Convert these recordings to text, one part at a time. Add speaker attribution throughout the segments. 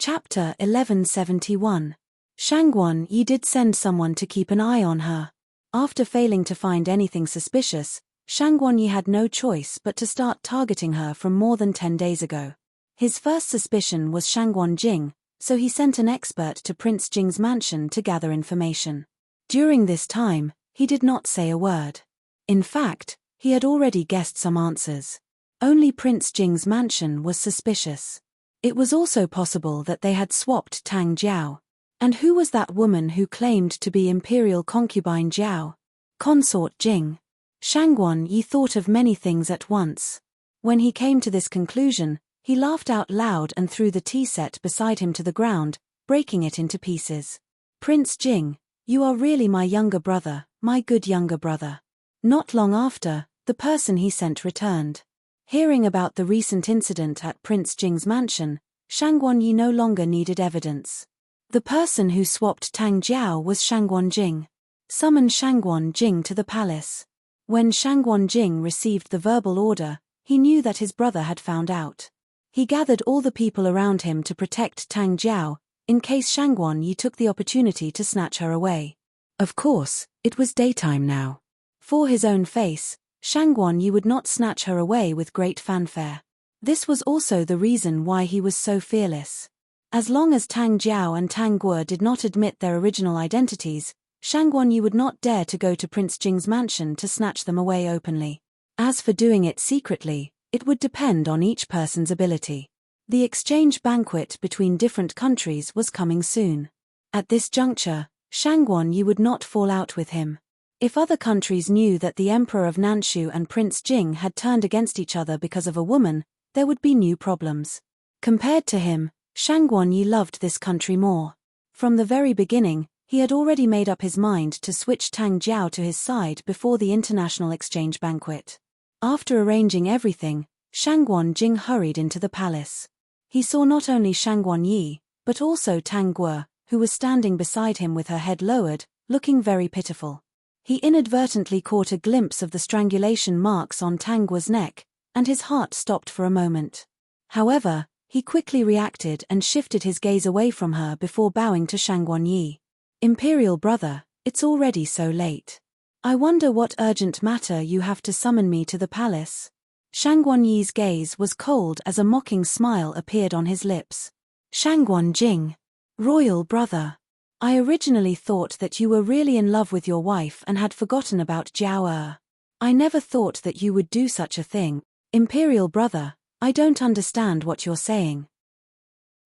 Speaker 1: Chapter 1171. Shangguan Yi did send someone to keep an eye on her. After failing to find anything suspicious, Shangguan Yi had no choice but to start targeting her from more than 10 days ago. His first suspicion was Shangguan Jing, so he sent an expert to Prince Jing's mansion to gather information. During this time, he did not say a word. In fact, he had already guessed some answers. Only Prince Jing's mansion was suspicious. It was also possible that they had swapped Tang Jiao. And who was that woman who claimed to be imperial concubine Jiao? Consort Jing. Shangguan Yi thought of many things at once. When he came to this conclusion, he laughed out loud and threw the tea set beside him to the ground, breaking it into pieces. Prince Jing, you are really my younger brother, my good younger brother. Not long after, the person he sent returned. Hearing about the recent incident at Prince Jing's mansion, Shangguan Yi no longer needed evidence. The person who swapped Tang Jiao was Shangguan Jing. Summon Shangguan Jing to the palace. When Shangguan Jing received the verbal order, he knew that his brother had found out. He gathered all the people around him to protect Tang Jiao, in case Shangguan Yi took the opportunity to snatch her away. Of course, it was daytime now. For his own face, Shangguan Yi would not snatch her away with great fanfare. This was also the reason why he was so fearless. As long as Tang Jiao and Tang Guo did not admit their original identities, Shangguan Yi would not dare to go to Prince Jing's mansion to snatch them away openly. As for doing it secretly, it would depend on each person's ability. The exchange banquet between different countries was coming soon. At this juncture, Shangguan Yi would not fall out with him. If other countries knew that the Emperor of Nanshu and Prince Jing had turned against each other because of a woman, there would be new problems. Compared to him, Shangguan Yi loved this country more. From the very beginning, he had already made up his mind to switch Tang Jiao to his side before the international exchange banquet. After arranging everything, Shangguan Jing hurried into the palace. He saw not only Shangguan Yi, but also Tang Guo, who was standing beside him with her head lowered, looking very pitiful. He inadvertently caught a glimpse of the strangulation marks on Tang Guo's neck, and his heart stopped for a moment. However, he quickly reacted and shifted his gaze away from her before bowing to Shangguan Yi. Imperial brother, it's already so late. I wonder what urgent matter you have to summon me to the palace. Shangguan Yi's gaze was cold as a mocking smile appeared on his lips. Shangguan Jing. Royal brother. I originally thought that you were really in love with your wife and had forgotten about Jiao. I never thought that you would do such a thing. Imperial brother, I don't understand what you're saying.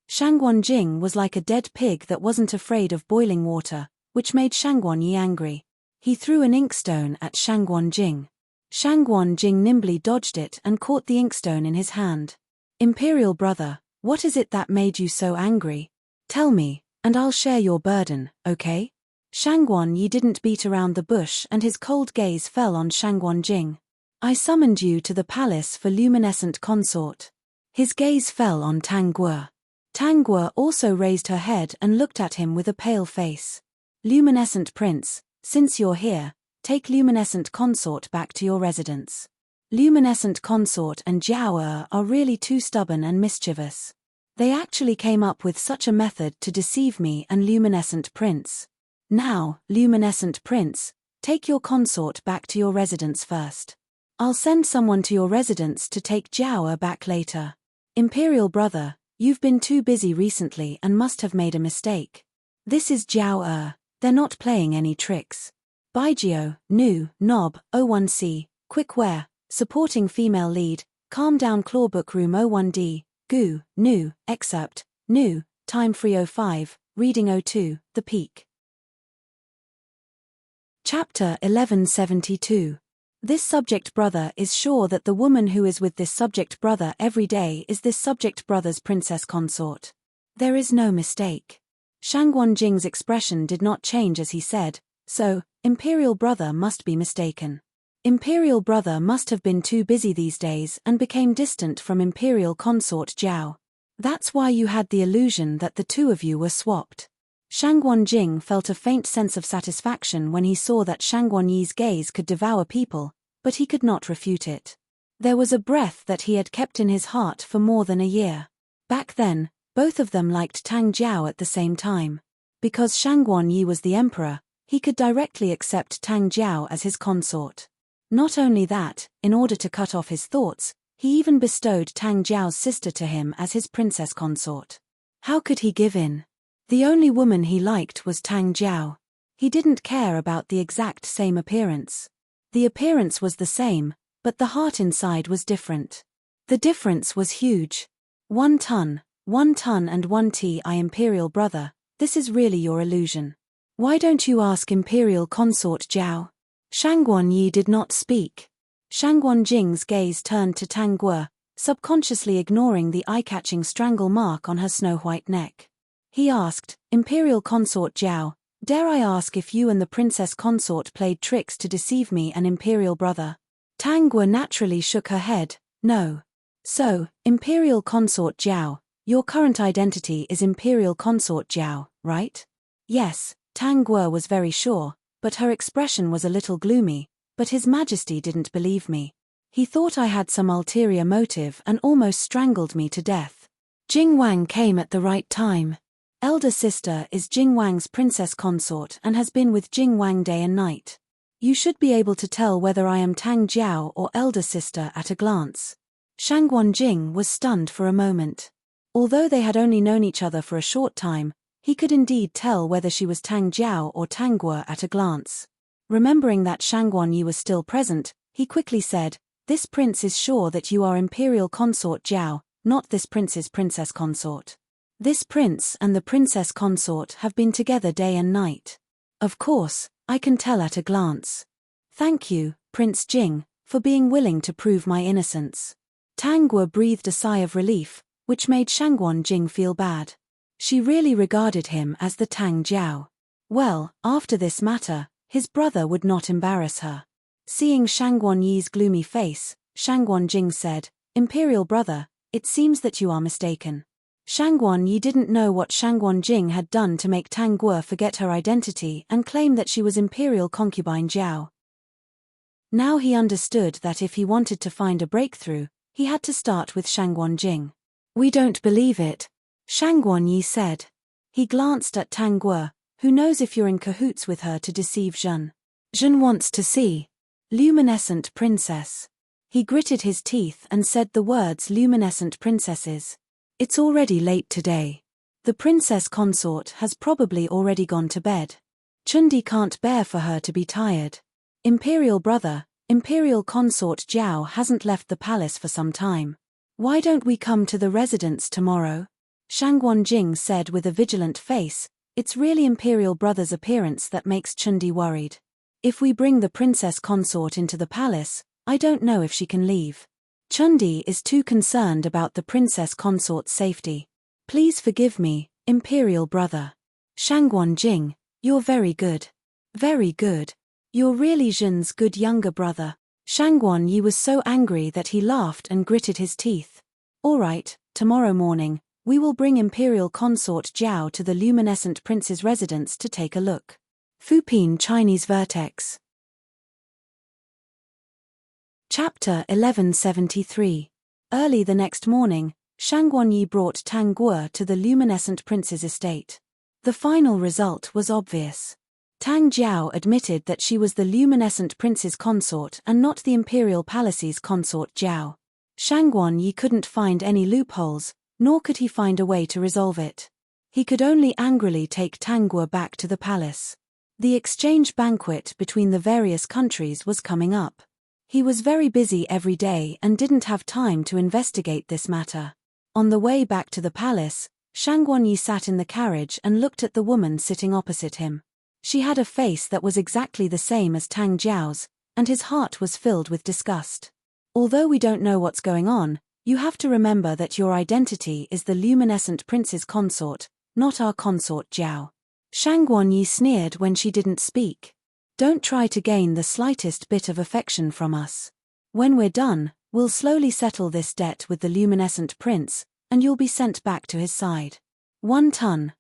Speaker 1: Shangguan Jing was like a dead pig that wasn't afraid of boiling water, which made Shangguan Yi angry. He threw an inkstone at Shangguan Jing. Shangguan Jing nimbly dodged it and caught the inkstone in his hand. Imperial brother, what is it that made you so angry? Tell me, and I'll share your burden, okay? Shangguan Yi didn't beat around the bush and his cold gaze fell on Shangguan Jing. I summoned you to the palace for luminescent consort. His gaze fell on Tang Guo. Tang Guo also raised her head and looked at him with a pale face. Luminescent prince, since you're here, take luminescent consort back to your residence. Luminescent consort and Jiao are really too stubborn and mischievous. They actually came up with such a method to deceive me and luminescent prince. Now, luminescent prince, take your consort back to your residence first. I'll send someone to your residence to take Jiao back later. Imperial brother, you've been too busy recently and must have made a mistake. This is Jiao. They're not playing any tricks. Baijio, Nu, Nob, 01C, Quickwear, supporting female lead, Calm Down Clawbook Room 01D, Gu, Nu, Excerpt, Nu, Time 3:05, Reading 02, The Peak. Chapter 1172. This subject brother is sure that the woman who is with this subject brother every day is this subject brother's princess consort. There is no mistake. Shangguan Jing's expression did not change as he said, so, Imperial brother must be mistaken. Imperial brother must have been too busy these days and became distant from Imperial consort Jiao. That's why you had the illusion that the two of you were swapped. Shangguan Jing felt a faint sense of satisfaction when he saw that Shangguan Yi's gaze could devour people, but he could not refute it. There was a breath that he had kept in his heart for more than a year. Back then, Both of them liked Tang Jiao at the same time. Because Shangguan Yi was the emperor, he could directly accept Tang Jiao as his consort. Not only that, in order to cut off his thoughts, he even bestowed Tang Jiao's sister to him as his princess consort. How could he give in? The only woman he liked was Tang Jiao. He didn't care about the exact same appearance. The appearance was the same, but the heart inside was different. The difference was huge. 1 ton and 1 ti imperial brother, this is really your illusion. Why don't you ask imperial consort Jiao? Shangguan Yi did not speak. Shangguan Jing's gaze turned to Tang Guo, subconsciously ignoring the eye-catching strangle mark on her snow-white neck. He asked, Imperial consort Jiao, dare I ask if you and the princess consort played tricks to deceive me and imperial brother? Tang Guo naturally shook her head, no. So, imperial consort Jiao, your current identity is imperial consort Jiao, right? Yes, Tang Guo was very sure, but her expression was a little gloomy, but His Majesty didn't believe me. He thought I had some ulterior motive and almost strangled me to death. Jing Wang came at the right time. Elder sister is Jing Wang's princess consort and has been with Jing Wang day and night. You should be able to tell whether I am Tang Jiao or elder sister at a glance. Shangguan Jing was stunned for a moment. Although they had only known each other for a short time, he could indeed tell whether she was Tang Jiao or Tang Guo at a glance. Remembering that Shangguan Yi was still present, he quickly said, This prince is sure that you are imperial consort Jiao, not this prince's princess consort. This prince and the princess consort have been together day and night. Of course, I can tell at a glance. Thank you, Prince Jing, for being willing to prove my innocence. Tang Guo breathed a sigh of relief, which made Shangguan Jing feel bad. She really regarded him as the Tang Jiao. Well, after this matter, his brother would not embarrass her. Seeing Shangguan Yi's gloomy face, Shangguan Jing said, Imperial brother, it seems that you are mistaken. Shangguan Yi didn't know what Shangguan Jing had done to make Tang Guo forget her identity and claim that she was imperial concubine Jiao. Now he understood that if he wanted to find a breakthrough, he had to start with Shangguan Jing. We don't believe it, Shangguan Yi said. He glanced at Tang Guo, who knows if you're in cahoots with her to deceive Zhen. Zhen wants to see. Luminescent princess. He gritted his teeth and said the words luminescent princesses. It's already late today. The princess consort has probably already gone to bed. Chundi can't bear for her to be tired. Imperial brother, imperial consort Jiao hasn't left the palace for some time. Why don't we come to the residence tomorrow? Shangguan Jing said with a vigilant face, it's really imperial brother's appearance that makes Chundi worried. If we bring the princess consort into the palace, I don't know if she can leave. Chundi is too concerned about the princess consort's safety. Please forgive me, imperial brother. Shangguan Jing, you're very good. Very good. You're really Zhen's good younger brother. Shangguan Yi was so angry that he laughed and gritted his teeth. All right, tomorrow morning, we will bring imperial consort Jiao to the luminescent prince's residence to take a look. Fupin Chinese Vertex. Chapter 1173. Early the next morning, Shangguan Yi brought Tang Guo to the luminescent prince's estate. The final result was obvious. Tang Jiao admitted that she was the luminescent prince's consort and not the imperial palace's consort Jiao. Shangguan Yi couldn't find any loopholes, nor could he find a way to resolve it. He could only angrily take Tang Guo back to the palace. The exchange banquet between the various countries was coming up. He was very busy every day and didn't have time to investigate this matter. On the way back to the palace, Shangguan Yi sat in the carriage and looked at the woman sitting opposite him. She had a face that was exactly the same as Tang Jiao's, and his heart was filled with disgust. Although we don't know what's going on, you have to remember that your identity is the luminescent prince's consort, not our consort Jiao. Shangguan Yi sneered when she didn't speak. Don't try to gain the slightest bit of affection from us. When we're done, we'll slowly settle this debt with the luminescent prince, and you'll be sent back to his side. 1 ton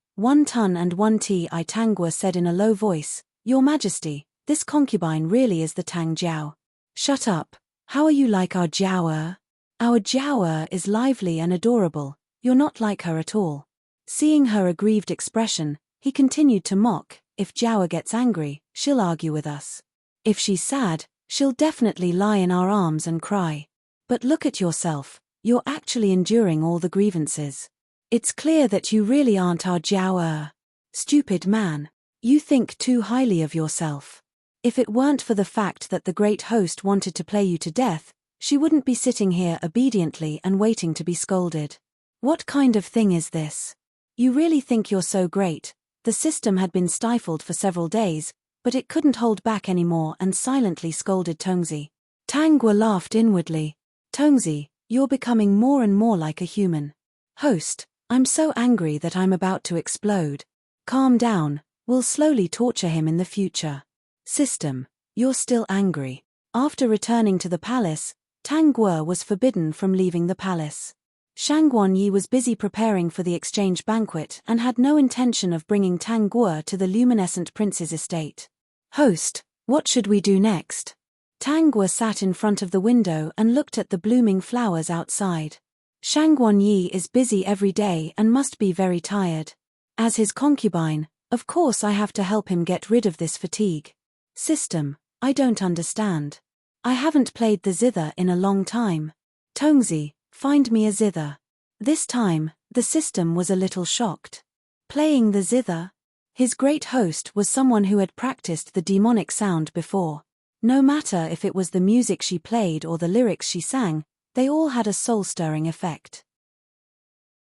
Speaker 1: and 1 ti, Tang Guo said in a low voice, Your Majesty, this concubine really is the Tang Jiao. Shut up. How are you like our Jiao? Our Jiao is lively and adorable, you're not like her at all. Seeing her aggrieved expression, he continued to mock, if Jiao gets angry, she'll argue with us. If she's sad, she'll definitely lie in our arms and cry. But look at yourself, you're actually enduring all the grievances. It's clear that you really aren't our Jiao. Stupid man. You think too highly of yourself. If it weren't for the fact that the great host wanted to play you to death, she wouldn't be sitting here obediently and waiting to be scolded. What kind of thing is this? You really think you're so great? The system had been stifled for several days, but it couldn't hold back anymore and silently scolded Tongzi. Tang Guo laughed inwardly. Tongzi, you're becoming more and more like a human. Host, I'm so angry that I'm about to explode. Calm down, we'll slowly torture him in the future. System, you're still angry. After returning to the palace, Tang Guo was forbidden from leaving the palace. Shangguan Yi was busy preparing for the exchange banquet and had no intention of bringing Tang Guo to the luminescent prince's estate. Host, what should we do next? Tang Guo sat in front of the window and looked at the blooming flowers outside. Shangguan Yi is busy every day and must be very tired. As his concubine, of course I have to help him get rid of this fatigue. System, I don't understand. I haven't played the zither in a long time. Tongzi, find me a zither. This time, the system was a little shocked. Playing the zither? His great host was someone who had practiced the demonic sound before. No matter if it was the music she played or the lyrics she sang, they all had a soul-stirring effect.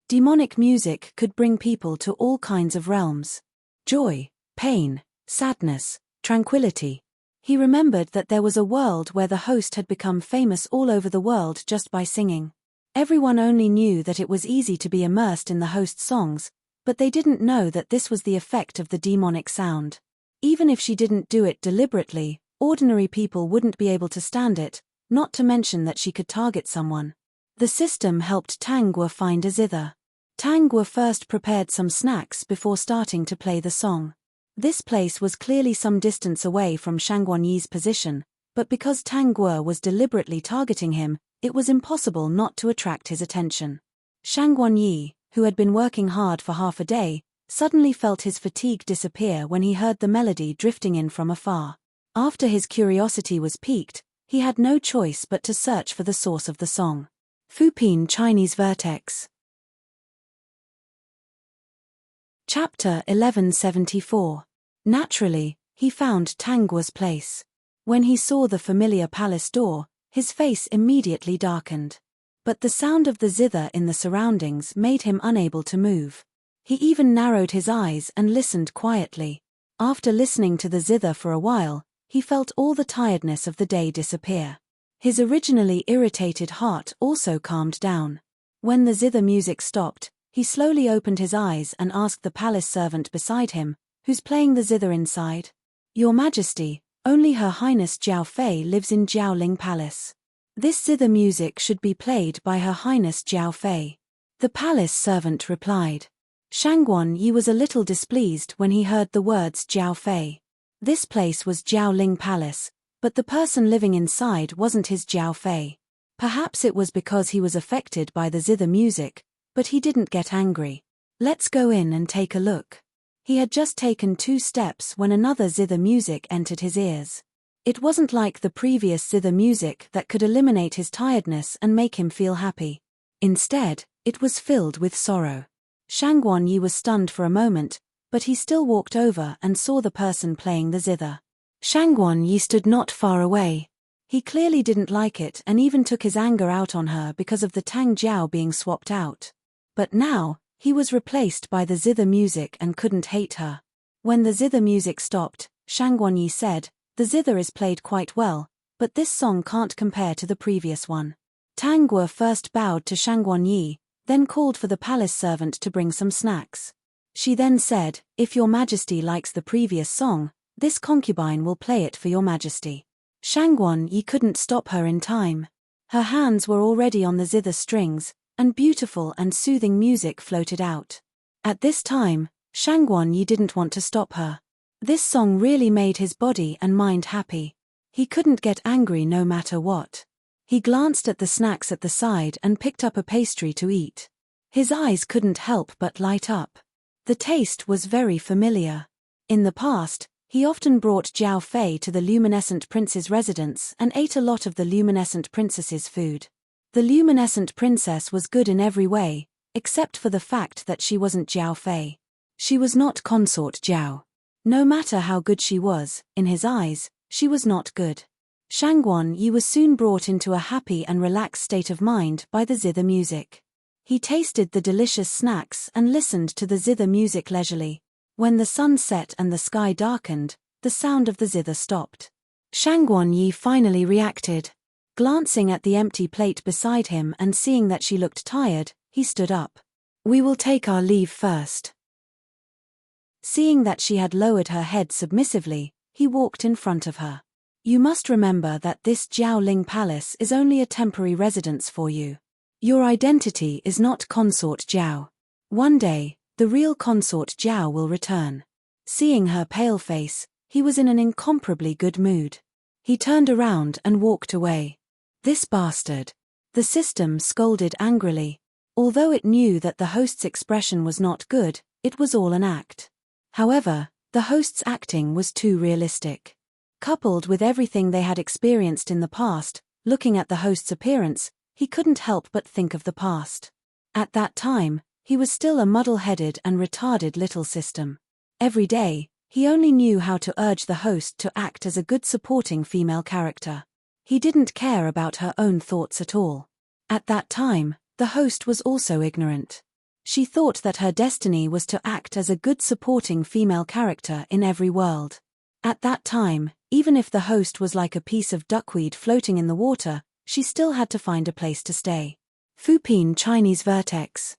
Speaker 1: Demonic music could bring people to all kinds of realms. Joy, pain, sadness, tranquility. He remembered that there was a world where the host had become famous all over the world just by singing. Everyone only knew that it was easy to be immersed in the host's songs, but they didn't know that this was the effect of the demonic sound. Even if she didn't do it deliberately, ordinary people wouldn't be able to stand it, not to mention that she could target someone. The system helped Tang Guo find a zither. Tang Guo first prepared some snacks before starting to play the song. This place was clearly some distance away from Shangguan Yi's position, but because Tang Guo was deliberately targeting him, it was impossible not to attract his attention. Shangguan Yi, who had been working hard for half a day, suddenly felt his fatigue disappear when he heard the melody drifting in from afar. After his curiosity was piqued, he had no choice but to search for the source of the song. Fupin Chinese Vertex. Chapter 1174. Naturally, he found Tang Guo's place. When he saw the familiar palace door, his face immediately darkened. But the sound of the zither in the surroundings made him unable to move. He even narrowed his eyes and listened quietly. After listening to the zither for a while, he felt all the tiredness of the day disappear. His originally irritated heart also calmed down. When the zither music stopped, he slowly opened his eyes and asked the palace servant beside him, "Who's playing the zither inside?" "Your Majesty, only Her Highness Jiao Fei lives in Jiaoling Palace. This zither music should be played by Her Highness Jiao Fei," the palace servant replied. Shangguan Yi was a little displeased when he heard the words Jiao Fei. This place was Jiaoling Palace, but the person living inside wasn't his Jiao Fei. Perhaps it was because he was affected by the zither music, but he didn't get angry. "Let's go in and take a look." He had just taken 2 steps when another zither music entered his ears. It wasn't like the previous zither music that could eliminate his tiredness and make him feel happy. Instead, it was filled with sorrow. Shangguan Yi was stunned for a moment, but he still walked over and saw the person playing the zither. Shangguan Yi stood not far away. He clearly didn't like it and even took his anger out on her because of the Tang Jiao being swapped out. But now, he was replaced by the zither music and couldn't hate her. When the zither music stopped, Shangguan Yi said, "The zither is played quite well, but this song can't compare to the previous one." Tang Guo first bowed to Shangguan Yi, then called for the palace servant to bring some snacks. She then said, "If your Majesty likes the previous song, this concubine will play it for your Majesty." Shangguan Yi couldn't stop her in time. Her hands were already on the zither strings, and beautiful and soothing music floated out. At this time, Shangguan Yi didn't want to stop her. This song really made his body and mind happy. He couldn't get angry no matter what. He glanced at the snacks at the side and picked up a pastry to eat. His eyes couldn't help but light up. The taste was very familiar. In the past, he often brought Jiao Fei to the luminescent prince's residence and ate a lot of the luminescent princess's food. The luminescent princess was good in every way, except for the fact that she wasn't Jiao Fei. She was not consort Jiao. No matter how good she was, in his eyes, she was not good. Shangguan Yi was soon brought into a happy and relaxed state of mind by the zither music. He tasted the delicious snacks and listened to the zither music leisurely. When the sun set and the sky darkened, the sound of the zither stopped. Shangguan Yi finally reacted. Glancing at the empty plate beside him and seeing that she looked tired, he stood up. "We will take our leave first." Seeing that she had lowered her head submissively, he walked in front of her. "You must remember that this Jiaoling Palace is only a temporary residence for you. Your identity is not consort Jiao. One day, the real consort Jiao will return." Seeing her pale face, he was in an incomparably good mood. He turned around and walked away. "This bastard." The system scolded angrily. Although it knew that the host's expression was not good, it was all an act. However, the host's acting was too realistic. Coupled with everything they had experienced in the past, looking at the host's appearance, he couldn't help but think of the past. At that time, he was still a muddle-headed and retarded little system. Every day, he only knew how to urge the host to act as a good supporting female character. He didn't care about her own thoughts at all. At that time, the host was also ignorant. She thought that her destiny was to act as a good supporting female character in every world. At that time, even if the host was like a piece of duckweed floating in the water, she still had to find a place to stay. Fupin Chinese Vertex.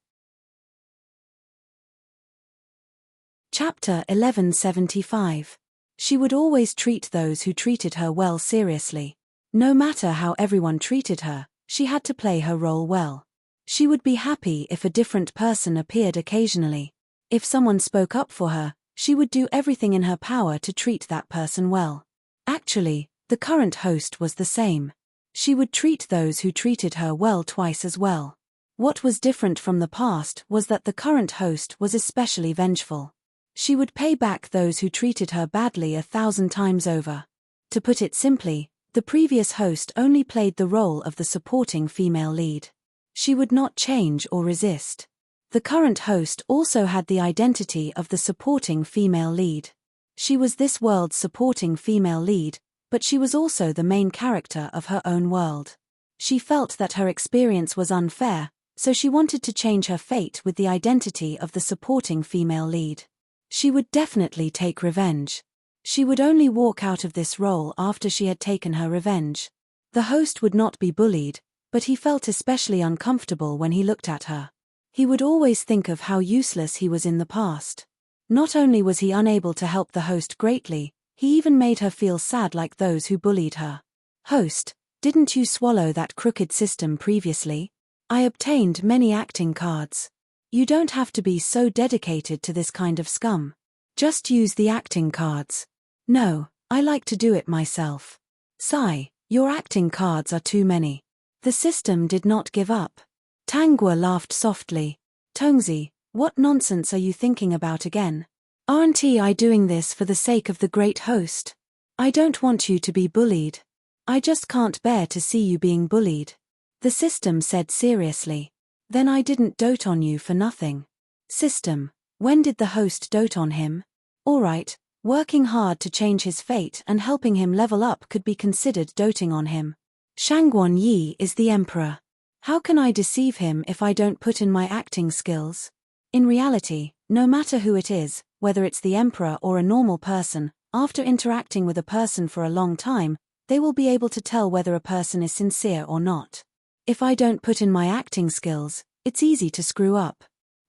Speaker 1: Chapter 1175. She would always treat those who treated her well seriously. No matter how everyone treated her, she had to play her role well. She would be happy if a different person appeared occasionally. If someone spoke up for her, she would do everything in her power to treat that person well. Actually, the current host was the same. She would treat those who treated her well twice as well. What was different from the past was that the current host was especially vengeful. She would pay back those who treated her badly 1,000 times over. To put it simply, the previous host only played the role of the supporting female lead. She would not change or resist. The current host also had the identity of the supporting female lead. She was this world's supporting female lead, but she was also the main character of her own world. She felt that her experience was unfair, so she wanted to change her fate with the identity of the supporting female lead. She would definitely take revenge. She would only walk out of this role after she had taken her revenge. The host would not be bullied, but he felt especially uncomfortable when he looked at her. He would always think of how useless he was in the past. Not only was he unable to help the host greatly, he even made her feel sad like those who bullied her. "Host, didn't you swallow that crooked system previously? I obtained many acting cards. You don't have to be so dedicated to this kind of scum. Just use the acting cards." "No, I like to do it myself." "Sigh, your acting cards are too many." The system did not give up. Tanguo laughed softly. "Tongzi, what nonsense are you thinking about again? Aren't I doing this for the sake of the great host? I don't want you to be bullied. I just can't bear to see you being bullied." The system said seriously. "Then I didn't dote on you for nothing." System, when did the host dote on him? Alright, working hard to change his fate and helping him level up could be considered doting on him. Shangguan Yi is the emperor. How can I deceive him if I don't put in my acting skills? In reality, no matter who it is, whether it's the emperor or a normal person, after interacting with a person for a long time, they will be able to tell whether a person is sincere or not. If I don't put in my acting skills, it's easy to screw up.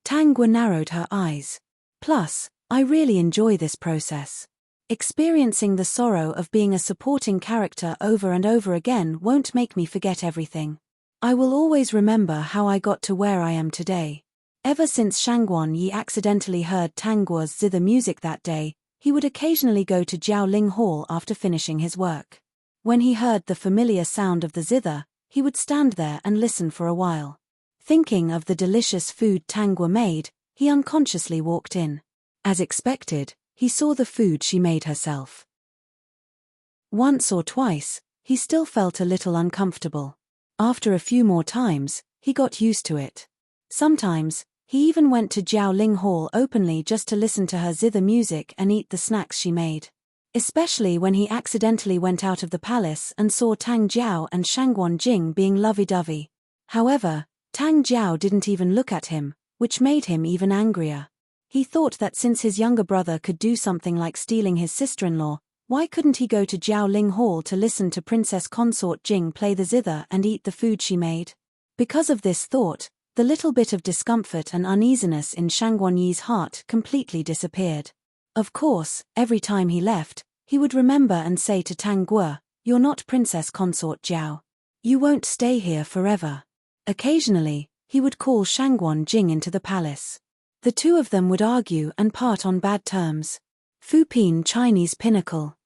Speaker 1: Tanguo narrowed her eyes. Plus, I really enjoy this process. Experiencing the sorrow of being a supporting character over and over again won't make me forget everything. I will always remember how I got to where I am today. Ever since Shangguan Yi accidentally heard Tanguo's zither music that day, he would occasionally go to Jiaoling Hall after finishing his work. When he heard the familiar sound of the zither, he would stand there and listen for a while. Thinking of the delicious food Tang Guo made, he unconsciously walked in. As expected, he saw the food she made herself. Once or twice, he still felt a little uncomfortable. After a few more times, he got used to it. Sometimes, he even went to Jiaoling Hall openly just to listen to her zither music and eat the snacks she made. Especially when he accidentally went out of the palace and saw Tang Jiao and Shangguan Jing being lovey-dovey. However, Tang Jiao didn't even look at him, which made him even angrier. He thought that since his younger brother could do something like stealing his sister-in-law, why couldn't he go to Jiaoling Hall to listen to Princess Consort Jing play the zither and eat the food she made? Because of this thought, the little bit of discomfort and uneasiness in Shangguan Yi's heart completely disappeared. Of course, every time he left, he would remember and say to Tang Guo, "You're not Princess Consort Jiao. You won't stay here forever." Occasionally, he would call Shangguan Jing into the palace. The two of them would argue and part on bad terms. Fupin Chinese Pinnacle.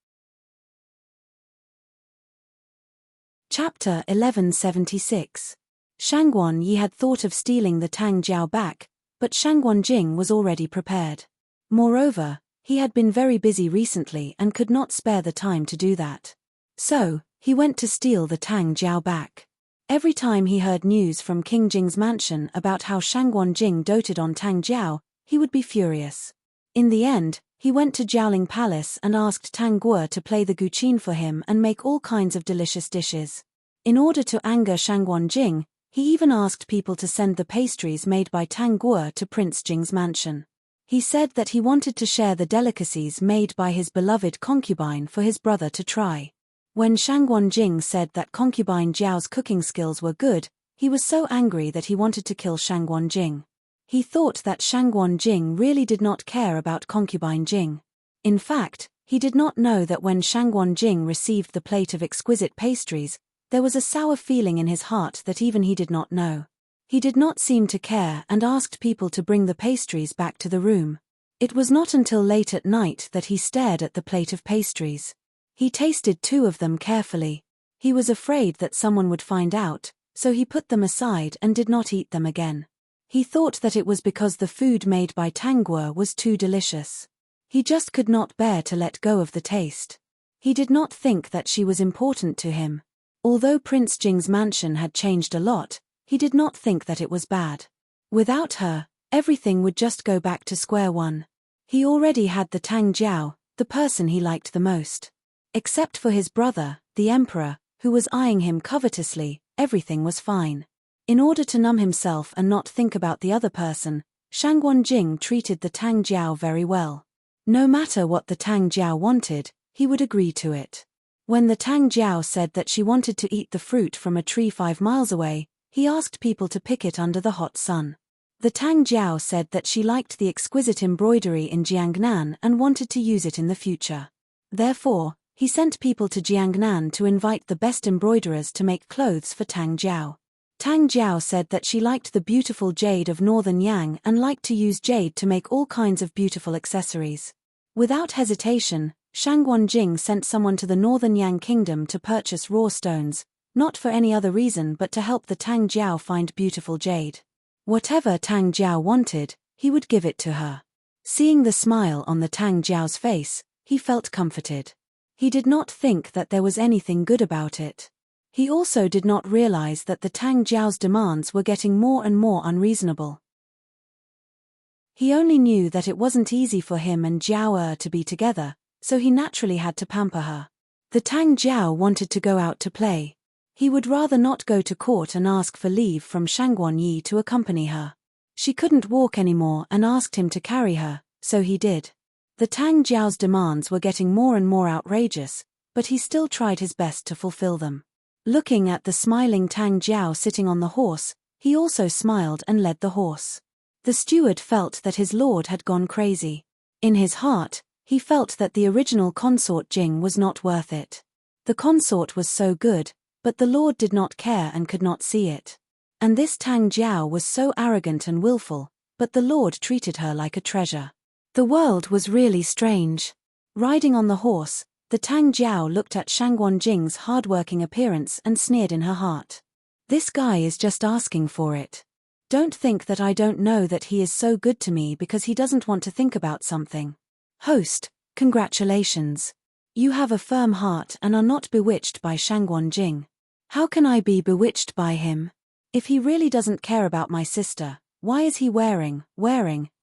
Speaker 1: Chapter 1176. Shangguan Yi had thought of stealing the Tang Jiao back, but Shangguan Jing was already prepared. Moreover, he had been very busy recently and could not spare the time to do that. So, he went to steal the Tang Jiao back. Every time he heard news from King Jing's mansion about how Shangguan Jing doted on Tang Jiao, he would be furious. In the end, he went to Jiaoling Palace and asked Tang Guo to play the guqin for him and make all kinds of delicious dishes. In order to anger Shangguan Jing, he even asked people to send the pastries made by Tang Guo to Prince Jing's mansion. He said that he wanted to share the delicacies made by his beloved concubine for his brother to try. When Shangguan Jing said that concubine Jiao's cooking skills were good, he was so angry that he wanted to kill Shangguan Jing. He thought that Shangguan Jing really did not care about concubine Jing. In fact, he did not know that when Shangguan Jing received the plate of exquisite pastries, there was a sour feeling in his heart that even he did not know. He did not seem to care and asked people to bring the pastries back to the room. It was not until late at night that he stared at the plate of pastries. He tasted 2 of them carefully. He was afraid that someone would find out, so he put them aside and did not eat them again. He thought that it was because the food made by Tang Guo was too delicious. He just could not bear to let go of the taste. He did not think that she was important to him. Although Prince Jing's mansion had changed a lot, he did not think that it was bad. Without her, everything would just go back to square one. He already had the Tang Jiao, the person he liked the most. Except for his brother, the emperor, who was eyeing him covetously, everything was fine. In order to numb himself and not think about the other person, Shangguan Jing treated the Tang Jiao very well. No matter what the Tang Jiao wanted, he would agree to it. When the Tang Jiao said that she wanted to eat the fruit from a tree 5 miles away, he asked people to pick it under the hot sun. The Tang Jiao said that she liked the exquisite embroidery in Jiangnan and wanted to use it in the future. Therefore, he sent people to Jiangnan to invite the best embroiderers to make clothes for Tang Jiao. Tang Jiao said that she liked the beautiful jade of northern Yang and liked to use jade to make all kinds of beautiful accessories. Without hesitation, Shangguan Jing sent someone to the northern Yang kingdom to purchase raw stones, not for any other reason but to help the Tang Jiao find beautiful jade. Whatever Tang Jiao wanted, he would give it to her. Seeing the smile on the Tang Jiao's face, he felt comforted. He did not think that there was anything good about it. He also did not realize that the Tang Jiao's demands were getting more and more unreasonable. He only knew that it wasn't easy for him and Jiao to be together, so he naturally had to pamper her. The Tang Jiao wanted to go out to play. He would rather not go to court and ask for leave from Shangguan Yi to accompany her. She couldn't walk anymore and asked him to carry her, so he did. The Tang Jiao's demands were getting more and more outrageous, but he still tried his best to fulfill them. Looking at the smiling Tang Jiao sitting on the horse, he also smiled and led the horse. The steward felt that his lord had gone crazy. In his heart, he felt that the original consort Jing was not worth it. The consort was so good, but the lord did not care and could not see it. And this Tang Jiao was so arrogant and willful, but the lord treated her like a treasure. The world was really strange. Riding on the horse, the Tang Jiao looked at Shangguan Jing's hard-working appearance and sneered in her heart. This guy is just asking for it. Don't think that I don't know that he is so good to me because he doesn't want to think about something. Host, congratulations. You have a firm heart and are not bewitched by Shangguan Jing. How can I be bewitched by him? If he really doesn't care about my sister, why is he wearing,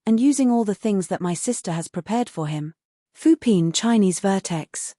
Speaker 1: and using all the things that my sister has prepared for him? Fupin Chinese Vertex.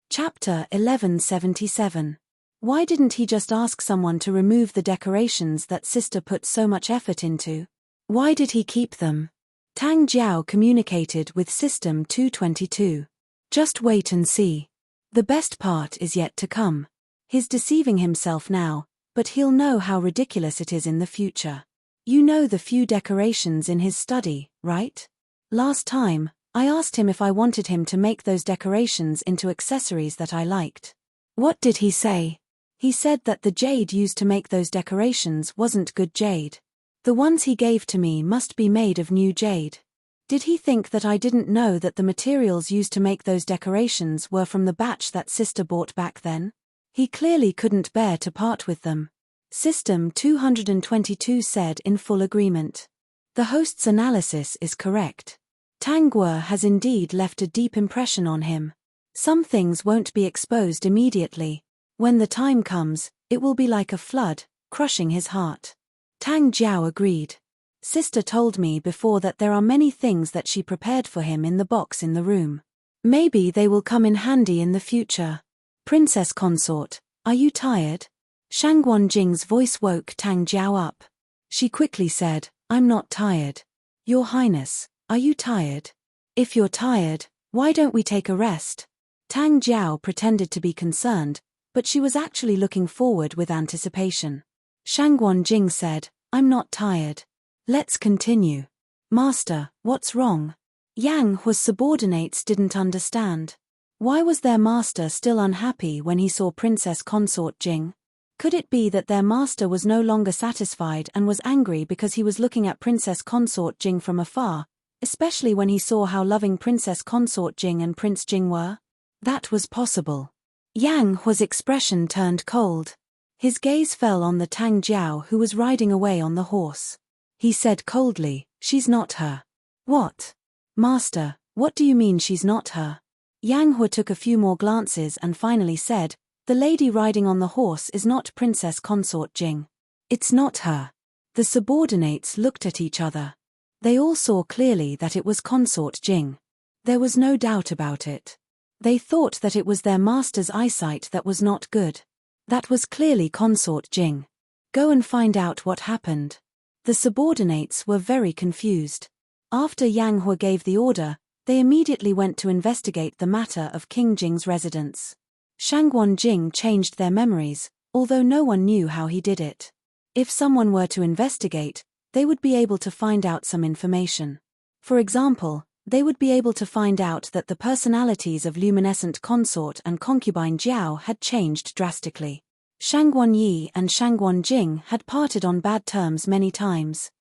Speaker 1: Chapter 1177. Why didn't he just ask someone to remove the decorations that sister put so much effort into? Why did he keep them? Tang Jiao communicated with System 222. Just wait and see. The best part is yet to come. He's deceiving himself now, but he'll know how ridiculous it is in the future. You know the few decorations in his study, right? Last time, I asked him if I wanted him to make those decorations into accessories that I liked. What did he say? He said that the jade used to make those decorations wasn't good jade. The ones he gave to me must be made of new jade. Did he think that I didn't know that the materials used to make those decorations were from the batch that sister bought back then? He clearly couldn't bear to part with them. System 222 said in full agreement. The host's analysis is correct. Tang Guo has indeed left a deep impression on him. Some things won't be exposed immediately. When the time comes, it will be like a flood, crushing his heart. Tang Jiao agreed. Sister told me before that there are many things that she prepared for him in the box in the room. Maybe they will come in handy in the future. Princess consort, are you tired? Shangguan Jing's voice woke Tang Jiao up. She quickly said, I'm not tired. Your Highness, are you tired? If you're tired, why don't we take a rest? Tang Jiao pretended to be concerned, but she was actually looking forward with anticipation. Shangguan Jing said, I'm not tired. Let's continue. Master, what's wrong? Yang Hua's subordinates didn't understand. Why was their master still unhappy when he saw Princess Consort Jing? Could it be that their master was no longer satisfied and was angry because he was looking at Princess Consort Jing from afar, especially when he saw how loving Princess Consort Jing and Prince Jing were? That was possible. Yang Hua's expression turned cold. His gaze fell on the Tang Jiao who was riding away on the horse. He said coldly, she's not her. What? Master, what do you mean she's not her? Yang Hua took a few more glances and finally said, the lady riding on the horse is not Princess Consort Jing. It's not her. The subordinates looked at each other. They all saw clearly that it was Consort Jing. There was no doubt about it. They thought that it was their master's eyesight that was not good. That was clearly Consort Jing. Go and find out what happened. The subordinates were very confused. After Yang Hua gave the order, they immediately went to investigate the matter of King Jing's residence. Shangguan Jing changed their memories, although no one knew how he did it. If someone were to investigate, they would be able to find out some information. For example, they would be able to find out that the personalities of luminescent consort and concubine Jiao had changed drastically. Shangguan Yi and Shangguan Jing had parted on bad terms many times.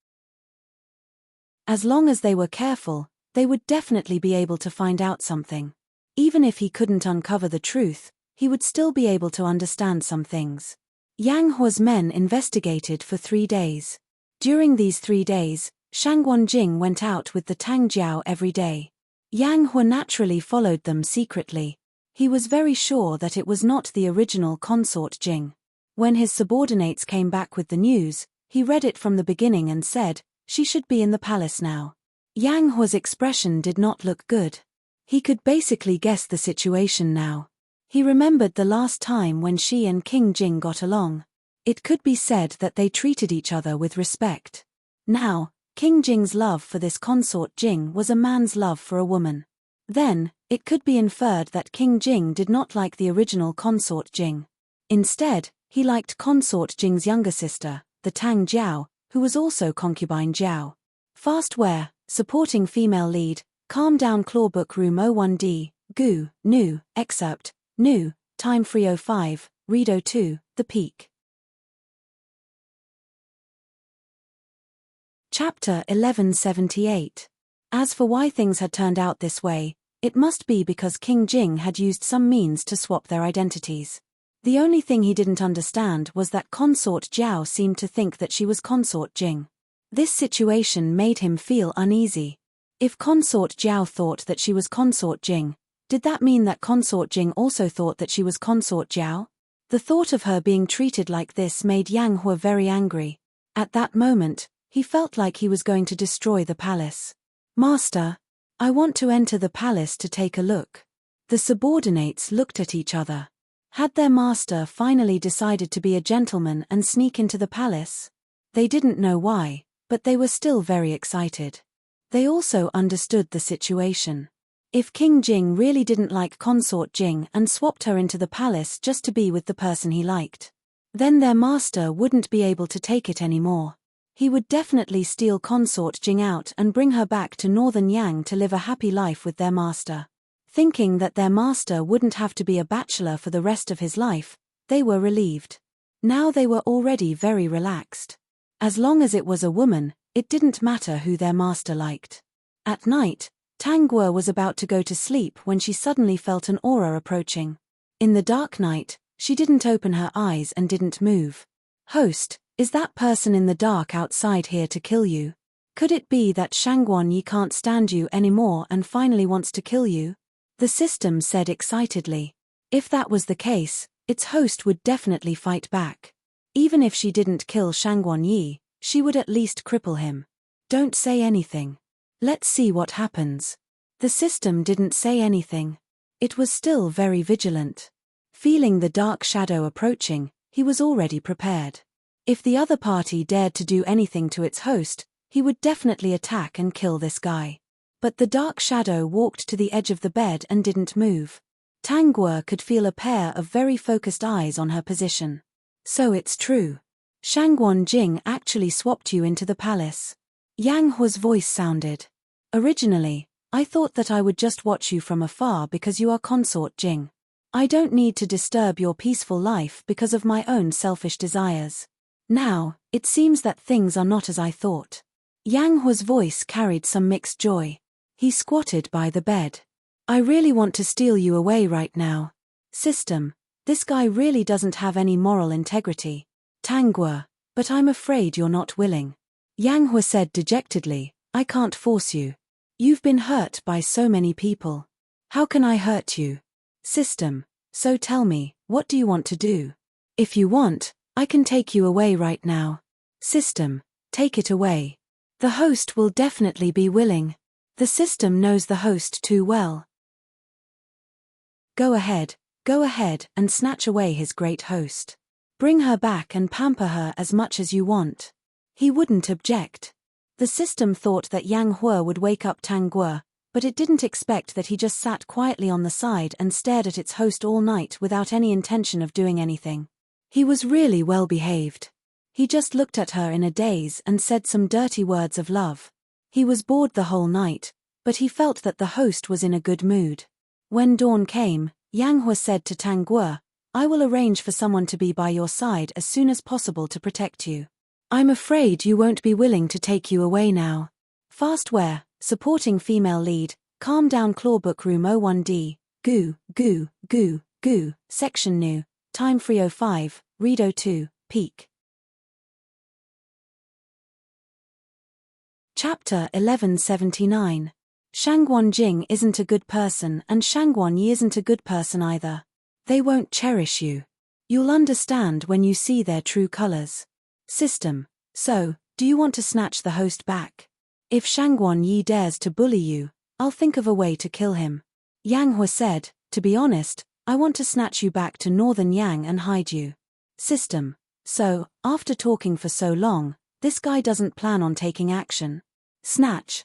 Speaker 1: As long as they were careful, they would definitely be able to find out something. Even if he couldn't uncover the truth, he would still be able to understand some things. Yang Hua's men investigated for 3 days. During these 3 days, Shangguan Jing went out with the Tang Jiao every day. Yang Hua naturally followed them secretly. He was very sure that it was not the original Consort Jing. When his subordinates came back with the news, he read it from the beginning and said, she should be in the palace now. Yang Hua's expression did not look good. He could basically guess the situation now. He remembered the last time when she and King Jing got along. It could be said that they treated each other with respect. Now, King Jing's love for this Consort Jing was a man's love for a woman. Then, it could be inferred that King Jing did not like the original Consort Jing. Instead, he liked Consort Jing's younger sister, the Tang Jiao, who was also concubine Jiao. Fastware, supporting female lead, Calm Down Clawbook Room 01D, Gu, New, Excerpt, New, Time 3:05, Read 02, The Peak. Chapter 1178. As for why things had turned out this way, it must be because King Jing had used some means to swap their identities. The only thing he didn't understand was that Consort Jiao seemed to think that she was Consort Jing. This situation made him feel uneasy. If Consort Jiao thought that she was Consort Jing, did that mean that Consort Jing also thought that she was Consort Jiao? The thought of her being treated like this made Yang Hua very angry. At that moment, he felt like he was going to destroy the palace. Master, I want to enter the palace to take a look. The subordinates looked at each other. Had their master finally decided to be a gentleman and sneak into the palace? They didn't know why, but they were still very excited. They also understood the situation. If King Jing really didn't like Consort Jing and swapped her into the palace just to be with the person he liked, then their master wouldn't be able to take it anymore. He would definitely steal Consort Jing out and bring her back to Northern Yang to live a happy life with their master. Thinking that their master wouldn't have to be a bachelor for the rest of his life, they were relieved. Now they were already very relaxed. As long as it was a woman, it didn't matter who their master liked. At night, Tang Guo was about to go to sleep when she suddenly felt an aura approaching. In the dark night, she didn't open her eyes and didn't move. Host, is that person in the dark outside here to kill you? Could it be that Shangguan Yi can't stand you anymore and finally wants to kill you? The system said excitedly. If that was the case, its host would definitely fight back. Even if she didn't kill Shangguan Yi, she would at least cripple him. Don't say anything. Let's see what happens. The system didn't say anything. It was still very vigilant. Feeling the dark shadow approaching, he was already prepared. If the other party dared to do anything to its host, he would definitely attack and kill this guy. But the dark shadow walked to the edge of the bed and didn't move. Tang Guo could feel a pair of very focused eyes on her position. So it's true. Shangguan Jing actually swapped you into the palace. Yang Hua's voice sounded. Originally, I thought that I would just watch you from afar because you are Consort Jing. I don't need to disturb your peaceful life because of my own selfish desires. Now, it seems that things are not as I thought. Yang Hua's voice carried some mixed joy. He squatted by the bed. I really want to steal you away right now. System, this guy really doesn't have any moral integrity. Tang Guo, but I'm afraid you're not willing. Yang Hua said dejectedly, I can't force you. You've been hurt by so many people. How can I hurt you? System, so tell me, what do you want to do? If you want, I can take you away right now. System, take it away. The host will definitely be willing. The system knows the host too well. Go ahead and snatch away his great host. Bring her back and pamper her as much as you want. He wouldn't object. The system thought that Yang Hua would wake up Tang Guo, but it didn't expect that he just sat quietly on the side and stared at its host all night without any intention of doing anything. He was really well behaved. He just looked at her in a daze and said some dirty words of love. He was bored the whole night, but he felt that the host was in a good mood. When dawn came, Yang Hua said to Tang Guo, I will arrange for someone to be by your side as soon as possible to protect you. I'm afraid you won't be willing to take you away now. Fastware, supporting female lead, calm down Clawbook Room 01D, goo, section new, time 3:05, read 02, peak. Chapter 1179. Shangguan Jing isn't a good person and Shangguan Yi isn't a good person either. They won't cherish you. You'll understand when you see their true colors. System, so, do you want to snatch the host back? If Shangguan Yi dares to bully you, I'll think of a way to kill him. Yang Hua said, to be honest, I want to snatch you back to Northern Yang and hide you. System, so, after talking for so long, this guy doesn't plan on taking action. Snatch.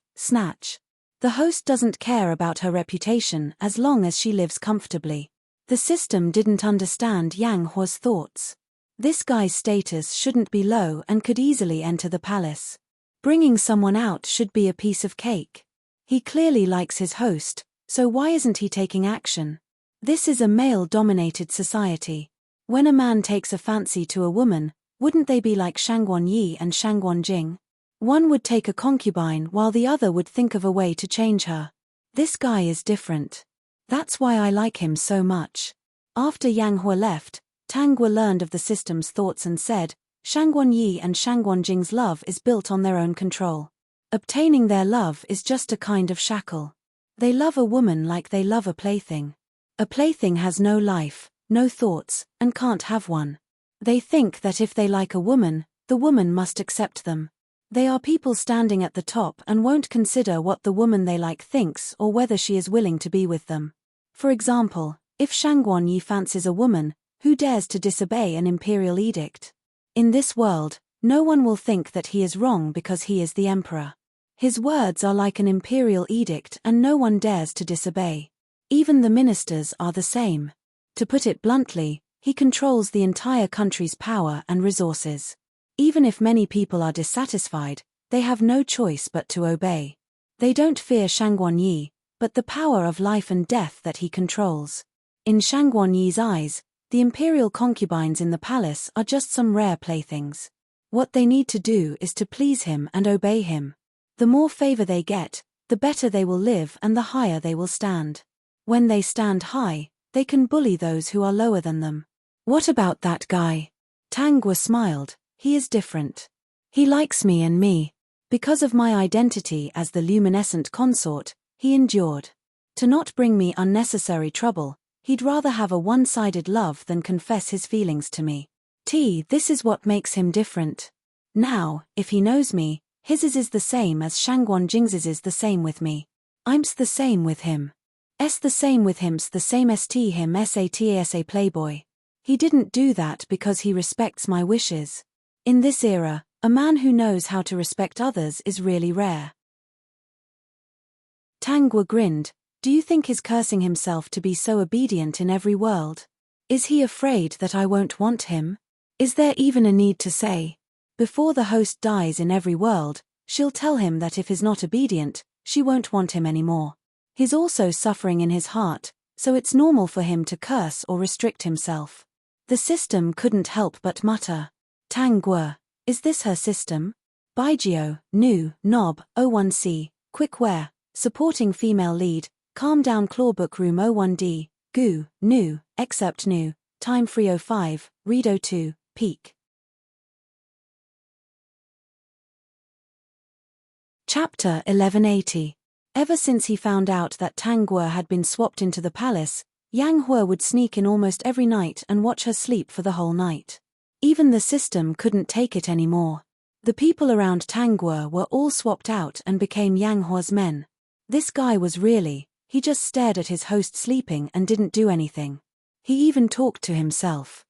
Speaker 1: The host doesn't care about her reputation as long as she lives comfortably. The system didn't understand Yang Hua's thoughts. This guy's status shouldn't be low and could easily enter the palace. Bringing someone out should be a piece of cake. He clearly likes his host, so why isn't he taking action? This is a male-dominated society. When a man takes a fancy to a woman, wouldn't they be like Shangguan Yi and Shangguan Jing? One would take a concubine while the other would think of a way to change her. This guy is different. That's why I like him so much. After Yang Hua left, Tangwa learned of the system's thoughts and said, Shangguan Yi and Shangguan Jing's love is built on their own control. Obtaining their love is just a kind of shackle. They love a woman like they love a plaything. A plaything has no life, no thoughts, and can't have one. They think that if they like a woman, the woman must accept them. They are people standing at the top and won't consider what the woman they like thinks or whether she is willing to be with them. For example, if Shangguan Yi fancies a woman, who dares to disobey an imperial edict? In this world, no one will think that he is wrong because he is the emperor. His words are like an imperial edict and no one dares to disobey. Even the ministers are the same. To put it bluntly, he controls the entire country's power and resources. Even if many people are dissatisfied, they have no choice but to obey. They don't fear Shangguan Yi, but the power of life and death that he controls. In Shangguan Yi's eyes, the imperial concubines in the palace are just some rare playthings. What they need to do is to please him and obey him. The more favor they get, the better they will live and the higher they will stand. When they stand high, they can bully those who are lower than them. What about that guy? Tangwa smiled. He is different. He likes me and me. Because of my identity as the luminescent consort, he endured. To not bring me unnecessary trouble, he'd rather have a one-sided love than confess his feelings to me. This is what makes him different. Now, if he knows me, his is the same as Shangguan Jing's is the same with me. Im's the same with him. The same with him's the same him SATASA playboy. He didn't do that because he respects my wishes. In this era, a man who knows how to respect others is really rare. Tangwa grinned. Do you think he's cursing himself to be so obedient in every world? Is he afraid that I won't want him? Is there even a need to say? Before the host dies in every world, she'll tell him that if he's not obedient, she won't want him anymore. He's also suffering in his heart, so it's normal for him to curse or restrict himself. The system couldn't help but mutter. Tangwa, is this her system? Baijio, Nu, Nob, 01C, Quickware, supporting female lead, Calm Down Clawbook Room 01D, Gu, Nu, Excerpt Nu, Time Free 05, Read 02, Peak. Chapter 1180. Ever since he found out that Tangwa had been swapped into the palace, Yang Hua would sneak in almost every night and watch her sleep for the whole night. Even the system couldn't take it anymore. The people around Tangwa were all swapped out and became Yang Hua's men. This guy was he just stared at his host sleeping and didn't do anything. He even talked to himself.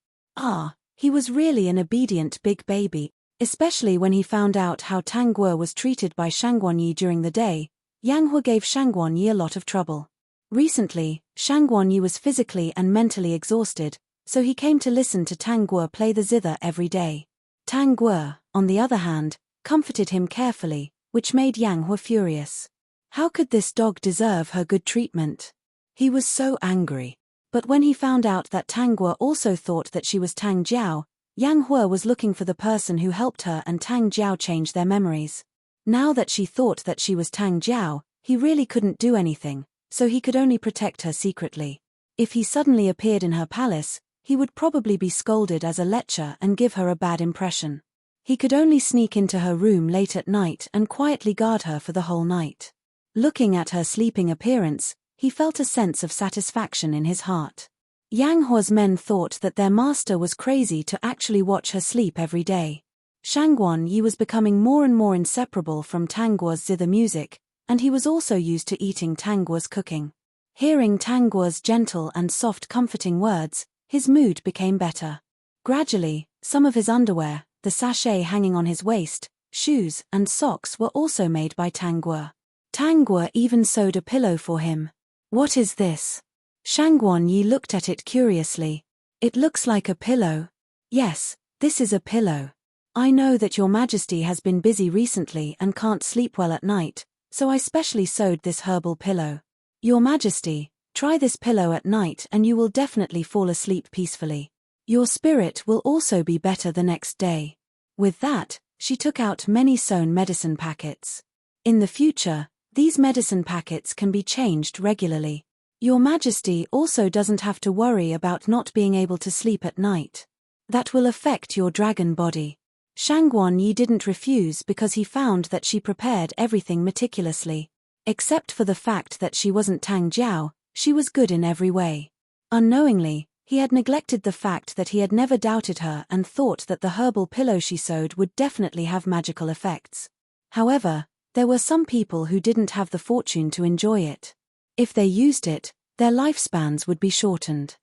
Speaker 1: He was really an obedient big baby, especially when he found out how Tangwa was treated by Shangguan Yi during the day. Yang Hua gave Shangguan Yi a lot of trouble. Recently, Shangguan Yi was physically and mentally exhausted, so he came to listen to Tangwa play the zither every day. Tangwa, on the other hand, comforted him carefully, which made Yang Hua furious. How could this dog deserve her good treatment? He was so angry. But when he found out that Tangwa also thought that she was Tang Jiao, Yang Hua was looking for the person who helped her and Tang Jiao change their memories. Now that she thought that she was Tang Jiao, he really couldn't do anything, so he could only protect her secretly. If he suddenly appeared in her palace, he would probably be scolded as a lecher and give her a bad impression. He could only sneak into her room late at night and quietly guard her for the whole night. Looking at her sleeping appearance, he felt a sense of satisfaction in his heart. Yang Hua's men thought that their master was crazy to actually watch her sleep every day. Shangguan Yi was becoming more and more inseparable from Tangwa's zither music, and he was also used to eating Tangwa's cooking. Hearing Tangwa's gentle and soft comforting words, his mood became better. Gradually, some of his underwear, the sachet hanging on his waist, shoes and socks were also made by Tangwa. Tangwa even sewed a pillow for him. What is this? Shangguan Yi looked at it curiously. It looks like a pillow. Yes, this is a pillow. I know that your majesty has been busy recently and can't sleep well at night, so I specially sewed this herbal pillow. Your majesty, try this pillow at night and you will definitely fall asleep peacefully. Your spirit will also be better the next day. With that, she took out many sewn medicine packets. In the future, these medicine packets can be changed regularly. Your Majesty also doesn't have to worry about not being able to sleep at night. That will affect your dragon body. Shangguan Yi didn't refuse because he found that she prepared everything meticulously. Except for the fact that she wasn't Tang Jiao, she was good in every way. Unknowingly, he had neglected the fact that he had never doubted her and thought that the herbal pillow she sewed would definitely have magical effects. However, there were some people who didn't have the fortune to enjoy it. If they used it, their lifespans would be shortened.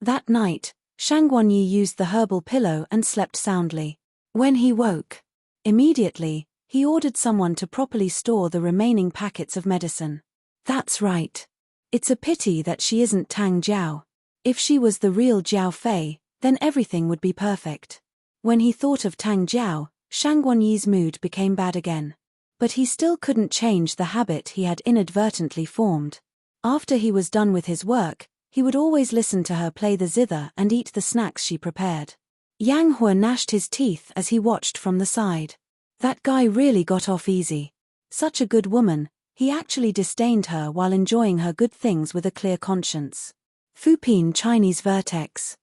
Speaker 1: That night, Shangguan Yi used the herbal pillow and slept soundly. When he woke, immediately, he ordered someone to properly store the remaining packets of medicine. That's right. It's a pity that she isn't Tang Jiao. If she was the real Jiao Fei, then everything would be perfect. When he thought of Tang Jiao, Shangguan Yi's mood became bad again. But he still couldn't change the habit he had inadvertently formed. After he was done with his work, he would always listen to her play the zither and eat the snacks she prepared. Yang Hua gnashed his teeth as he watched from the side. That guy really got off easy. Such a good woman, he actually disdained her while enjoying her good things with a clear conscience. Fupin Chinese Vertex.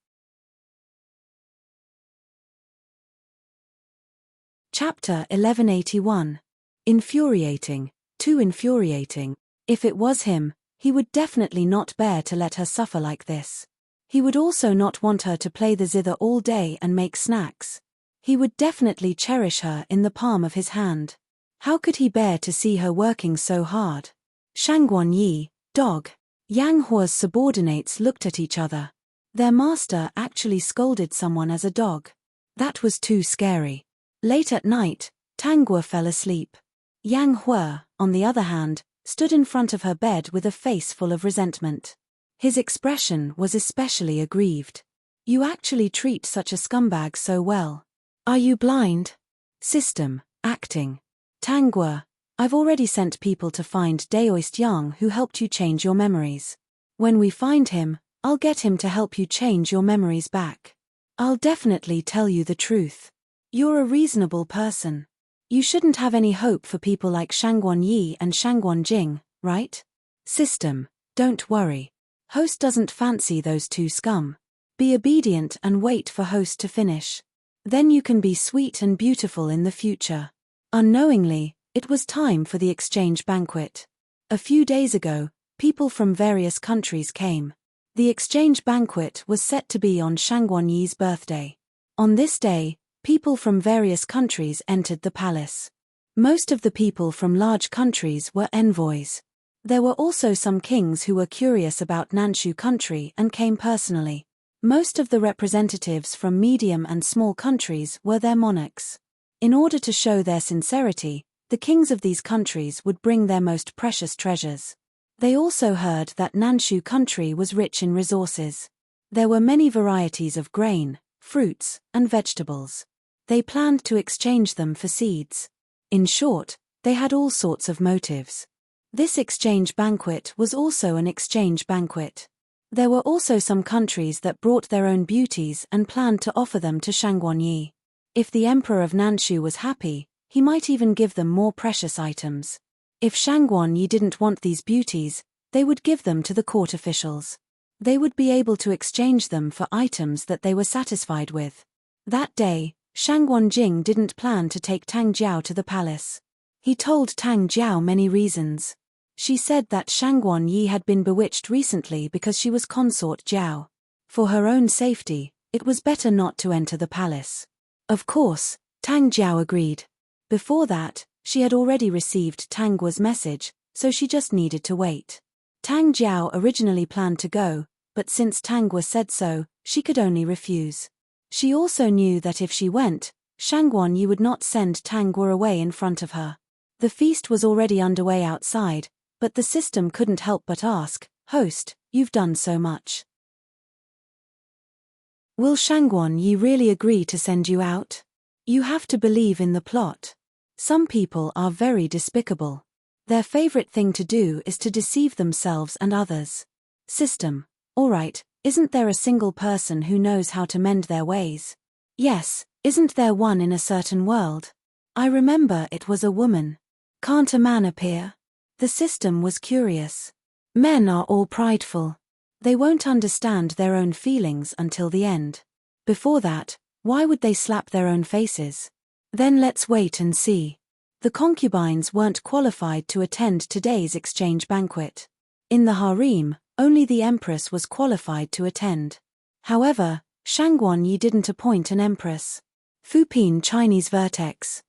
Speaker 1: Chapter 1181. Infuriating, too infuriating. If it was him, he would definitely not bear to let her suffer like this. He would also not want her to play the zither all day and make snacks. He would definitely cherish her in the palm of his hand. How could he bear to see her working so hard? Shangguan Yi, dog. Yang Hua's subordinates looked at each other. Their master actually scolded someone as a dog. That was too scary. Late at night, Tang Guo fell asleep. Yang Hua, on the other hand, stood in front of her bed with a face full of resentment. His expression was especially aggrieved. You actually treat such a scumbag so well. Are you blind? System, acting. Tang Guo, I've already sent people to find Daoist Yang who helped you change your memories. When we find him, I'll get him to help you change your memories back. I'll definitely tell you the truth. You're a reasonable person. You shouldn't have any hope for people like Shangguan Yi and Shangguan Jing, right? System, don't worry. Host doesn't fancy those two scum. Be obedient and wait for host to finish. Then you can be sweet and beautiful in the future. Unknowingly, it was time for the exchange banquet. A few days ago, people from various countries came. The exchange banquet was set to be on Shangguan Yi's birthday. On this day, people from various countries entered the palace. Most of the people from large countries were envoys. There were also some kings who were curious about Nanshu country and came personally. Most of the representatives from medium and small countries were their monarchs. In order to show their sincerity, the kings of these countries would bring their most precious treasures. They also heard that Nanshu country was rich in resources. There were many varieties of grain, fruits, and vegetables. They planned to exchange them for seeds. In short, they had all sorts of motives. This exchange banquet was also an exchange banquet. There were also some countries that brought their own beauties and planned to offer them to Shangguan Yi. If the emperor of Nanshu was happy, he might even give them more precious items. If Shangguan Yi didn't want these beauties, they would give them to the court officials. They would be able to exchange them for items that they were satisfied with. That day, Shangguan Jing didn't plan to take Tang Jiao to the palace. He told Tang Jiao many reasons. She said that Shangguan Yi had been bewitched recently because she was consort Jiao. For her own safety, it was better not to enter the palace. Of course, Tang Jiao agreed. Before that, she had already received Tang Guo's message, so she just needed to wait. Tang Jiao originally planned to go, but since Tang Guo said so, she could only refuse. She also knew that if she went, Shangguan Yi would not send Tang Guo away in front of her. The feast was already underway outside, but the system couldn't help but ask, "Host, you've done so much. Will Shangguan Yi really agree to send you out? You have to believe in the plot. Some people are very despicable. Their favorite thing to do is to deceive themselves and others. System, alright, isn't there a single person who knows how to mend their ways? Yes, isn't there one in a certain world? I remember it was a woman. Can't a man appear? The system was curious. Men are all prideful. They won't understand their own feelings until the end. Before that, why would they slap their own faces? Then let's wait and see. The concubines weren't qualified to attend today's exchange banquet. In the harem, only the empress was qualified to attend. However, Shangguan Yi didn't appoint an empress. Fupin Chinese Vertex.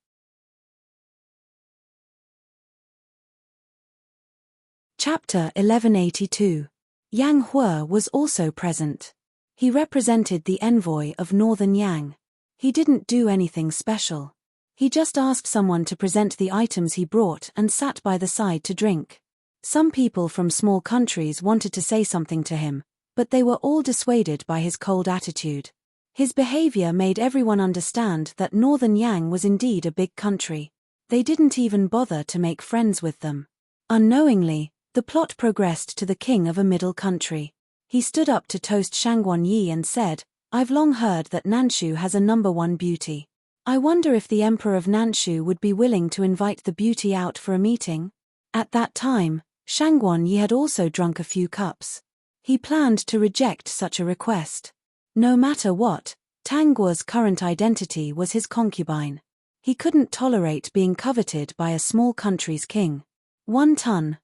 Speaker 1: Chapter 1182. Yang Hua was also present. He represented the envoy of Northern Yang. He didn't do anything special. He just asked someone to present the items he brought and sat by the side to drink. Some people from small countries wanted to say something to him, but they were all dissuaded by his cold attitude. His behavior made everyone understand that Northern Yang was indeed a big country. They didn't even bother to make friends with them. Unknowingly, the plot progressed to the king of a middle country. He stood up to toast Shangguan Yi and said, "I've long heard that Nanshu has a #1 beauty. I wonder if the emperor of Nanshu would be willing to invite the beauty out for a meeting?" At that time, Shangguan Yi had also drunk a few cups. He planned to reject such a request. No matter what, Tang Guo's current identity was his concubine. He couldn't tolerate being coveted by a small country's king. 1 ton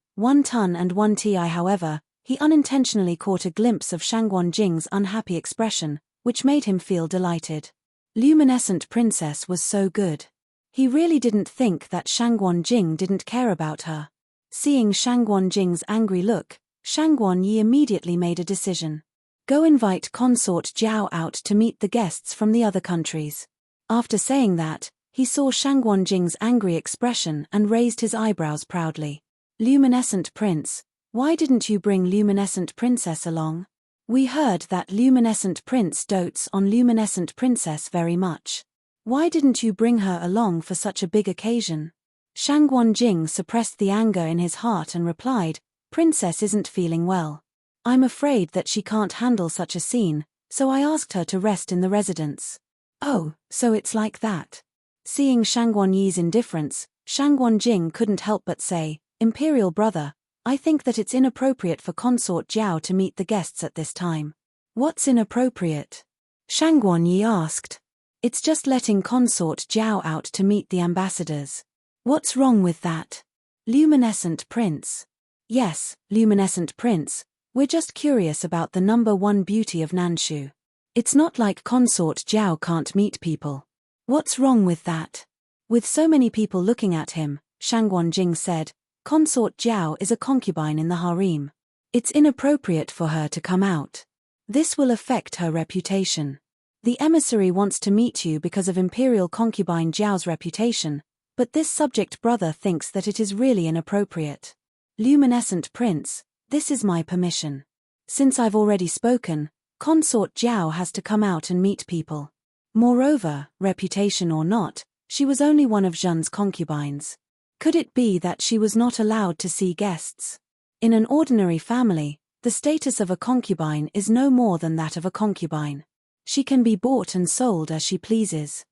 Speaker 1: and 1 ti. However, he unintentionally caught a glimpse of Shangguan Jing's unhappy expression, which made him feel delighted. Luminescent Princess was so good. He really didn't think that Shangguan Jing didn't care about her. Seeing Shangguan Jing's angry look, Shangguan Yi immediately made a decision. Go invite Consort Jiao out to meet the guests from the other countries. After saying that, he saw Shangguan Jing's angry expression and raised his eyebrows proudly. Luminescent Prince, why didn't you bring Luminescent Princess along? We heard that Luminescent Prince dotes on Luminescent Princess very much. Why didn't you bring her along for such a big occasion? Shangguan Jing suppressed the anger in his heart and replied, "Princess isn't feeling well. I'm afraid that she can't handle such a scene, so I asked her to rest in the residence." "Oh, so it's like that." Seeing Shangguan Yi's indifference, Shangguan Jing couldn't help but say, "Imperial brother, I think that it's inappropriate for Consort Jiao to meet the guests at this time." "What's inappropriate?" Shangguan Yi asked. "It's just letting Consort Jiao out to meet the ambassadors." "What's wrong with that?" "Luminescent Prince." "Yes, Luminescent Prince, we're just curious about the #1 beauty of Nanshu. It's not like Consort Jiao can't meet people." "What's wrong with that?" With so many people looking at him, Shangguan Jing said, "Consort Jiao is a concubine in the harem. It's inappropriate for her to come out. This will affect her reputation. The emissary wants to meet you because of Imperial concubine Jiao's reputation, but this subject brother thinks that it is really inappropriate. Luminescent Prince, this is my permission. Since I've already spoken, Consort Jiao has to come out and meet people. Moreover, reputation or not, she was only one of Zhen's concubines. Could it be that she was not allowed to see guests? In an ordinary family, the status of a concubine is no more than that of a concubine. She can be bought and sold as she pleases.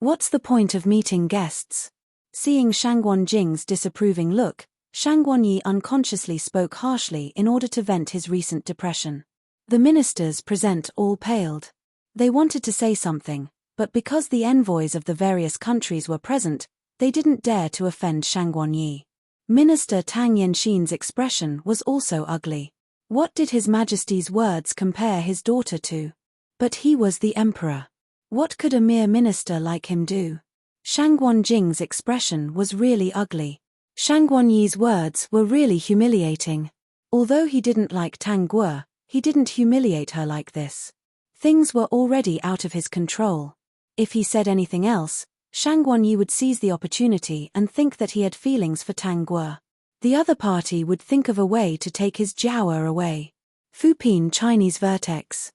Speaker 1: What's the point of meeting guests?" Seeing Shangguan Jing's disapproving look, Shangguan Yi unconsciously spoke harshly in order to vent his recent depression. The ministers present all paled. They wanted to say something, but because the envoys of the various countries were present, they didn't dare to offend Shangguan Yi. Minister Tang Yanxin's expression was also ugly. What did His Majesty's words compare his daughter to? But he was the emperor. What could a mere minister like him do? Shangguan Jing's expression was really ugly. Shangguan Yi's words were really humiliating. Although he didn't like Tang Guo, he didn't humiliate her like this. Things were already out of his control. If he said anything else, Shangguan Yi would seize the opportunity and think that he had feelings for Tang Guo. The other party would think of a way to take his Jiao away. Fupin Chinese Vertex.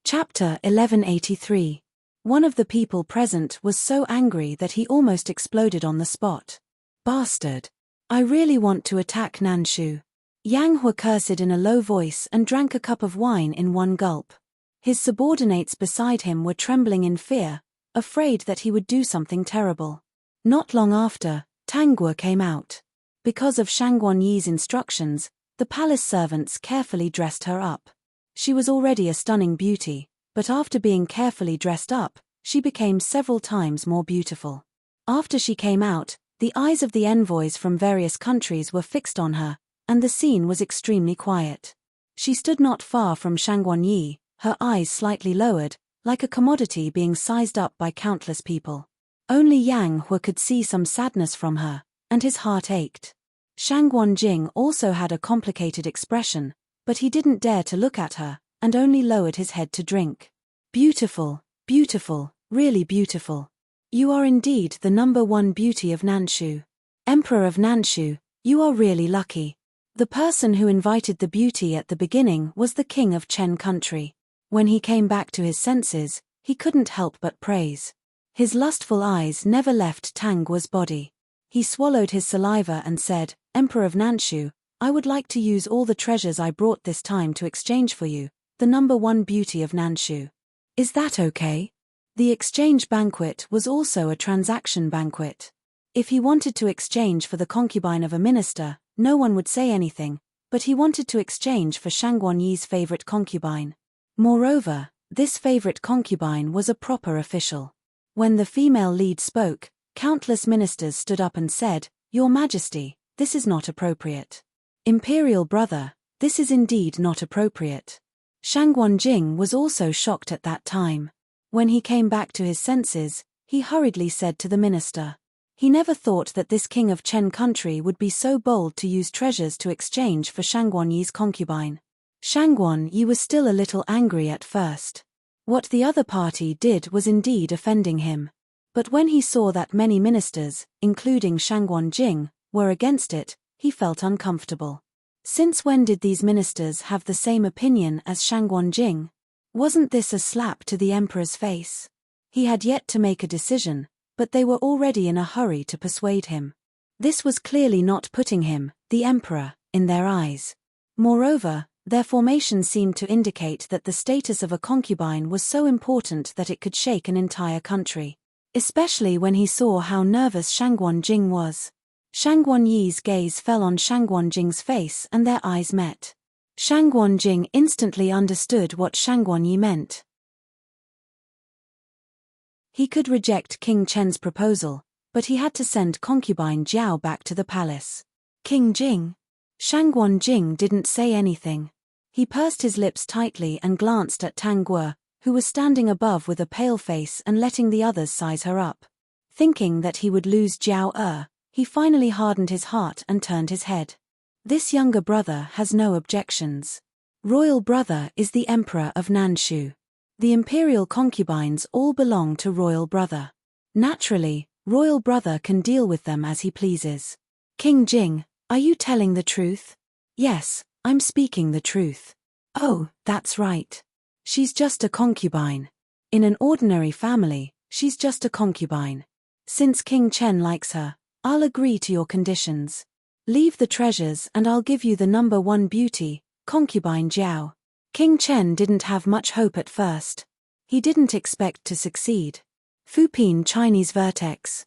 Speaker 1: Chapter 1183. One of the people present was so angry that he almost exploded on the spot. "Bastard! I really want to attack Nanshu." Yang Hua cursed in a low voice and drank a cup of wine in one gulp. His subordinates beside him were trembling in fear, afraid that he would do something terrible. Not long after, Tang Guo came out. Because of Shangguan Yi's instructions, the palace servants carefully dressed her up. She was already a stunning beauty, but after being carefully dressed up, she became several times more beautiful. After she came out, the eyes of the envoys from various countries were fixed on her, and the scene was extremely quiet. She stood not far from Shangguan Yi, her eyes slightly lowered, like a commodity being sized up by countless people. Only Yang Hu could see some sadness from her, and his heart ached. Shangguan Jing also had a complicated expression, but he didn't dare to look at her, and only lowered his head to drink. Beautiful, beautiful, really beautiful. You are indeed the #1 beauty of Nanshu. Emperor of Nanshu, you are really lucky. The person who invited the beauty at the beginning was the king of Chen country. When he came back to his senses, he couldn't help but praise. His lustful eyes never left Tang Guo's body. He swallowed his saliva and said, Emperor of Nanshu, I would like to use all the treasures I brought this time to exchange for you, the #1 beauty of Nanshu. Is that okay? The exchange banquet was also a transaction banquet. If he wanted to exchange for the concubine of a minister, no one would say anything, but he wanted to exchange for Shangguan Yi's favorite concubine. Moreover, this favorite concubine was a proper official. When the female lead spoke, countless ministers stood up and said, Your Majesty, this is not appropriate. Imperial brother, this is indeed not appropriate. Shangguan Jing was also shocked at that time. When he came back to his senses, he hurriedly said to the minister. He never thought that this king of Chen country would be so bold to use treasures to exchange for Shangguan Yi's concubine. Shangguan Yi was still a little angry at first. What the other party did was indeed offending him. But when he saw that many ministers, including Shangguan Jing, were against it, he felt uncomfortable. Since when did these ministers have the same opinion as Shangguan Jing? Wasn't this a slap to the emperor's face? He had yet to make a decision, but they were already in a hurry to persuade him. This was clearly not putting him, the emperor, in their eyes. Moreover, their formation seemed to indicate that the status of a concubine was so important that it could shake an entire country. Especially when he saw how nervous Shangguan Jing was. Shangguan Yi's gaze fell on Shangguan Jing's face and their eyes met. Shangguan Jing instantly understood what Shangguan Yi meant. He could reject King Chen's proposal, but he had to send concubine Jiao back to the palace. King Jing? Shangguan Jing didn't say anything. He pursed his lips tightly and glanced at Tang Guo, who was standing above with a pale face and letting the others size her up. Thinking that he would lose Jiao he finally hardened his heart and turned his head. This younger brother has no objections. Royal brother is the emperor of Nanshu. The imperial concubines all belong to royal brother. Naturally, royal brother can deal with them as he pleases. King Jing, are you telling the truth? Yes, I'm speaking the truth. Oh, that's right. She's just a concubine. In an ordinary family, she's just a concubine. Since King Chen likes her, I'll agree to your conditions. Leave the treasures and I'll give you the #1 beauty, concubine Jiao. King Chen didn't have much hope at first. He didn't expect to succeed. Fupin Chinese Vertex.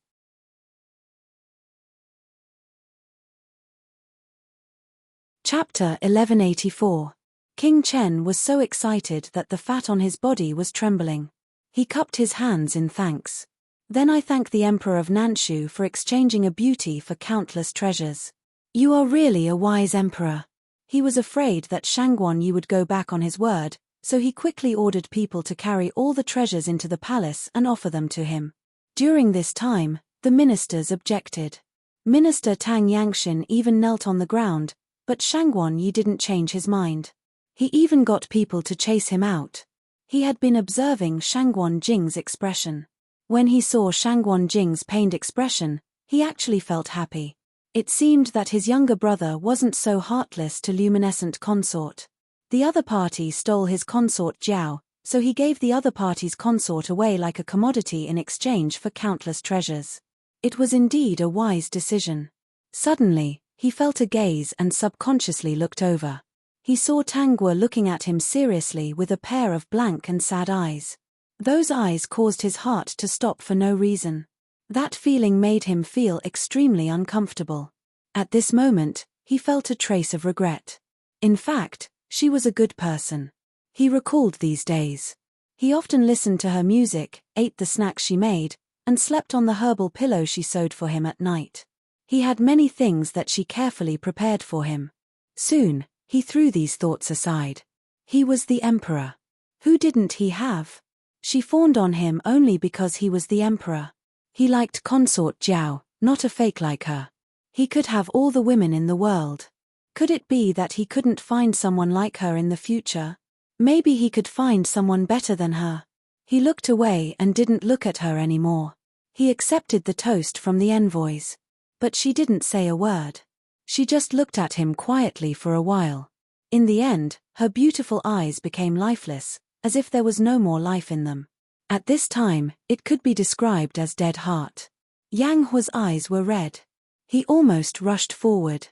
Speaker 1: Chapter 1184. King Chen was so excited that the fat on his body was trembling. He cupped his hands in thanks. Then I thank the Emperor of Nanshu for exchanging a beauty for countless treasures. You are really a wise emperor. He was afraid that Shangguan Yi would go back on his word, so he quickly ordered people to carry all the treasures into the palace and offer them to him. During this time, the ministers objected. Minister Tang Yangshin even knelt on the ground, but Shangguan Yi didn't change his mind. He even got people to chase him out. He had been observing Shangguan Jing's expression. When he saw Shangguan Jing's pained expression, he actually felt happy. It seemed that his younger brother wasn't so heartless to luminescent consort. The other party stole his consort Jiao, so he gave the other party's consort away like a commodity in exchange for countless treasures. It was indeed a wise decision. Suddenly, he felt a gaze and subconsciously looked over. He saw Tangguo looking at him seriously with a pair of blank and sad eyes. Those eyes caused his heart to stop for no reason. That feeling made him feel extremely uncomfortable. At this moment, he felt a trace of regret. In fact, she was a good person. He recalled these days. He often listened to her music, ate the snacks she made, and slept on the herbal pillow she sewed for him at night. He had many things that she carefully prepared for him. Soon, he threw these thoughts aside. He was the emperor. Who didn't he have? She fawned on him only because he was the emperor. He liked Consort Jiao, not a fake like her. He could have all the women in the world. Could it be that he couldn't find someone like her in the future? Maybe he could find someone better than her. He looked away and didn't look at her anymore. He accepted the toast from the envoys. But she didn't say a word. She just looked at him quietly for a while. In the end, her beautiful eyes became lifeless, as if there was no more life in them. At this time, it could be described as dead heart. Yang Hua's eyes were red. He almost rushed forward.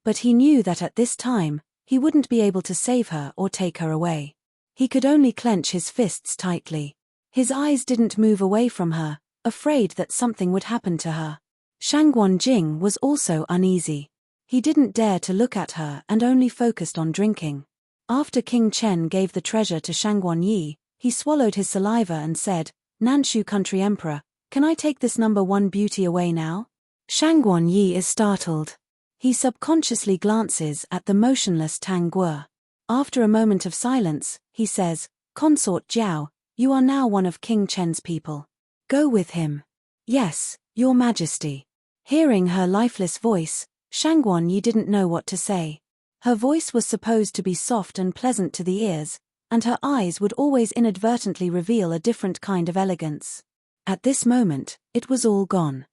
Speaker 1: But he knew that at this time, he wouldn't be able to save her or take her away. He could only clench his fists tightly. His eyes didn't move away from her, afraid that something would happen to her. Shangguan Jing was also uneasy. He didn't dare to look at her and only focused on drinking. After King Chen gave the treasure to Shangguan Yi, he swallowed his saliva and said, "Nanshu Country Emperor, can I take this number 1 beauty away now?" Shangguan Yi is startled. He subconsciously glances at the motionless Tangguo. After a moment of silence, he says, "Consort Jiao, you are now one of King Chen's people. Go with him." "Yes, Your Majesty." Hearing her lifeless voice, Shangguan Yi didn't know what to say. Her voice was supposed to be soft and pleasant to the ears, and her eyes would always inadvertently reveal a different kind of elegance. At this moment, it was all gone.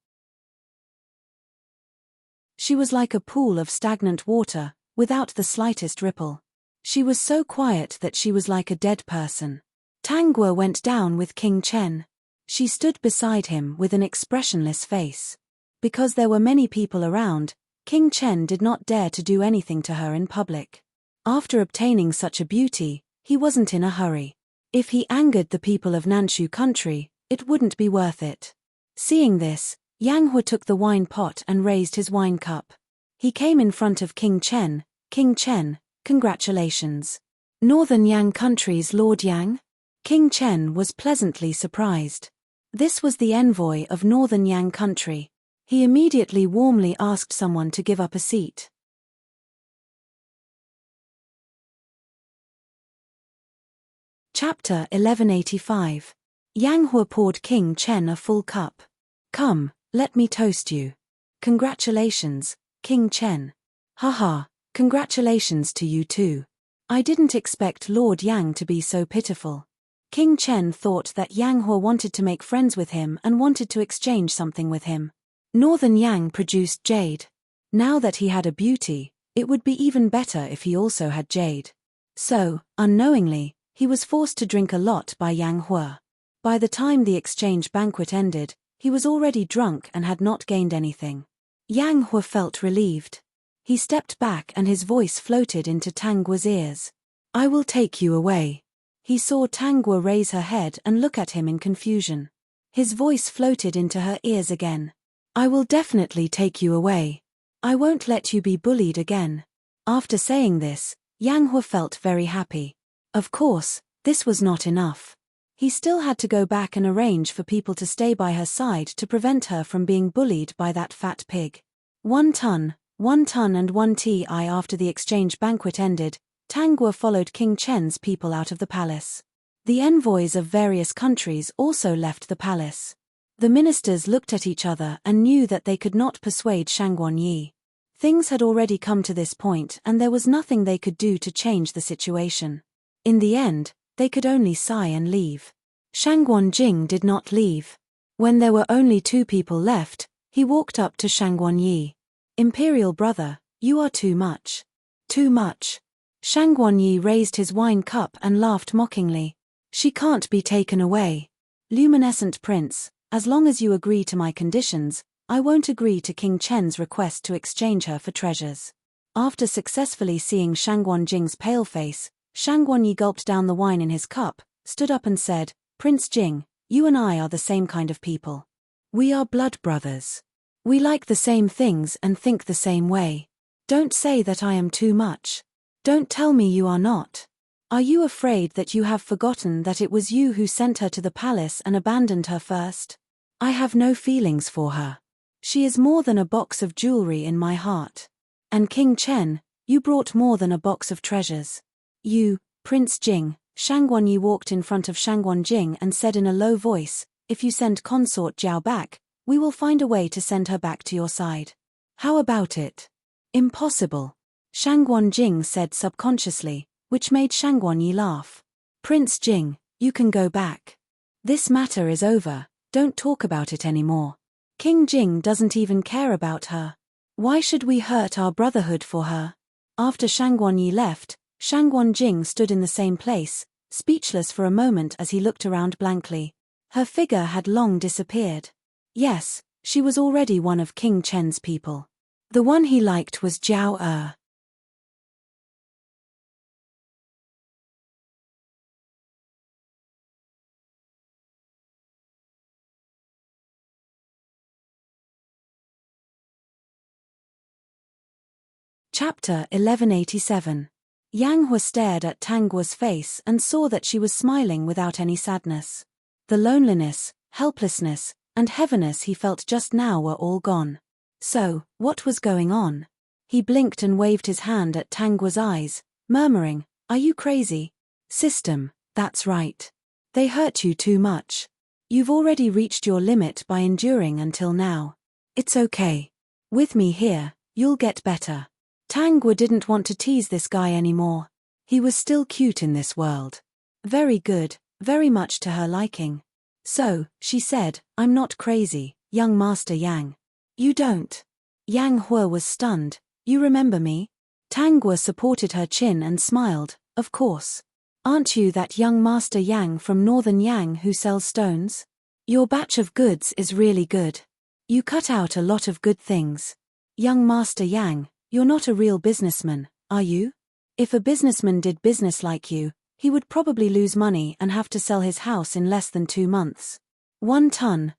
Speaker 1: She was like a pool of stagnant water, without the slightest ripple. She was so quiet that she was like a dead person. Tangguo went down with King Chen. She stood beside him with an expressionless face. Because there were many people around, King Chen did not dare to do anything to her in public. After obtaining such a beauty, he wasn't in a hurry. If he angered the people of Nanshu country, it wouldn't be worth it. Seeing this, Yang Hu took the wine pot and raised his wine cup. He came in front of King Chen. "King Chen, congratulations. Northern Yang country's Lord Yang?" King Chen was pleasantly surprised. This was the envoy of Northern Yang country. He immediately warmly asked someone to give up a seat. Chapter 1185. Yang Hu poured King Chen a full cup. "Come, let me toast you. Congratulations, King Chen." "Haha, congratulations to you too. I didn't expect Lord Yang to be so pitiful." King Chen thought that Yang Hu wanted to make friends with him and wanted to exchange something with him. Northern Yang produced jade. Now that he had a beauty, it would be even better if he also had jade. So, unknowingly, he was forced to drink a lot by Yang Hu. By the time the exchange banquet ended, he was already drunk and had not gained anything. Yang Hu felt relieved. He stepped back and his voice floated into Tangguo's ears. "I will take you away." He saw Tangguo raise her head and look at him in confusion. His voice floated into her ears again. "I will definitely take you away. I won't let you be bullied again." After saying this, Yang Hu felt very happy. Of course, this was not enough. He still had to go back and arrange for people to stay by her side to prevent her from being bullied by that fat pig. 1 ton and 1 ti after the exchange banquet ended, Tangguo followed King Chen's people out of the palace. The envoys of various countries also left the palace. The ministers looked at each other and knew that they could not persuade Shangguan Yi. Things had already come to this point and there was nothing they could do to change the situation. In the end, they could only sigh and leave. Shangguan Jing did not leave. When there were only 2 people left, he walked up to Shangguan Yi. "Imperial brother, you are too much." "Too much?" Shangguan Yi raised his wine cup and laughed mockingly. "She can't be taken away. Luminescent prince, as long as you agree to my conditions, I won't agree to King Chen's request to exchange her for treasures." After successfully seeing Shangguan Jing's pale face, Shangguan Yi gulped down the wine in his cup, stood up and said, "Prince Jing, you and I are the same kind of people. We are blood brothers. We like the same things and think the same way. Don't say that I am too much. Don't tell me you are not. Are you afraid that you have forgotten that it was you who sent her to the palace and abandoned her first? I have no feelings for her. She is more than a box of jewelry in my heart. And King Chen, you brought more than a box of treasures. You, Prince Jing." Shangguan Yi walked in front of Shangguan Jing and said in a low voice, "If you send consort Jiao back, we will find a way to send her back to your side. How about it?" "Impossible," Shangguan Jing said subconsciously, which made Shangguan Yi laugh. "Prince Jing, you can go back. This matter is over, don't talk about it anymore. King Jing doesn't even care about her. Why should we hurt our brotherhood for her?" After Shangguan Yi left, Shangguan Jing stood in the same place, speechless for a moment as he looked around blankly. Her figure had long disappeared. Yes, she was already one of King Chen's people. The one he liked was Jiao Er. Chapter 1187. Yang Hua stared at Tang Guo's face and saw that she was smiling without any sadness. The loneliness, helplessness, and heaviness he felt just now were all gone. So, what was going on? He blinked and waved his hand at Tang Guo's eyes, murmuring, "Are you crazy? System, that's right. They hurt you too much. You've already reached your limit by enduring until now. It's okay. With me here, you'll get better." Tang Guo didn't want to tease this guy anymore. He was still cute in this world. Very good, very much to her liking. "So," she said, "I'm not crazy, young Master Yang." "You don't?" Yang Hua was stunned. "You remember me?" Tang Guo supported her chin and smiled, "Of course. Aren't you that young Master Yang from Northern Yang who sells stones? Your batch of goods is really good. You cut out a lot of good things. Young Master Yang, you're not a real businessman, are you? If a businessman did business like you, he would probably lose money and have to sell his house in less than 2 months. 1 ton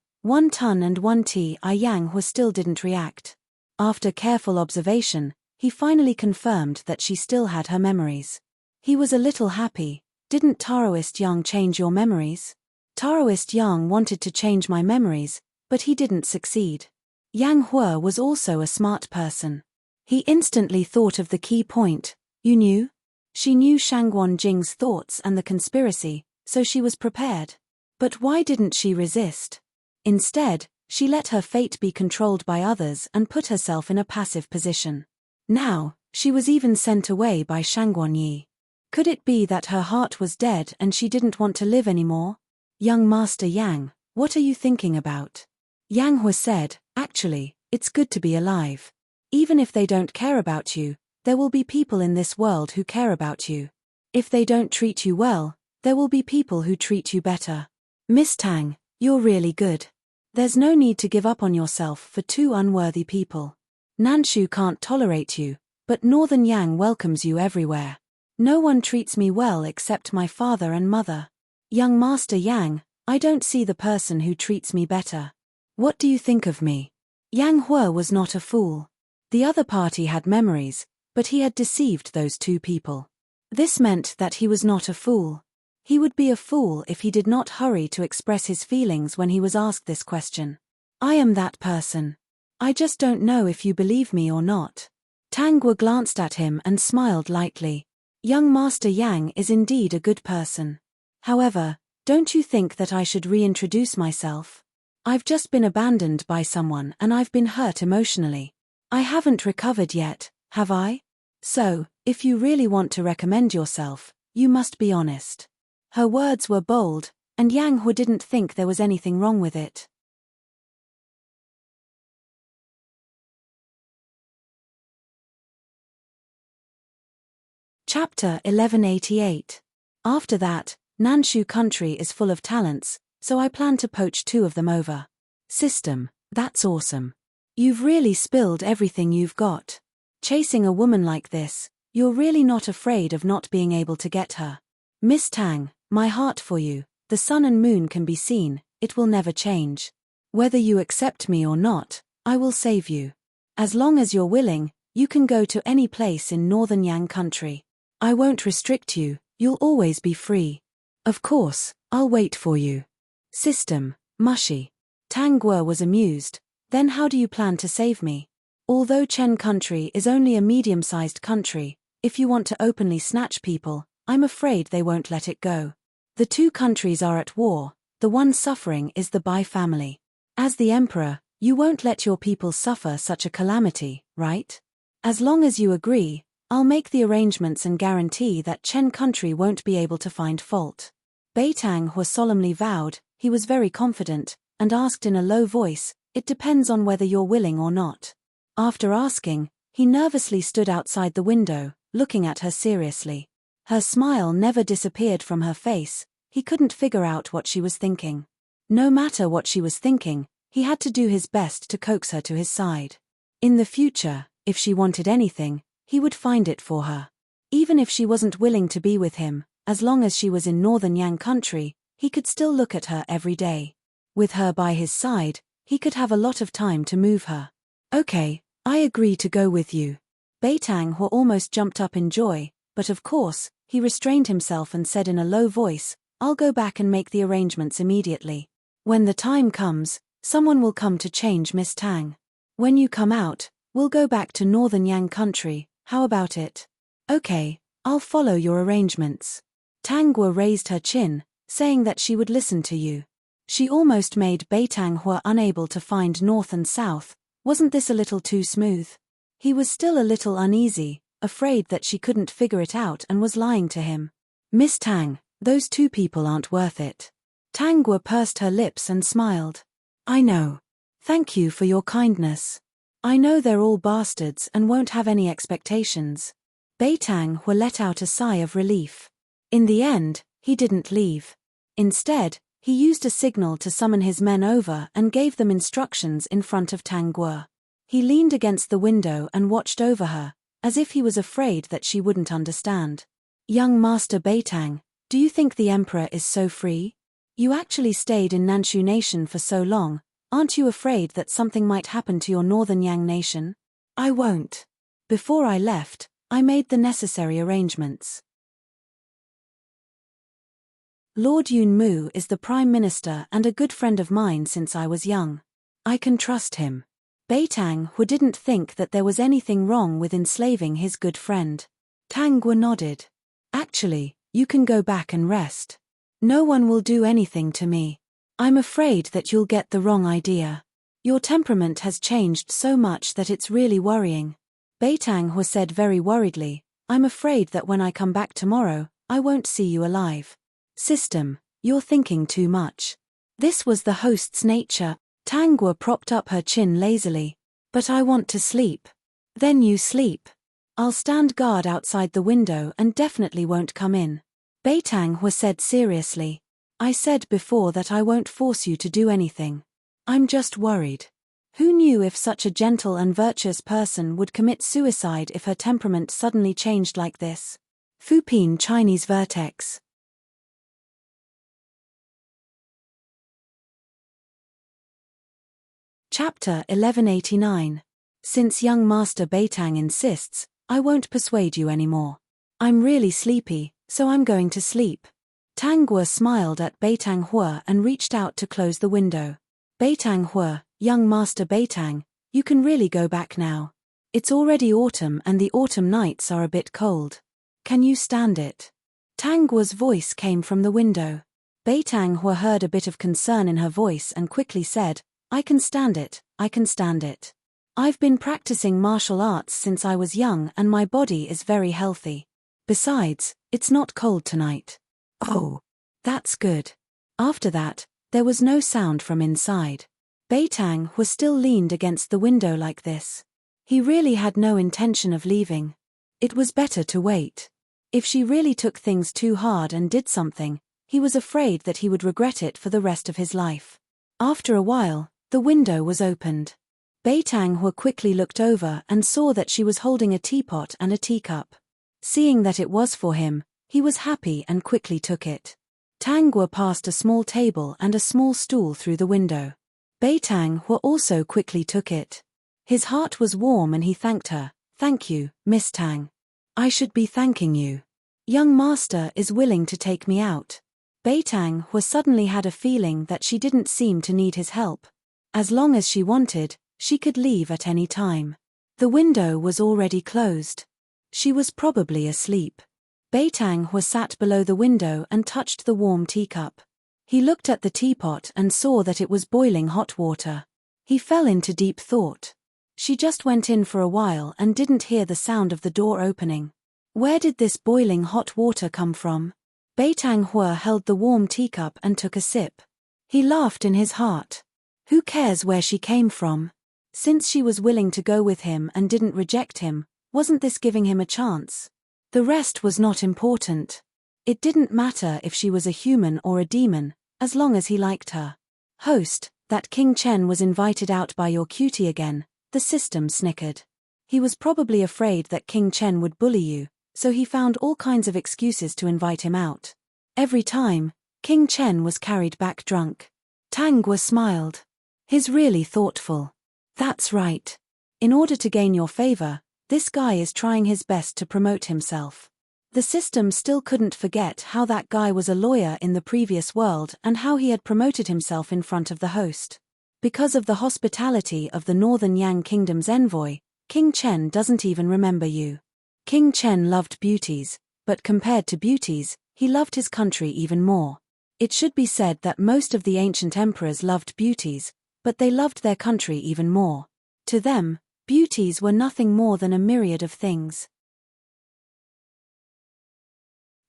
Speaker 1: and 1 tea." Yang Hua still didn't react. After careful observation, he finally confirmed that she still had her memories. He was a little happy. "Didn't Taoist Yang change your memories?" "Taoist Yang wanted to change my memories, but he didn't succeed." Yang Hua was also a smart person. He instantly thought of the key point. "You knew?" She knew Shangguan Jing's thoughts and the conspiracy, so she was prepared. But why didn't she resist? Instead, she let her fate be controlled by others and put herself in a passive position. Now, she was even sent away by Shangguan Yi. Could it be that her heart was dead and she didn't want to live anymore? "Young Master Yang, what are you thinking about?" Yang Hua said, "Actually, it's good to be alive. Even if they don't care about you, there will be people in this world who care about you. If they don't treat you well, there will be people who treat you better. Miss Tang, you're really good. There's no need to give up on yourself for 2 unworthy people. Nanshu can't tolerate you, but Northern Yang welcomes you everywhere. No one treats me well except my father and mother. Young Master Yang, I don't see the person who treats me better. What do you think of me?" Yang Hua was not a fool. The other party had memories, but he had deceived those 2 people. This meant that he was not a fool. He would be a fool if he did not hurry to express his feelings when he was asked this question. "I am that person. I just don't know if you believe me or not." Tang Guo glanced at him and smiled lightly. "Young Master Yang is indeed a good person. However, don't you think that I should reintroduce myself? I've just been abandoned by someone and I've been hurt emotionally. I haven't recovered yet, have I? So, if you really want to recommend yourself, you must be honest." Her words were bold, and Yang Hua didn't think there was anything wrong with it. Chapter 1188. After that, Nanshu country is full of talents, so I plan to poach 2 of them over. System, that's awesome. You've really spilled everything you've got. Chasing a woman like this, you're really not afraid of not being able to get her. Miss Tang, my heart for you, the sun and moon can be seen, it will never change. Whether you accept me or not, I will save you. As long as you're willing, you can go to any place in northern Yang country. I won't restrict you, you'll always be free. Of course, I'll wait for you. System, mushy. Tang Guo was amused. Then how do you plan to save me? Although Chen country is only a medium-sized country, if you want to openly snatch people, I'm afraid they won't let it go. The two countries are at war, the one suffering is the Bai family. As the emperor, you won't let your people suffer such a calamity, right? As long as you agree, I'll make the arrangements and guarantee that Chen country won't be able to find fault. Beitang Hua solemnly vowed, he was very confident, and asked in a low voice, it depends on whether you're willing or not. After asking, he nervously stood outside the window, looking at her seriously. Her smile never disappeared from her face, he couldn't figure out what she was thinking. No matter what she was thinking, he had to do his best to coax her to his side. In the future, if she wanted anything, he would find it for her. Even if she wasn't willing to be with him, as long as she was in northern Yang country, he could still look at her every day. With her by his side, he could have a lot of time to move her. Okay, I agree to go with you. Beitang Hua almost jumped up in joy, but of course, he restrained himself and said in a low voice, I'll go back and make the arrangements immediately. When the time comes, someone will come to change Miss Tang. When you come out, we'll go back to northern Yang country, how about it? Okay, I'll follow your arrangements. Tang Guo raised her chin, saying that she would listen to you. She almost made Beitang Hua unable to find north and south. Wasn't this a little too smooth? He was still a little uneasy, afraid that she couldn't figure it out and was lying to him. Miss Tang, those two people aren't worth it. Tang Guo pursed her lips and smiled. I know. Thank you for your kindness. I know they're all bastards and won't have any expectations. Beitang Hua let out a sigh of relief. In the end, he didn't leave. Instead, he used a signal to summon his men over and gave them instructions in front of Tang Guo. He leaned against the window and watched over her, as if he was afraid that she wouldn't understand. Young Master Beitang, do you think the emperor is so free? You actually stayed in Nanshu nation for so long, aren't you afraid that something might happen to your northern Yang nation? I won't. Before I left, I made the necessary arrangements. Lord Yunmu is the Prime Minister and a good friend of mine since I was young. I can trust him. Beitang Hua didn't think that there was anything wrong with enslaving his good friend. Tang Guo nodded. Actually, you can go back and rest. No one will do anything to me. I'm afraid that you'll get the wrong idea. Your temperament has changed so much that it's really worrying. Beitang Hua said very worriedly, I'm afraid that when I come back tomorrow, I won't see you alive. System, you're thinking too much. This was the host's nature. Tang Guo propped up her chin lazily. But I want to sleep. Then you sleep. I'll stand guard outside the window and definitely won't come in. Beitang Hua said seriously. I said before that I won't force you to do anything. I'm just worried. Who knew if such a gentle and virtuous person would commit suicide if her temperament suddenly changed like this? Fupin Chinese Vertex. Chapter 1189. Since young Master Beitang insists, I won't persuade you anymore. I'm really sleepy, so I'm going to sleep. Tang Guo smiled at Beitang Hua and reached out to close the window. Beitang Hua, young Master Beitang, you can really go back now. It's already autumn and the autumn nights are a bit cold. Can you stand it? Tang Guo's voice came from the window. Beitang Hua heard a bit of concern in her voice and quickly said, I can stand it, I can stand it. I've been practicing martial arts since I was young and my body is very healthy. Besides, it's not cold tonight. Oh, that's good. After that, there was no sound from inside. Beitang Hua still leaned against the window like this. He really had no intention of leaving. It was better to wait. If she really took things too hard and did something, he was afraid that he would regret it for the rest of his life. After a while, the window was opened. Beitang Hua quickly looked over and saw that she was holding a teapot and a teacup. Seeing that it was for him, he was happy and quickly took it. Tang Hua passed a small table and a small stool through the window. Beitang Hua also quickly took it. His heart was warm and he thanked her. "Thank you, Miss Tang. I should be thanking you. Young master is willing to take me out." Beitang Hua suddenly had a feeling that she didn't seem to need his help. As long as she wanted, she could leave at any time. The window was already closed. She was probably asleep. Beitang Hua sat below the window and touched the warm teacup. He looked at the teapot and saw that it was boiling hot water. He fell into deep thought. She just went in for a while and didn't hear the sound of the door opening. Where did this boiling hot water come from? Beitang Hua held the warm teacup and took a sip. He laughed in his heart. Who cares where she came from? Since she was willing to go with him and didn't reject him, wasn't this giving him a chance? The rest was not important. It didn't matter if she was a human or a demon, as long as he liked her. "Host, that King Chen was invited out by your cutie again," the system snickered. He was probably afraid that King Chen would bully you, so he found all kinds of excuses to invite him out. Every time, King Chen was carried back drunk. Tang Hua smiled. "He's really thoughtful. That's right. In order to gain your favor, this guy is trying his best to promote himself." The system still couldn't forget how that guy was a lawyer in the previous world and how he had promoted himself in front of the host. Because of the hospitality of the Northern Yang Kingdom's envoy, King Chen doesn't even remember you. King Chen loved beauties, but compared to beauties, he loved his country even more. It should be said that most of the ancient emperors loved beauties, but they loved their country even more. To them, beauties were nothing more than a myriad of things.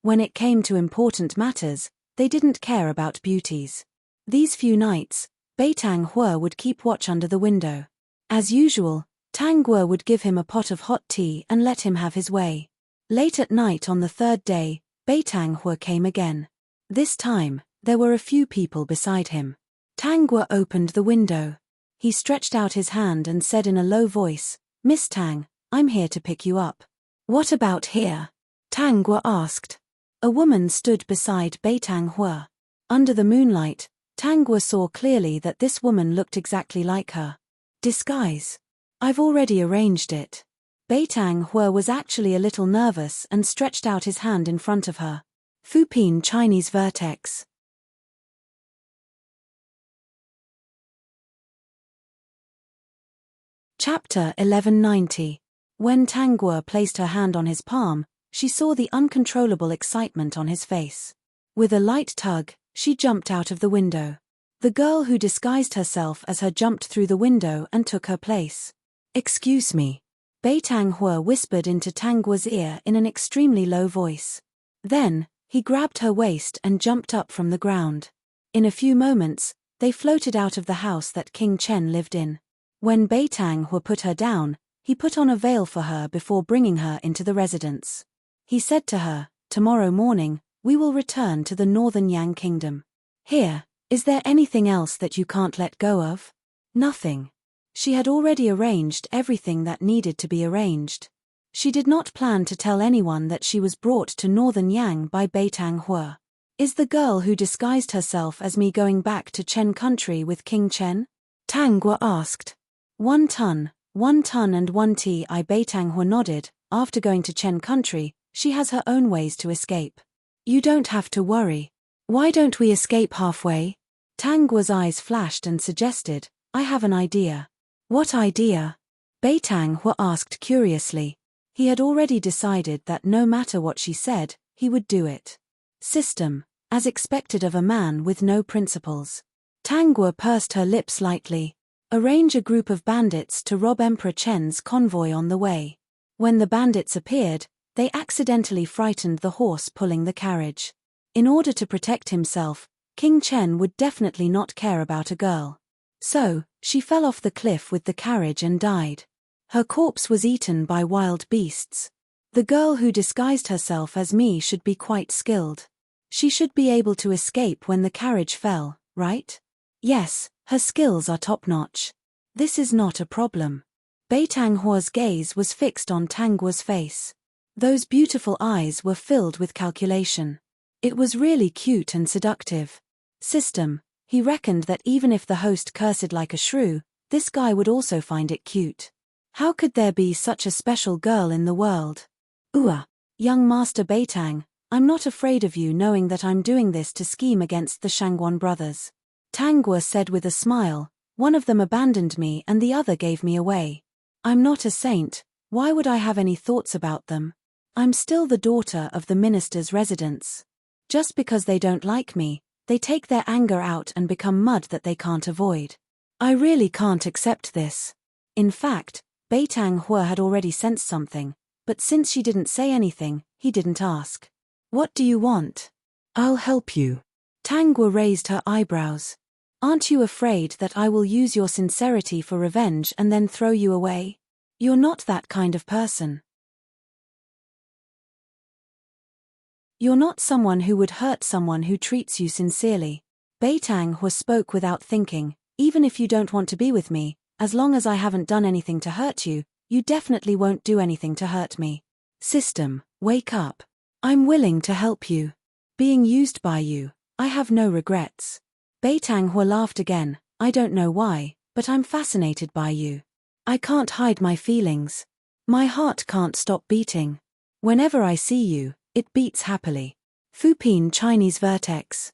Speaker 1: When it came to important matters, they didn't care about beauties. These few nights, Beitang Hua would keep watch under the window. As usual, Tang Hua would give him a pot of hot tea and let him have his way. Late at night on the third day, Beitang Hua came again. This time, there were a few people beside him. Tang Hua opened the window. He stretched out his hand and said in a low voice, "Miss Tang, I'm here to pick you up." "What about here?" Tang Hua asked. A woman stood beside Beitang Hua. Under the moonlight, Tang Hua saw clearly that this woman looked exactly like her. "Disguise. I've already arranged it." Beitang Hua was actually a little nervous and stretched out his hand in front of her. Fupin Chinese Vertex. Chapter 1190. When Tang Hua placed her hand on his palm, she saw the uncontrollable excitement on his face. With a light tug, she jumped out of the window. The girl who disguised herself as her jumped through the window and took her place. "Excuse me," Beitang Hua whispered into Tang Hua's ear in an extremely low voice. Then, he grabbed her waist and jumped up from the ground. In a few moments, they floated out of the house that King Chen lived in. When Beitang Hua put her down, he put on a veil for her before bringing her into the residence. He said to her, "Tomorrow morning, we will return to the Northern Yang Kingdom. Here, is there anything else that you can't let go of?" Nothing. She had already arranged everything that needed to be arranged. She did not plan to tell anyone that she was brought to Northern Yang by Beitang Hua. "Is the girl who disguised herself as me going back to Chen country with King Chen?" Tang Hua asked. 1 ton, 1 ton and 1 ti." Beitang Hua nodded. "After going to Chen country, she has her own ways to escape. You don't have to worry. Why don't we escape halfway?" Tang Hua's eyes flashed and suggested, "I have an idea." "What idea?" Beitang Hua asked curiously. He had already decided that no matter what she said, he would do it. System, as expected of a man with no principles. Tang Hua pursed her lips lightly. "Arrange a group of bandits to rob Emperor Chen's convoy on the way." When the bandits appeared, they accidentally frightened the horse pulling the carriage. In order to protect himself, King Chen would definitely not care about a girl. So, she fell off the cliff with the carriage and died. Her corpse was eaten by wild beasts. The girl who disguised herself as me should be quite skilled. She should be able to escape when the carriage fell, right? Yes, her skills are top-notch. This is not a problem. Bei Tang Hua's gaze was fixed on Tang Guo's face. Those beautiful eyes were filled with calculation. It was really cute and seductive. System, he reckoned that even if the host cursed like a shrew, this guy would also find it cute. How could there be such a special girl in the world? Young Master Bei Tang, I'm not afraid of you knowing that I'm doing this to scheme against the Shangguan brothers. Tang Guo said with a smile, one of them abandoned me and the other gave me away. I'm not a saint, why would I have any thoughts about them? I'm still the daughter of the minister's residence. Just because they don't like me, they take their anger out and become mud that they can't avoid. I really can't accept this. In fact, Bei Tang Hua had already sensed something, but since she didn't say anything, he didn't ask. What do you want? I'll help you. Tang Guo raised her eyebrows. Aren't you afraid that I will use your sincerity for revenge and then throw you away? You're not that kind of person. You're not someone who would hurt someone who treats you sincerely. Bei Tang Hua spoke without thinking, even if you don't want to be with me, as long as I haven't done anything to hurt you, you definitely won't do anything to hurt me. System, wake up. I'm willing to help you. Being used by you, I have no regrets. Bei Tang Hua laughed again, I don't know why, but I'm fascinated by you. I can't hide my feelings. My heart can't stop beating. Whenever I see you, it beats happily. Fupin Chinese Vertex.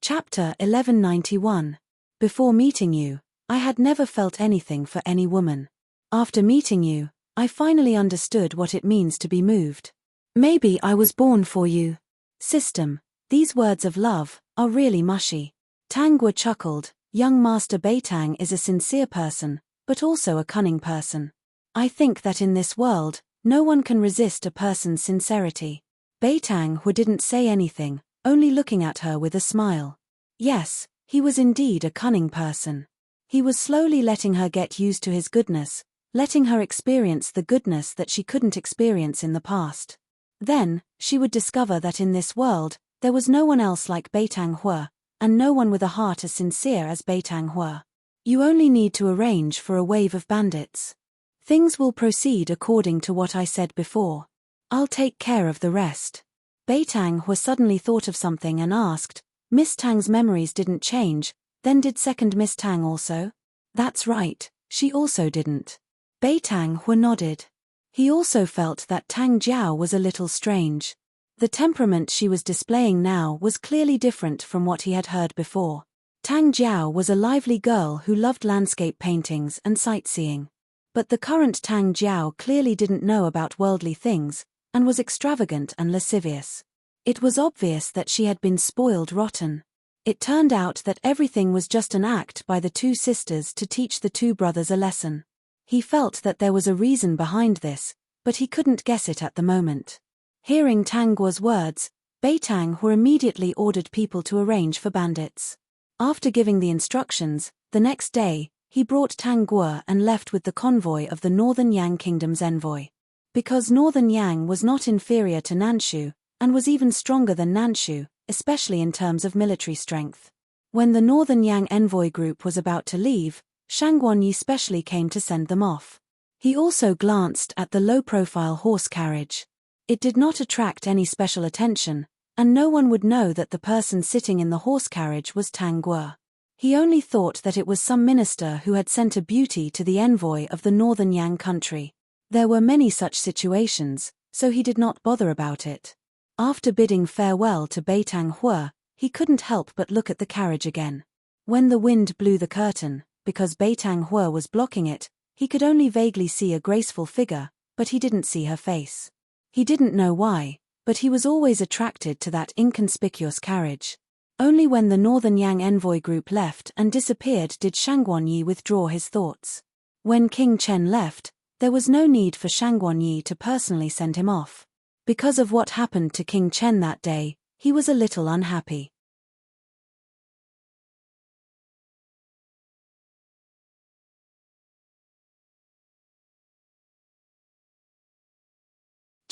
Speaker 1: Chapter 1191. Before meeting you, I had never felt anything for any woman. After meeting you, I finally understood what it means to be moved. Maybe I was born for you. System, these words of love are really mushy. Tang Guo chuckled, young Master Bei Tang is a sincere person, but also a cunning person. I think that in this world, no one can resist a person's sincerity. Bei Tang Hua didn't say anything, only looking at her with a smile. Yes, he was indeed a cunning person. He was slowly letting her get used to his goodness, letting her experience the goodness that she couldn't experience in the past. Then, she would discover that in this world, there was no one else like Bei Tang Hua, and no one with a heart as sincere as Bei Tang Hua. You only need to arrange for a wave of bandits. Things will proceed according to what I said before. I'll take care of the rest. Bei Tang Hua suddenly thought of something and asked, Miss Tang's memories didn't change, then did second Miss Tang also? That's right, she also didn't. Bei Tang Hua nodded. He also felt that Tang Jiao was a little strange. The temperament she was displaying now was clearly different from what he had heard before. Tang Jiao was a lively girl who loved landscape paintings and sightseeing. But the current Tang Jiao clearly didn't know about worldly things, and was extravagant and lascivious. It was obvious that she had been spoiled rotten. It turned out that everything was just an act by the two sisters to teach the two brothers a lesson. He felt that there was a reason behind this, but he couldn't guess it at the moment. Hearing Tang Guo's words, Bei Tang Hua immediately ordered people to arrange for bandits. After giving the instructions, the next day, he brought Tang Guo and left with the convoy of the Northern Yang Kingdom's envoy. Because Northern Yang was not inferior to Nanshu, and was even stronger than Nanshu, especially in terms of military strength. When the Northern Yang envoy group was about to leave, Shangguan Yi specially came to send them off. He also glanced at the low-profile horse carriage. It did not attract any special attention, and no one would know that the person sitting in the horse carriage was Tang Guo. He only thought that it was some minister who had sent a beauty to the envoy of the Northern Yang country. There were many such situations, so he did not bother about it. After bidding farewell to Bei Tang Hua, he couldn't help but look at the carriage again. When the wind blew the curtain, because Bei Tang Hua was blocking it, he could only vaguely see a graceful figure, but he didn't see her face. He didn't know why, but he was always attracted to that inconspicuous carriage. Only when the Northern Yang envoy group left and disappeared did Shangguan Yi withdraw his thoughts. When King Chen left, there was no need for Shangguan Yi to personally send him off. Because of what happened to King Chen that day, he was a little unhappy.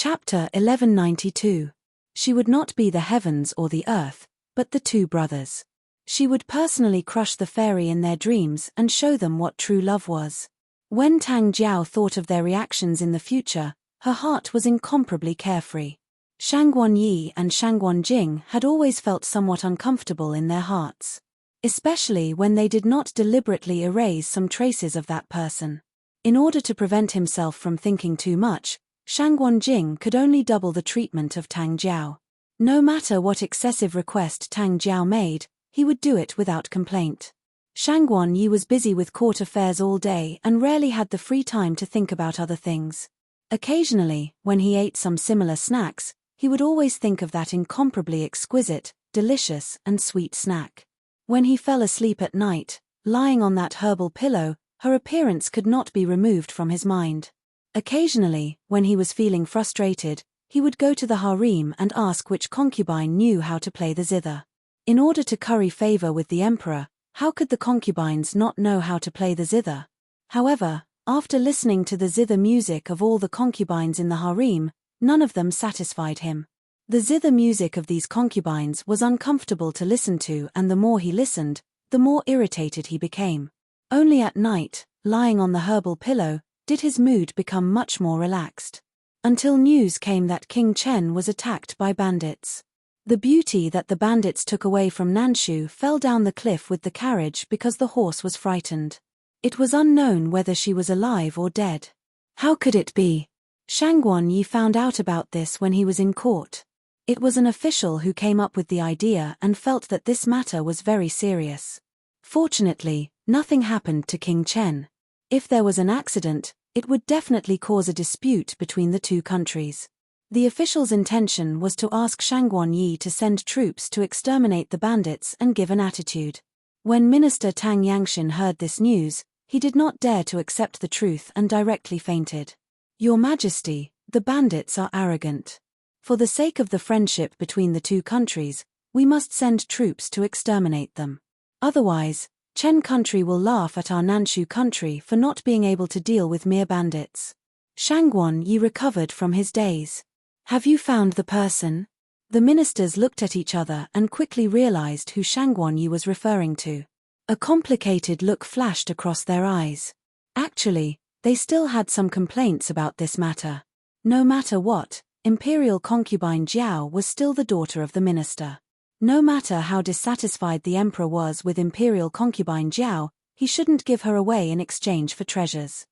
Speaker 1: Chapter 1192. She would not be the heavens or the earth, but the two brothers. She would personally crush the fairy in their dreams and show them what true love was. When Tang Jiao thought of their reactions in the future, her heart was incomparably carefree. Shangguan Yi and Shangguan Jing had always felt somewhat uncomfortable in their hearts, especially when they did not deliberately erase some traces of that person. In order to prevent himself from thinking too much, Shangguan Jing could only double the treatment of Tang Jiao. No matter what excessive request Tang Jiao made, he would do it without complaint. Shangguan Yi was busy with court affairs all day and rarely had the free time to think about other things. Occasionally, when he ate some similar snacks, he would always think of that incomparably exquisite, delicious, and sweet snack. When he fell asleep at night, lying on that herbal pillow, her appearance could not be removed from his mind. Occasionally, when he was feeling frustrated, he would go to the harem and ask which concubine knew how to play the zither. In order to curry favor with the emperor, how could the concubines not know how to play the zither? However, after listening to the zither music of all the concubines in the harem, none of them satisfied him. The zither music of these concubines was uncomfortable to listen to, and the more he listened, the more irritated he became. Only at night, lying on the herbal pillow, did his mood become much more relaxed. Until news came that King Chen was attacked by bandits. The beauty that the bandits took away from Nanshu fell down the cliff with the carriage because the horse was frightened. It was unknown whether she was alive or dead. How could it be? Shangguan Yi found out about this when he was in court. It was an official who came up with the idea and felt that this matter was very serious. Fortunately, nothing happened to King Chen. If there was an accident, it would definitely cause a dispute between the two countries. The official's intention was to ask Shangguan Yi to send troops to exterminate the bandits and give an attitude. When Minister Tang Yangshan heard this news, he did not dare to accept the truth and directly fainted. Your Majesty, the bandits are arrogant. For the sake of the friendship between the two countries, we must send troops to exterminate them. Otherwise, Chen country will laugh at our Nanshu country for not being able to deal with mere bandits. Shangguan Yi recovered from his daze. Have you found the person? The ministers looked at each other and quickly realized who Shangguan Yi was referring to. A complicated look flashed across their eyes. Actually, they still had some complaints about this matter. No matter what, imperial concubine Jiao was still the daughter of the minister. No matter how dissatisfied the emperor was with imperial concubine Jiao, he shouldn't give her away in exchange for treasures.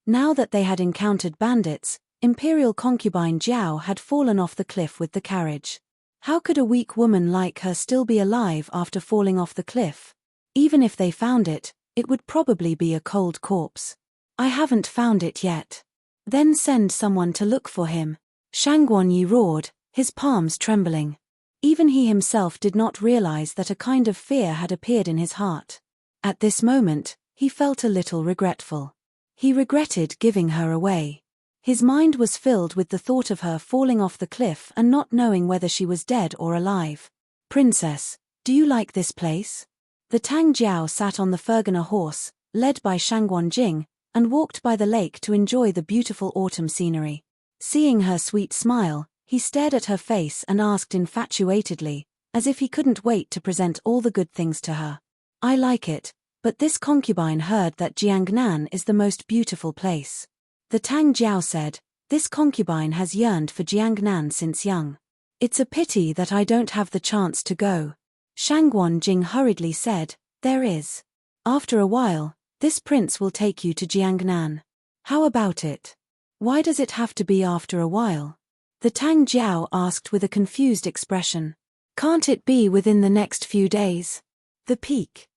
Speaker 1: Now that they had encountered bandits, imperial concubine Jiao had fallen off the cliff with the carriage. How could a weak woman like her still be alive after falling off the cliff? Even if they found it, it would probably be a cold corpse. I haven't found it yet. Then send someone to look for him. Shangguan Yi roared, his palms trembling. Even he himself did not realize that a kind of fear had appeared in his heart. At this moment, he felt a little regretful. He regretted giving her away. His mind was filled with the thought of her falling off the cliff and not knowing whether she was dead or alive. Princess, do you like this place? The Tang Jiao sat on the Fergana horse, led by Shangguan Jing, and walked by the lake to enjoy the beautiful autumn scenery. Seeing her sweet smile, he stared at her face and asked infatuatedly, as if he couldn't wait to present all the good things to her. I like it, but this concubine heard that Jiangnan is the most beautiful place. The Tang Jiao said, this concubine has yearned for Jiangnan since young. It's a pity that I don't have the chance to go. Shangguan Jing hurriedly said, there is. After a while, this prince will take you to Jiangnan. How about it? Why does it have to be after a while? The Tang Jiao asked with a confused expression. Can't it be within the next few days? The peak.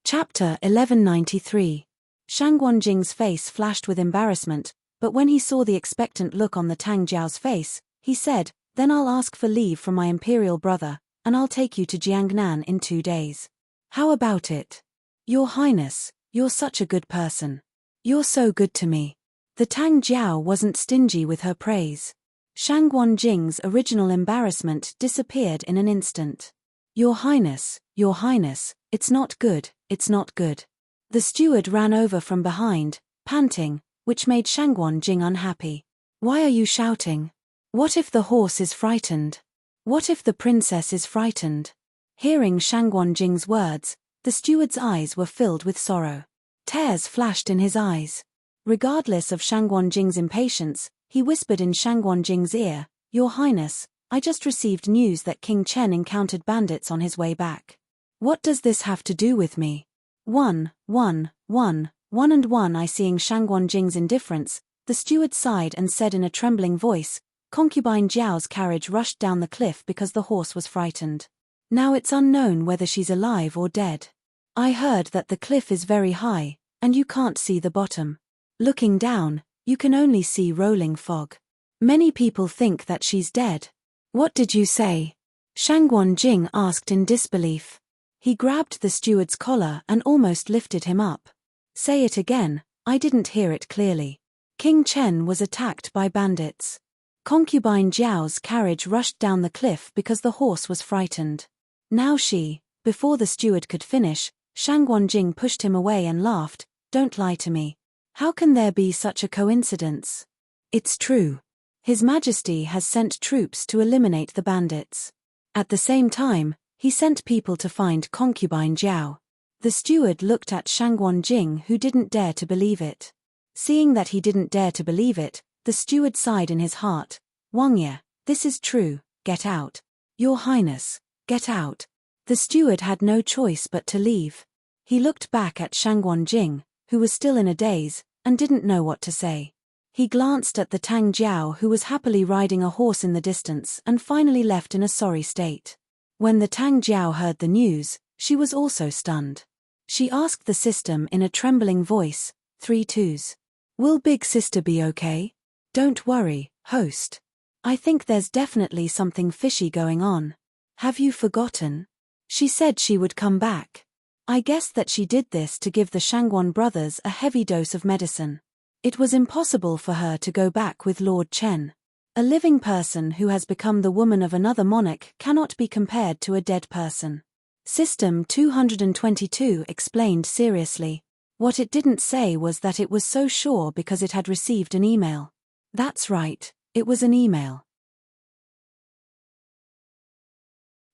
Speaker 1: Chapter 1193. Shangguan Jing's face flashed with embarrassment, but when he saw the expectant look on the Tang Jiao's face, he said, then I'll ask for leave from my imperial brother, and I'll take you to Jiangnan in 2 days. How about it? Your Highness, you're such a good person. You're so good to me. The Tang Jiao wasn't stingy with her praise. Shangguan Jing's original embarrassment disappeared in an instant. Your Highness, it's not good, it's not good. The steward ran over from behind, panting, which made Shangguan Jing unhappy. Why are you shouting? What if the horse is frightened? What if the princess is frightened? Hearing Shangguan Jing's words, the steward's eyes were filled with sorrow. Tears flashed in his eyes. Regardless of Shangguan Jing's impatience, he whispered in Shangguan Jing's ear, Your Highness, I just received news that King Chen encountered bandits on his way back. What does this have to do with me? One and one. I seeing Shangguan Jing's indifference, the steward sighed and said in a trembling voice, Concubine Jiao's carriage rushed down the cliff because the horse was frightened. Now it's unknown whether she's alive or dead. I heard that the cliff is very high, and you can't see the bottom. Looking down, you can only see rolling fog. Many people think that she's dead. What did you say? Shangguan Jing asked in disbelief. He grabbed the steward's collar and almost lifted him up. Say it again, I didn't hear it clearly. King Chen was attacked by bandits. Concubine Jiao's carriage rushed down the cliff because the horse was frightened. Now before the steward could finish, Shangguan Jing pushed him away and laughed, Don't lie to me. How can there be such a coincidence? It's true. His Majesty has sent troops to eliminate the bandits. At the same time, he sent people to find Concubine Jiao. The steward looked at Shangguan Jing, who didn't dare to believe it. Seeing that he didn't dare to believe it, the steward sighed in his heart, Wang Ye, this is true, get out. Your Highness, get out. The steward had no choice but to leave. He looked back at Shangguan Jing, who was still in a daze, and didn't know what to say. He glanced at the Tang Jiao, who was happily riding a horse in the distance and finally left in a sorry state. When the Tang Jiao heard the news, she was also stunned. She asked the system in a trembling voice, 3 twos. Will big sister be okay? Don't worry, host. I think there's definitely something fishy going on. Have you forgotten? She said she would come back. I guessed that she did this to give the Shangguan brothers a heavy dose of medicine. It was impossible for her to go back with Lord Chen. A living person who has become the woman of another monarch cannot be compared to a dead person. System 222 explained seriously. What it didn't say was that it was so sure because it had received an email. That's right, it was an email.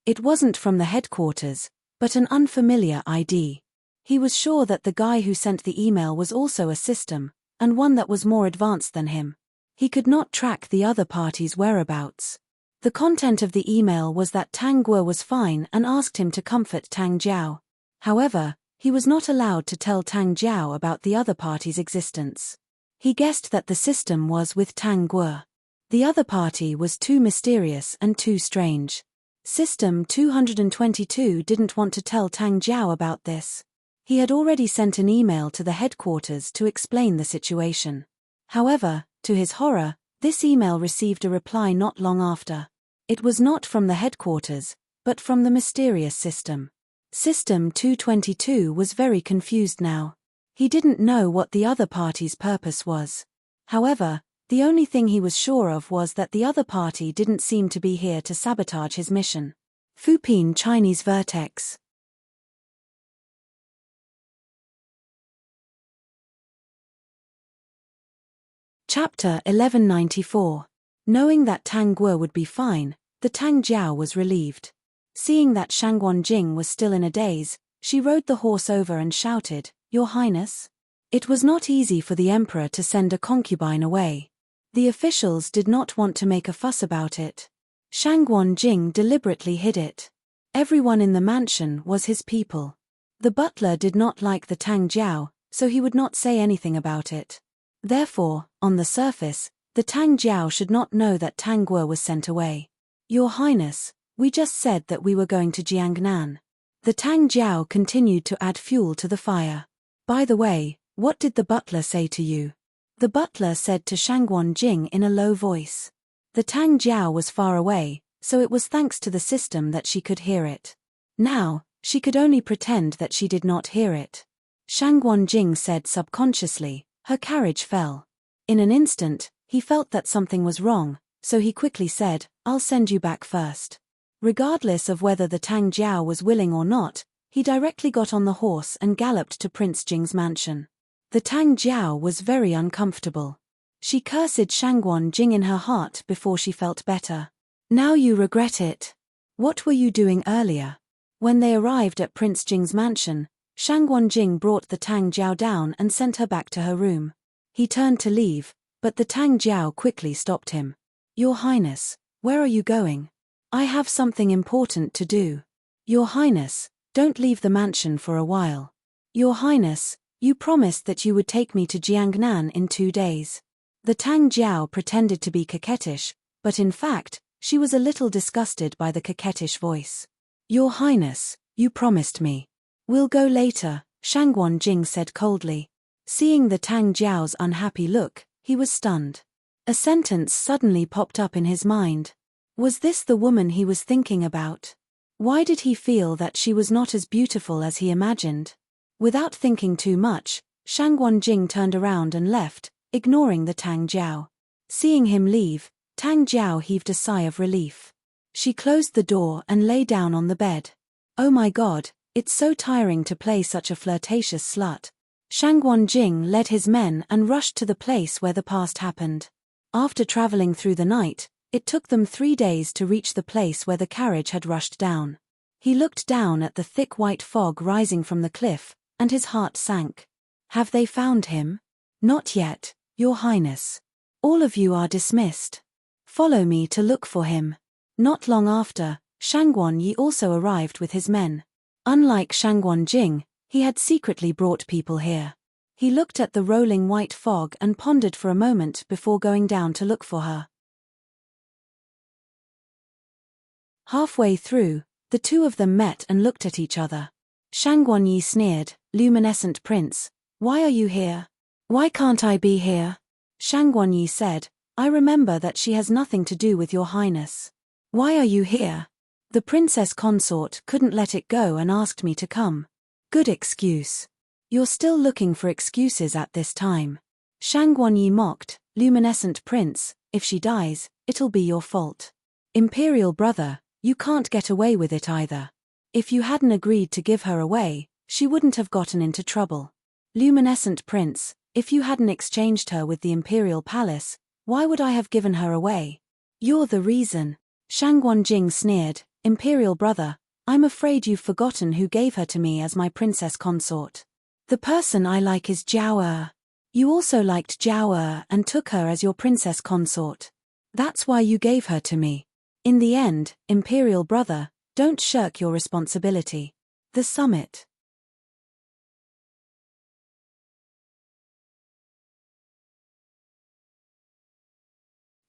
Speaker 1: It wasn't from the headquarters, but an unfamiliar ID. He was sure that the guy who sent the email was also a system, and one that was more advanced than him. He could not track the other party's whereabouts. The content of the email was that Tang Guo was fine and asked him to comfort Tang Jiao. However, he was not allowed to tell Tang Jiao about the other party's existence. He guessed that the system was with Tang Guo. The other party was too mysterious and too strange. System 222 didn't want to tell Tang Jiao about this. He had already sent an email to the headquarters to explain the situation. However, to his horror, this email received a reply not long after. It was not from the headquarters, but from the mysterious system. System 222 was very confused now. He didn't know what the other party's purpose was. However, the only thing he was sure of was that the other party didn't seem to be here to sabotage his mission. Fupin Chinese Vertex. Chapter 1194. Knowing that Tang Guo would be fine, the Tang Jiao was relieved. Seeing that Shangguan Jing was still in a daze, she rode the horse over and shouted, Your Highness? It was not easy for the emperor to send a concubine away. The officials did not want to make a fuss about it. Shangguan Jing deliberately hid it. Everyone in the mansion was his people. The butler did not like the Tang Jiao, so he would not say anything about it. Therefore, on the surface, the Tang Jiao should not know that Tang Guo was sent away. Your Highness, we just said that we were going to Jiangnan. The Tang Jiao continued to add fuel to the fire. By the way, what did the butler say to you? The butler said to Shangguan Jing in a low voice. The Tang Jiao was far away, so it was thanks to the system that she could hear it. Now, she could only pretend that she did not hear it. Shangguan Jing said subconsciously, her carriage fell. In an instant, he felt that something was wrong, so he quickly said, I'll send you back first. Regardless of whether the Tang Jiao was willing or not, he directly got on the horse and galloped to Prince Jing's mansion. The Tang Jiao was very uncomfortable. She cursed Shangguan Jing in her heart before she felt better. Now you regret it. What were you doing earlier? When they arrived at Prince Jing's mansion, Shangguan Jing brought the Tang Jiao down and sent her back to her room. He turned to leave, but the Tang Jiao quickly stopped him. Your Highness, where are you going? I have something important to do. Your Highness, don't leave the mansion for a while. Your Highness, you promised that you would take me to Jiangnan in 2 days. The Tang Jiao pretended to be coquettish, but in fact, she was a little disgusted by the coquettish voice. Your Highness, you promised me. We'll go later, Shangguan Jing said coldly. Seeing the Tang Jiao's unhappy look, he was stunned. A sentence suddenly popped up in his mind. Was this the woman he was thinking about? Why did he feel that she was not as beautiful as he imagined? Without thinking too much, Shangguan Jing turned around and left, ignoring the Tang Jiao. Seeing him leave, Tang Jiao heaved a sigh of relief. She closed the door and lay down on the bed. Oh my God, it's so tiring to play such a flirtatious slut. Shangguan Jing led his men and rushed to the place where the past happened. After traveling through the night, it took them 3 days to reach the place where the carriage had rushed down. He looked down at the thick white fog rising from the cliff, and his heart sank. Have they found him? Not yet, Your Highness. All of you are dismissed. Follow me to look for him. Not long after, Shangguan Yi also arrived with his men. Unlike Shangguan Jing, he had secretly brought people here. He looked at the rolling white fog and pondered for a moment before going down to look for her. Halfway through, the two of them met and looked at each other. Shangguan Yi sneered, "Luminescent Prince, why are you here? Why can't I be here?" Shangguan Yi said, "I remember that she has nothing to do with Your Highness. Why are you here?" The princess consort couldn't let it go and asked me to come. Good excuse. You're still looking for excuses at this time. Shangguan Yi mocked, "Luminescent Prince, if she dies, it'll be your fault. Imperial brother, you can't get away with it either. If you hadn't agreed to give her away, she wouldn't have gotten into trouble. Luminescent Prince, if you hadn't exchanged her with the Imperial Palace, why would I have given her away? You're the reason." Shangguan Jing sneered, "Imperial brother, I'm afraid you've forgotten who gave her to me as my princess consort. The person I like is Jiao Er. You also liked Jiao Er and took her as your princess consort. That's why you gave her to me. In the end, Imperial brother, don't shirk your responsibility." The summit.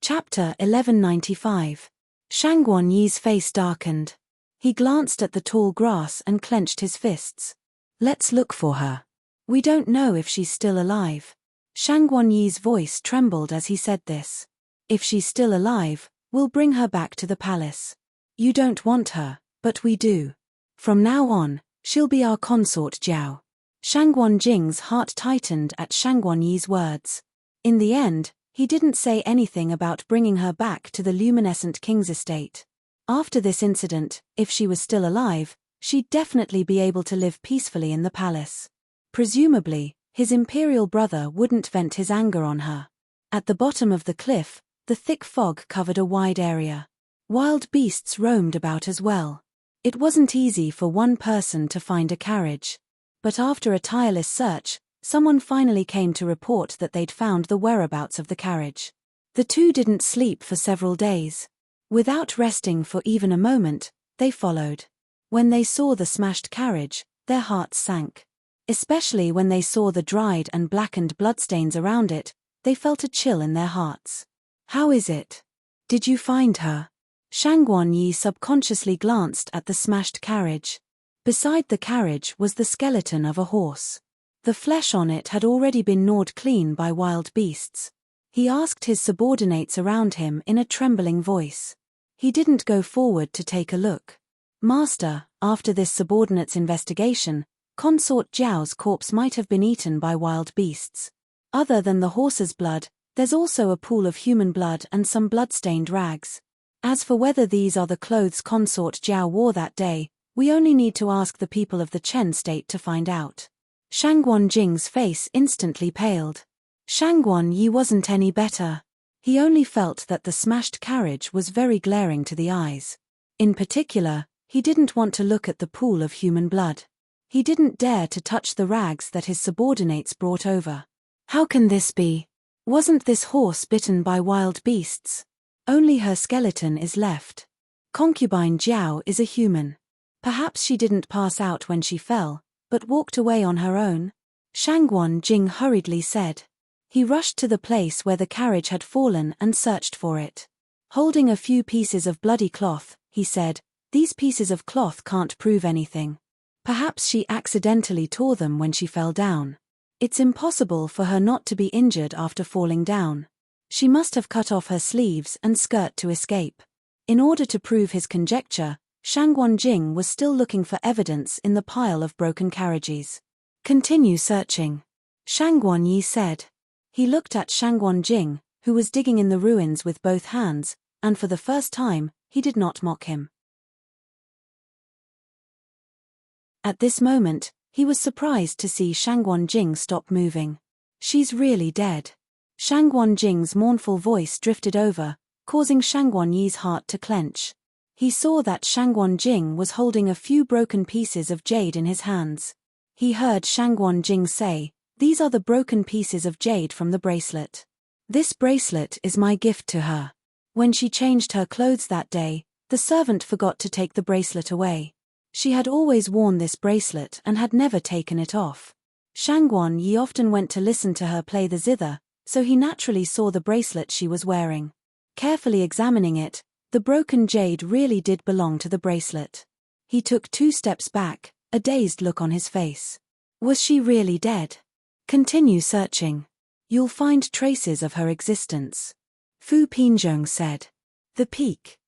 Speaker 1: Chapter 1195. Shangguan Yi's face darkened. He glanced at the tall grass and clenched his fists. "Let's look for her. We don't know if she's still alive." Shangguan Yi's voice trembled as he said this. "If she's still alive, we'll bring her back to the palace. You don't want her, but we do. From now on, she'll be our consort Jiao." Shangguan Jing's heart tightened at Shangguan Yi's words. In the end, he didn't say anything about bringing her back to the luminescent king's estate. After this incident, if she was still alive, she'd definitely be able to live peacefully in the palace. Presumably, his imperial brother wouldn't vent his anger on her. At the bottom of the cliff, the thick fog covered a wide area. Wild beasts roamed about as well. It wasn't easy for one person to find a carriage. But after a tireless search, someone finally came to report that they'd found the whereabouts of the carriage. The two didn't sleep for several days. Without resting for even a moment, they followed. When they saw the smashed carriage, their hearts sank. Especially when they saw the dried and blackened bloodstains around it, they felt a chill in their hearts. "How is it? Did you find her?" Shangguan Yi subconsciously glanced at the smashed carriage. Beside the carriage was the skeleton of a horse. The flesh on it had already been gnawed clean by wild beasts. He asked his subordinates around him in a trembling voice. He didn't go forward to take a look. "Master, after this subordinate's investigation, Consort Jiao's corpse might have been eaten by wild beasts. Other than the horse's blood, there's also a pool of human blood and some blood-stained rags. As for whether these are the clothes Consort Jiao wore that day, We only need to ask the people of the Chen state to find out. Shangguan Jing's face instantly paled. Shangguan Yi wasn't any better. He only felt that the smashed carriage was very glaring to the eyes. In particular, he didn't want to look at the pool of human blood. He didn't dare to touch the rags that his subordinates brought over. How can this be? Wasn't this horse bitten by wild beasts? Only her skeleton is left. Concubine Jiao is a human. Perhaps she didn't pass out when she fell, but walked away on her own? Shangguan Jing hurriedly said. He rushed to the place where the carriage had fallen and searched for it. Holding a few pieces of bloody cloth, he said, "These pieces of cloth can't prove anything. Perhaps she accidentally tore them when she fell down. It's impossible for her not to be injured after falling down. She must have cut off her sleeves and skirt to escape." In order to prove his conjecture, Shangguan Jing was still looking for evidence in the pile of broken carriages. "Continue searching," Shangguan Yi said. He looked at Shangguan Jing, who was digging in the ruins with both hands, and for the first time, he did not mock him. At this moment, he was surprised to see Shangguan Jing stop moving. "She's really dead." Shangguan Jing's mournful voice drifted over, causing Shangguan Yi's heart to clench. He saw that Shangguan Jing was holding a few broken pieces of jade in his hands. He heard Shangguan Jing say, "These are the broken pieces of jade from the bracelet. This bracelet is my gift to her. When she changed her clothes that day, the servant forgot to take the bracelet away. She had always worn this bracelet and had never taken it off." Shangguan Yi often went to listen to her play the zither, so he naturally saw the bracelet she was wearing. Carefully examining it, the broken jade really did belong to the bracelet. He took 2 steps back, a dazed look on his face. Was she really dead? "Continue searching. You'll find traces of her existence," Fu Pinzhong said. The Peak.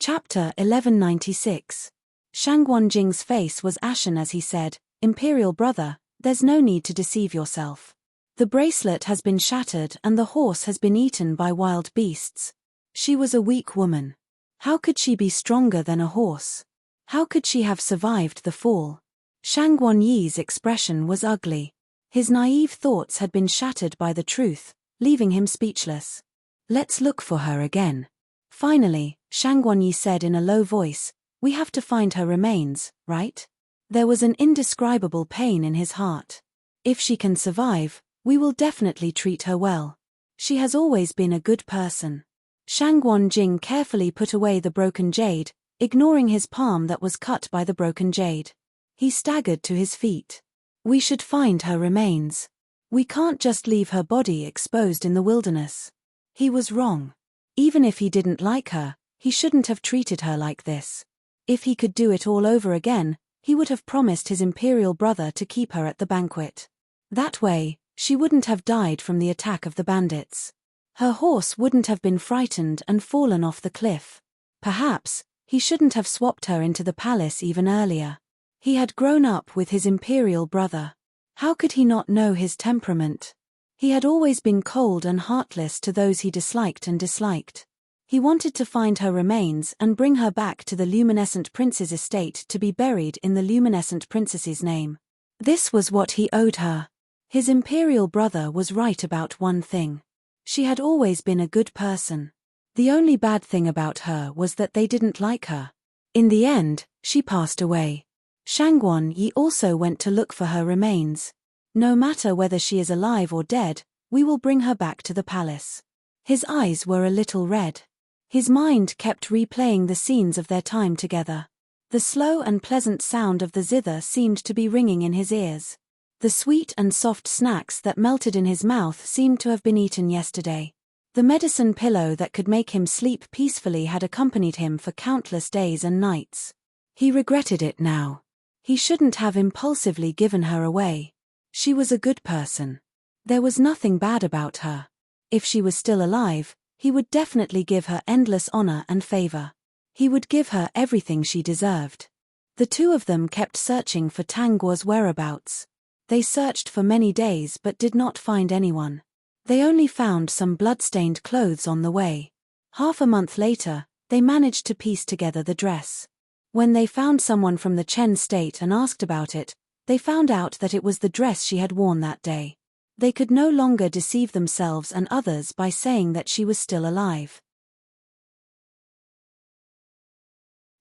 Speaker 1: Chapter 1196. Shangguan Jing's face was ashen as he said, "Imperial brother, there's no need to deceive yourself. The bracelet has been shattered and the horse has been eaten by wild beasts. She was a weak woman. How could she be stronger than a horse? How could she have survived the fall?" Shangguan Yi's expression was ugly. His naive thoughts had been shattered by the truth, leaving him speechless. "Let's look for her again." Finally, Shangguan Yi said in a low voice, "We have to find her remains, right?" There was an indescribable pain in his heart. "If she can survive, we will definitely treat her well. She has always been a good person." Shangguan Jing carefully put away the broken jade, ignoring his palm that was cut by the broken jade. He staggered to his feet. "We should find her remains. We can't just leave her body exposed in the wilderness." He was wrong. Even if he didn't like her, he shouldn't have treated her like this. If he could do it all over again, he would have promised his imperial brother to keep her at the banquet. That way, she wouldn't have died from the attack of the bandits. Her horse wouldn't have been frightened and fallen off the cliff. Perhaps, he shouldn't have swapped her into the palace even earlier. He had grown up with his imperial brother. How could he not know his temperament? He had always been cold and heartless to those he disliked and disliked. He wanted to find her remains and bring her back to the luminescent prince's estate to be buried in the luminescent princess's name. This was what he owed her. His imperial brother was right about one thing. She had always been a good person. The only bad thing about her was that they didn't like her. In the end, she passed away. Shangguan Yi also went to look for her remains. "No matter whether she is alive or dead, we will bring her back to the palace." His eyes were a little red. His mind kept replaying the scenes of their time together. The slow and pleasant sound of the zither seemed to be ringing in his ears. The sweet and soft snacks that melted in his mouth seemed to have been eaten yesterday. The medicine pillow that could make him sleep peacefully had accompanied him for countless days and nights. He regretted it now. He shouldn't have impulsively given her away. She was a good person. There was nothing bad about her. If she was still alive, he would definitely give her endless honor and favor. He would give her everything she deserved. The two of them kept searching for Tang Guo's whereabouts. They searched for many days but did not find anyone. They only found some blood-stained clothes on the way. Half a month later, they managed to piece together the dress. When they found someone from the Chen state and asked about it, they found out that it was the dress she had worn that day. They could no longer deceive themselves and others by saying that she was still alive.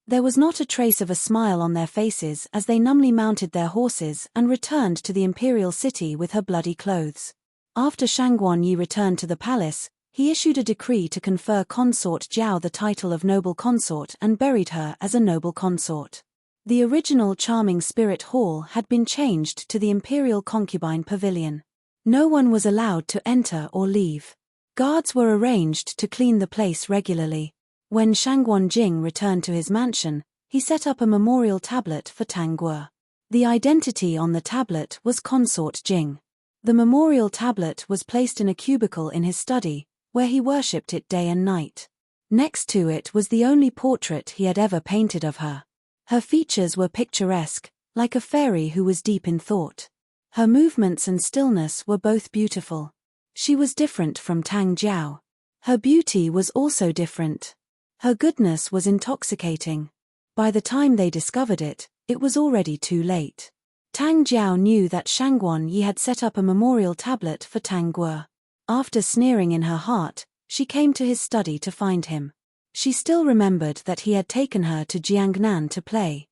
Speaker 1: There was not a trace of a smile on their faces as they numbly mounted their horses and returned to the imperial city with her bloody clothes. After Shangguan Yi returned to the palace, he issued a decree to confer Consort Jiao the title of noble consort and buried her as a noble consort. The original charming spirit hall had been changed to the imperial concubine pavilion. No one was allowed to enter or leave. Guards were arranged to clean the place regularly. When Shangguan Jing returned to his mansion, he set up a memorial tablet for Tang Guo. The identity on the tablet was Consort Jing. The memorial tablet was placed in a cubicle in his study, where he worshipped it day and night. Next to it was the only portrait he had ever painted of her. Her features were picturesque, like a fairy who was deep in thought. Her movements and stillness were both beautiful. She was different from Tang Jiao. Her beauty was also different. Her goodness was intoxicating. By the time they discovered it, it was already too late. Tang Jiao knew that Shangguan Yi had set up a memorial tablet for Tang Guo. After sneering in her heart, she came to his study to find him. She still remembered that he had taken her to Jiangnan to play.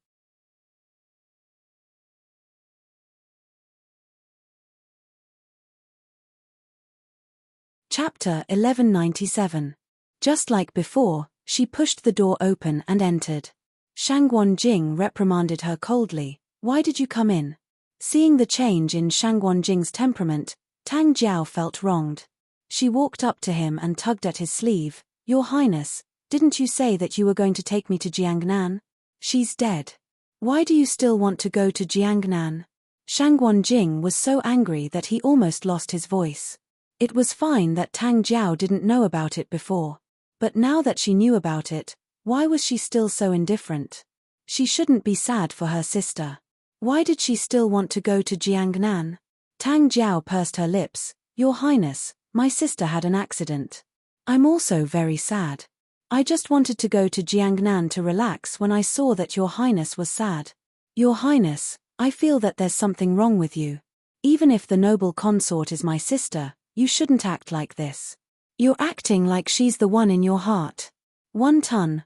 Speaker 1: Chapter 1197. Just like before, she pushed the door open and entered. Shangguan Jing reprimanded her coldly. "Why did you come in?" Seeing the change in Shangguan Jing's temperament, Tang Jiao felt wronged. She walked up to him and tugged at his sleeve. "Your Highness, didn't you say that you were going to take me to Jiangnan? She's dead. Why do you still want to go to Jiangnan?" Shangguan Jing was so angry that he almost lost his voice. It was fine that Tang Jiao didn't know about it before. But now that she knew about it, why was she still so indifferent? She shouldn't be sad for her sister. Why did she still want to go to Jiangnan? Tang Jiao pursed her lips. "Your Highness, my sister had an accident. I'm also very sad. I just wanted to go to Jiangnan to relax when I saw that Your Highness was sad. Your Highness, I feel that there's something wrong with you. Even if the noble consort is my sister, you shouldn't act like this. You're acting like she's the one in your heart." 1 ton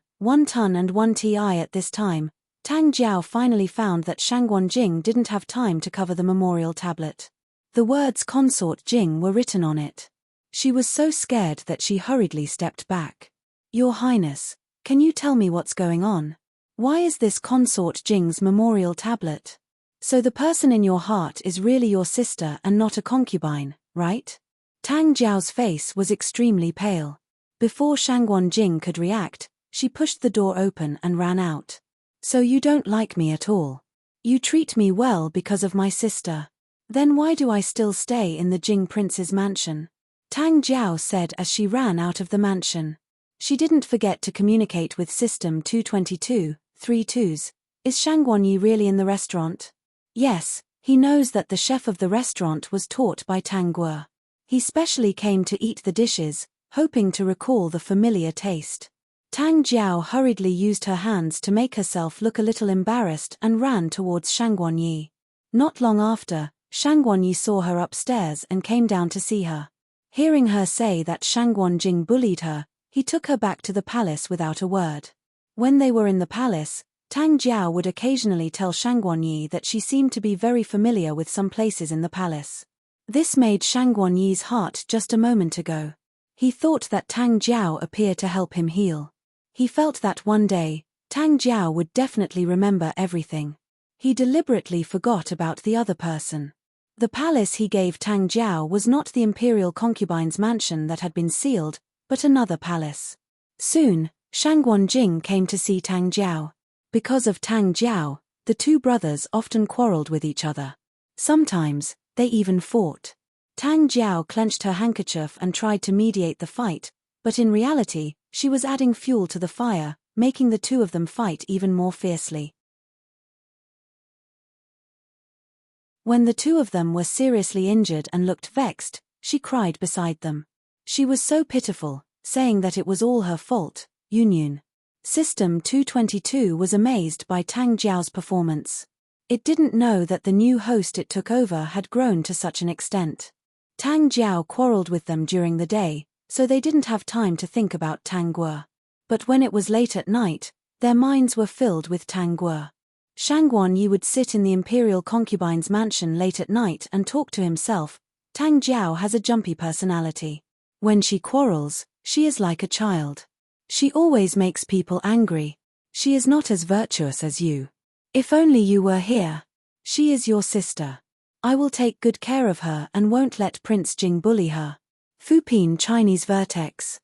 Speaker 1: and 1 ti at this time, Tang Jiao finally found that Shangguan Jing didn't have time to cover the memorial tablet. The words Consort Jing were written on it. She was so scared that she hurriedly stepped back. "Your Highness, can you tell me what's going on? Why is this Consort Jing's memorial tablet? So the person in your heart is really your sister and not a concubine, right?" Tang Jiao's face was extremely pale. Before Shangguan Jing could react, she pushed the door open and ran out. "So you don't like me at all? You treat me well because of my sister. Then why do I still stay in the Jing prince's mansion?" Tang Jiao said as she ran out of the mansion. She didn't forget to communicate with System 222, 32s. "Is Shangguan Yi really in the restaurant?" "Yes, he knows that the chef of the restaurant was taught by Tang Guo. He specially came to eat the dishes, hoping to recall the familiar taste." Tang Jiao hurriedly used her hands to make herself look a little embarrassed and ran towards Shangguan Yi. Not long after, Shangguan Yi saw her upstairs and came down to see her. Hearing her say that Shangguan Jing bullied her, he took her back to the palace without a word. When they were in the palace, Tang Jiao would occasionally tell Shangguan Yi that she seemed to be very familiar with some places in the palace. This made Shangguan Yi's heart just a moment ago. He thought that Tang Jiao appeared to help him heal. He felt that one day, Tang Jiao would definitely remember everything. He deliberately forgot about the other person. The palace he gave Tang Jiao was not the imperial concubine's mansion that had been sealed, but another palace. Soon, Shangguan Jing came to see Tang Jiao. Because of Tang Jiao, the two brothers often quarreled with each other. Sometimes, they even fought. Tang Jiao clenched her handkerchief and tried to mediate the fight, but in reality, she was adding fuel to the fire, making the two of them fight even more fiercely. When the two of them were seriously injured and looked vexed, She cried beside them. She was so pitiful, saying that it was all her fault. Yunyun. System 222 was amazed by Tang Jiao's performance. It didn't know that the new host it took over had grown to such an extent. Tang Jiao quarreled with them during the day, so they didn't have time to think about Tang Guo. But when it was late at night, their minds were filled with Tang Guo. Shangguan Yi would sit in the imperial concubine's mansion late at night and talk to himself. Tang Jiao has a jumpy personality. When she quarrels, she is like a child. She always makes people angry. She is not as virtuous as you. If only you were here. She is your sister. I will take good care of her and won't let Prince Jing bully her. Fupin Chinese Vertex.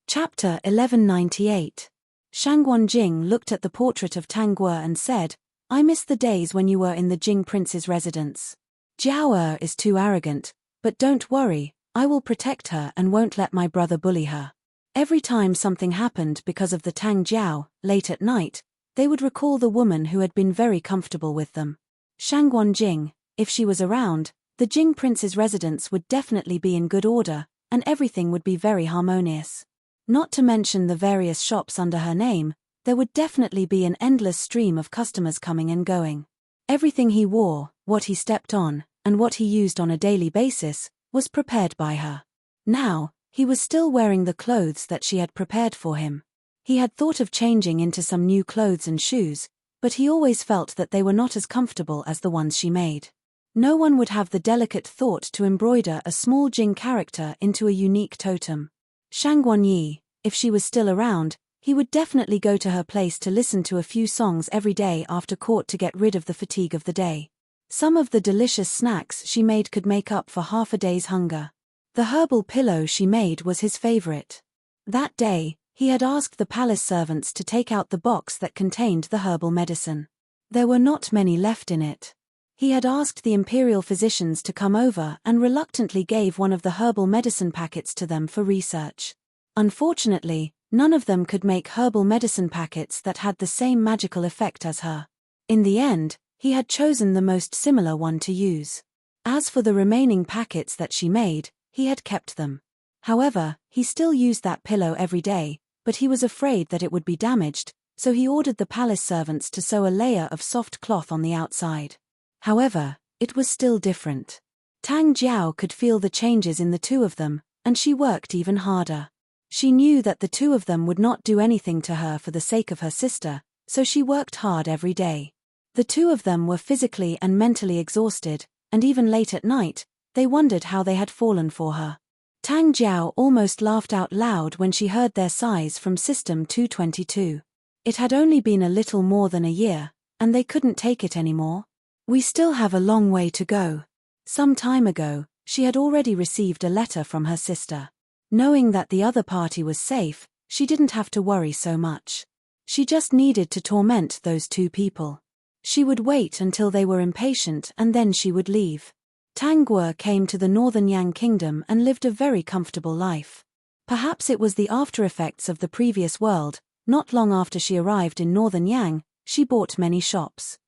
Speaker 1: Chapter 1198. Shangguan Jing looked at the portrait of Tang Guo and said, I miss the days when you were in the Jing prince's residence. Jiao is too arrogant, but don't worry, I will protect her and won't let my brother bully her. Every time something happened because of the Tang Jiao, late at night, they would recall the woman who had been very comfortable with them. Shangguan Jing, if she was around, the Jing prince's residence would definitely be in good order, and everything would be very harmonious. Not to mention the various shops under her name, there would definitely be an endless stream of customers coming and going. Everything he wore, what he stepped on, and what he used on a daily basis, was prepared by her. Now, he was still wearing the clothes that she had prepared for him. He had thought of changing into some new clothes and shoes, but he always felt that they were not as comfortable as the ones she made. No one would have the delicate thought to embroider a small Jing character into a unique totem. Shangguan Yi, if she was still around, he would definitely go to her place to listen to a few songs every day after court to get rid of the fatigue of the day. Some of the delicious snacks she made could make up for half a day's hunger. The herbal pillow she made was his favorite. That day, he had asked the palace servants to take out the box that contained the herbal medicine. There were not many left in it. He had asked the imperial physicians to come over and reluctantly gave one of the herbal medicine packets to them for research. Unfortunately, none of them could make herbal medicine packets that had the same magical effect as her. In the end, he had chosen the most similar one to use. As for the remaining packets that she made, he had kept them. However, he still used that pillow every day, but he was afraid that it would be damaged, so he ordered the palace servants to sew a layer of soft cloth on the outside. However, it was still different. Tang Jiao could feel the changes in the two of them, and she worked even harder. She knew that the two of them would not do anything to her for the sake of her sister, so she worked hard every day. The two of them were physically and mentally exhausted, and even late at night, they wondered how they had fallen for her. Tang Jiao almost laughed out loud when she heard their sighs from System 222. It had only been a little more than a year, and they couldn't take it anymore. We still have a long way to go. Some time ago, she had already received a letter from her sister. Knowing that the other party was safe, she didn't have to worry so much. She just needed to torment those two people. She would wait until they were impatient and then she would leave. Tang Guo came to the northern Yang kingdom and lived a very comfortable life. Perhaps it was the after-effects of the previous world. Not long after she arrived in northern Yang, she bought many shops.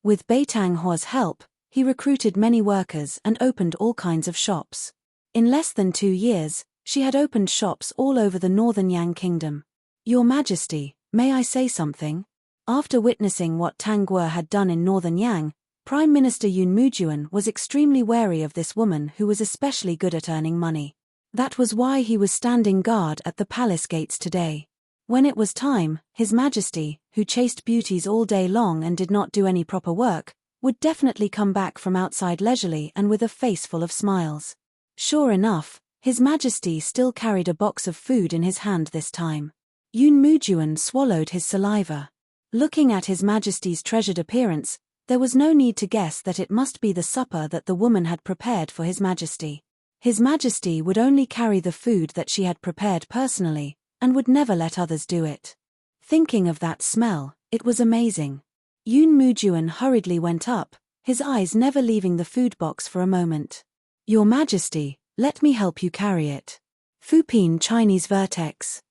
Speaker 1: With Beitang Huo's help, he recruited many workers and opened all kinds of shops. In less than 2 years, she had opened shops all over the northern Yang kingdom. Your Majesty, may I say something? After witnessing what Tang Guo had done in northern Yang, Prime Minister Yun Mujuan was extremely wary of this woman who was especially good at earning money. That was why he was standing guard at the palace gates today. When it was time, His Majesty, who chased beauties all day long and did not do any proper work, would definitely come back from outside leisurely and with a face full of smiles. Sure enough, His Majesty still carried a box of food in his hand this time. Yun Mujuan swallowed his saliva. Looking at His Majesty's treasured appearance, there was no need to guess that it must be the supper that the woman had prepared for His Majesty. His Majesty would only carry the food that she had prepared personally, and would never let others do it. Thinking of that smell, it was amazing. Yun Mujuan hurriedly went up, his eyes never leaving the food box for a moment. Your Majesty, let me help you carry it. Fupin Chinese Vertex.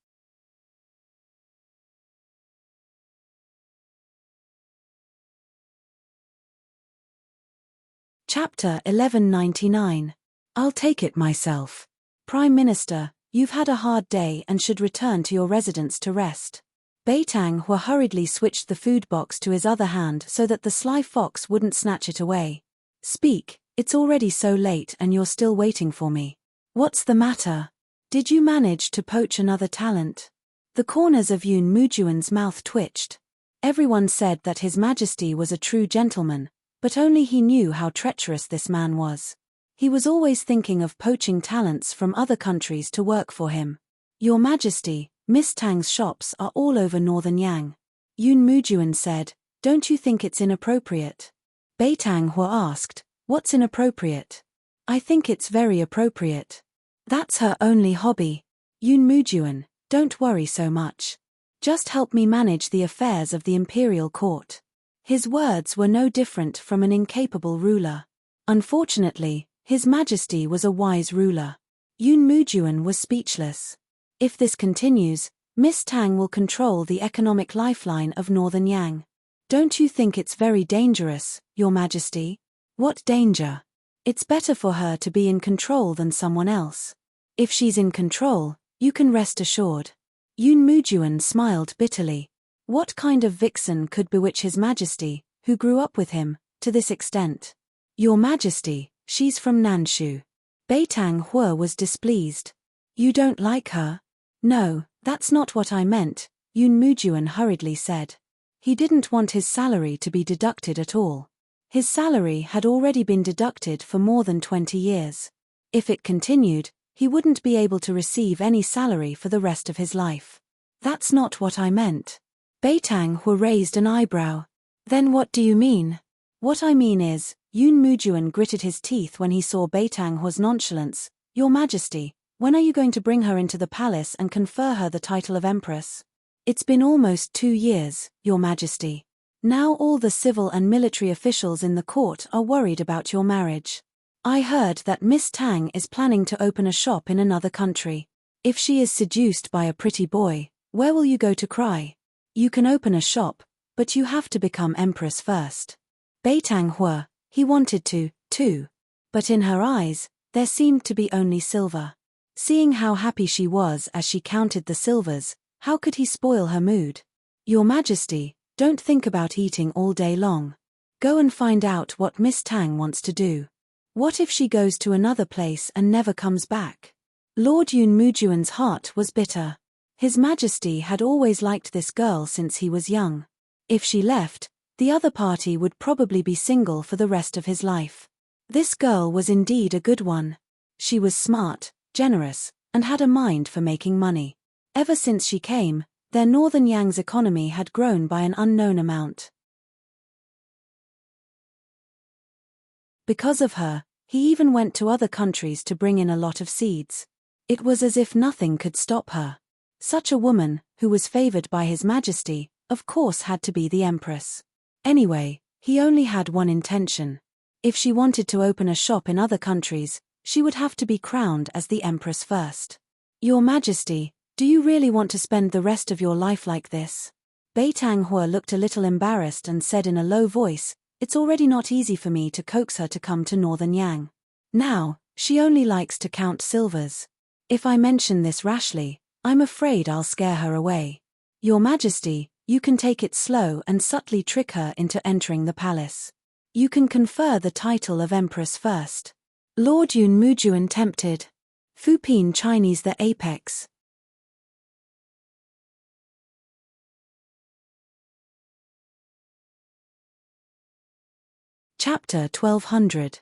Speaker 1: Chapter 1199. I'll take it myself. Prime Minister, you've had a hard day and should return to your residence to rest. Beitang Hua hurriedly switched the food box to his other hand so that the sly fox wouldn't snatch it away. Speak, it's already so late and you're still waiting for me. What's the matter? Did you manage to poach another talent? The corners of Yun Mujuan's mouth twitched. Everyone said that His Majesty was a true gentleman, but only he knew how treacherous this man was. He was always thinking of poaching talents from other countries to work for him. Your Majesty, Miss Tang's shops are all over northern Yang. Yun Mujuan said, don't you think it's inappropriate? Beitang Hua asked, what's inappropriate? I think it's very appropriate. That's her only hobby. Yun Mujuan, don't worry so much. Just help me manage the affairs of the imperial court. His words were no different from an incapable ruler. Unfortunately, His Majesty was a wise ruler. Yun Mujuan was speechless. If this continues, Miss Tang will control the economic lifeline of northern Yang. Don't you think it's very dangerous, Your Majesty? What danger? It's better for her to be in control than someone else. If she's in control, you can rest assured. Yun Mujuan smiled bitterly. What kind of vixen could bewitch His Majesty, who grew up with him, to this extent? Your Majesty, she's from Nanshu. Beitang Hua was displeased. You don't like her? No, that's not what I meant, Yun Mujuan hurriedly said. He didn't want his salary to be deducted at all. His salary had already been deducted for more than 20 years. If it continued, he wouldn't be able to receive any salary for the rest of his life. That's not what I meant. Beitang Hua raised an eyebrow. Then what do you mean? What I mean is, Yun Mujuan gritted his teeth when he saw Beitang Hua's nonchalance. Your Majesty, when are you going to bring her into the palace and confer her the title of Empress? It's been almost 2 years, Your Majesty. Now all the civil and military officials in the court are worried about your marriage. I heard that Miss Tang is planning to open a shop in another country. If she is seduced by a pretty boy, where will you go to cry? You can open a shop, but you have to become Empress first. Beitang Hua, he wanted to, too. But in her eyes, there seemed to be only silver. Seeing how happy she was as she counted the silvers, how could he spoil her mood? Your Majesty, don't think about eating all day long. Go and find out what Miss Tang wants to do. What if she goes to another place and never comes back? Lord Yun Mujuan's heart was bitter. His Majesty had always liked this girl since he was young. If she left, the other party would probably be single for the rest of his life. This girl was indeed a good one. She was smart, generous, and had a mind for making money. Ever since she came, their northern Yang's economy had grown by an unknown amount. Because of her, he even went to other countries to bring in a lot of seeds. It was as if nothing could stop her. Such a woman, who was favored by His Majesty, of course had to be the Empress. Anyway, he only had one intention. If she wanted to open a shop in other countries, she would have to be crowned as the Empress first. Your Majesty, do you really want to spend the rest of your life like this? Beitang Hua looked a little embarrassed and said in a low voice, it's already not easy for me to coax her to come to northern Yang. Now, she only likes to count silvers. If I mention this rashly, I'm afraid I'll scare her away. Your Majesty, you can take it slow and subtly trick her into entering the palace. You can confer the title of Empress first. Lord Yun Mujuan tempted. Fupin Chinese the apex. Chapter 1200.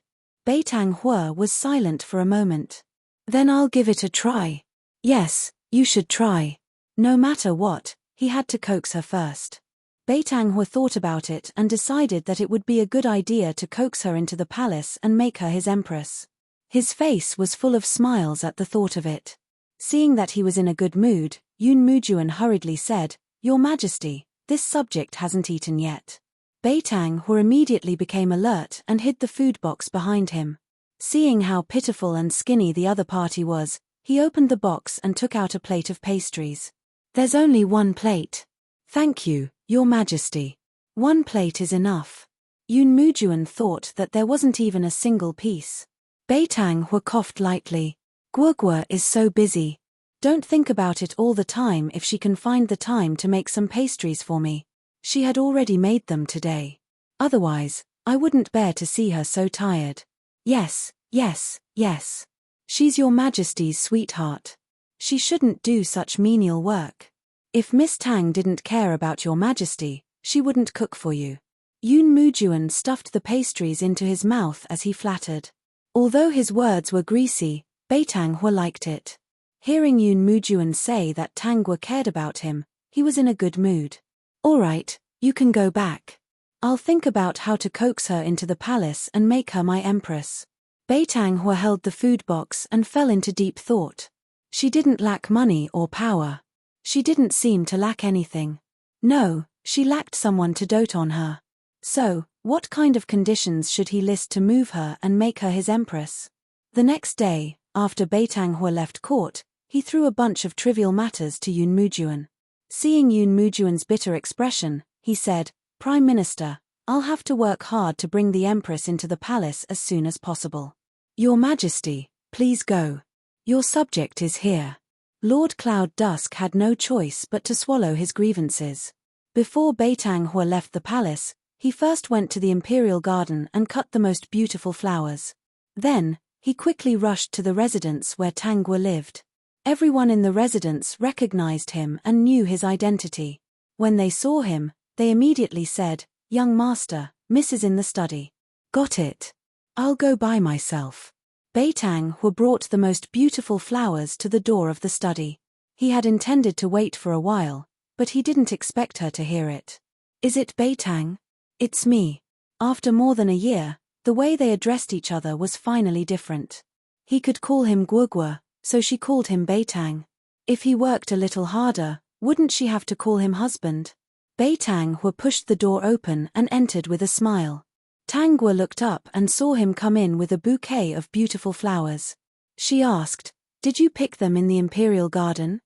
Speaker 1: Beitang Hua was silent for a moment. Then I'll give it a try. Yes, you should try. No matter what, he had to coax her first. Beitang Hua thought about it and decided that it would be a good idea to coax her into the palace and make her his empress. His face was full of smiles at the thought of it. Seeing that he was in a good mood, Yun Mujuan hurriedly said, Your Majesty, this subject hasn't eaten yet. Beitang Hua immediately became alert and hid the food box behind him. Seeing how pitiful and skinny the other party was, he opened the box and took out a plate of pastries. There's only one plate. Thank you, Your Majesty. One plate is enough. Yun Mujuan thought that there wasn't even a single piece. Beitang Hua coughed lightly. Guogua is so busy. Don't think about it all the time if she can find the time to make some pastries for me. She had already made them today. Otherwise, I wouldn't bear to see her so tired. Yes, yes, yes. She's your Majesty's sweetheart. She shouldn't do such menial work. If Miss Tang didn't care about your Majesty, she wouldn't cook for you. Yun Mujuan stuffed the pastries into his mouth as he flattered. Although his words were greasy, Beitang Hua liked it. Hearing Yun Mujuan say that Tang Hua cared about him, he was in a good mood. All right, you can go back. I'll think about how to coax her into the palace and make her my empress. Beitang Hua held the food box and fell into deep thought. She didn't lack money or power. She didn't seem to lack anything. No, she lacked someone to dote on her. So, what kind of conditions should he list to move her and make her his empress? The next day, after Beitang Hua left court, he threw a bunch of trivial matters to Yun Mujuan. Seeing Yun Mujuan's bitter expression, he said, Prime Minister, I'll have to work hard to bring the empress into the palace as soon as possible. Your Majesty, please go. Your subject is here. Lord Cloud Dusk had no choice but to swallow his grievances. Before Beitang Hua left the palace, he first went to the imperial garden and cut the most beautiful flowers. Then, he quickly rushed to the residence where Tang Hua lived. Everyone in the residence recognized him and knew his identity. When they saw him, they immediately said, Young master, Miss is in the study. Got it. I'll go by myself. Beitang Hua brought the most beautiful flowers to the door of the study. He had intended to wait for a while, but he didn't expect her to hear it. Is it Beitang? It's me. After more than a year, the way they addressed each other was finally different. He could call him Guogua, so she called him Beitang. If he worked a little harder, wouldn't she have to call him husband? Beitang Hua pushed the door open and entered with a smile. Tang Hua looked up and saw him come in with a bouquet of beautiful flowers. She asked, Did you pick them in the imperial garden?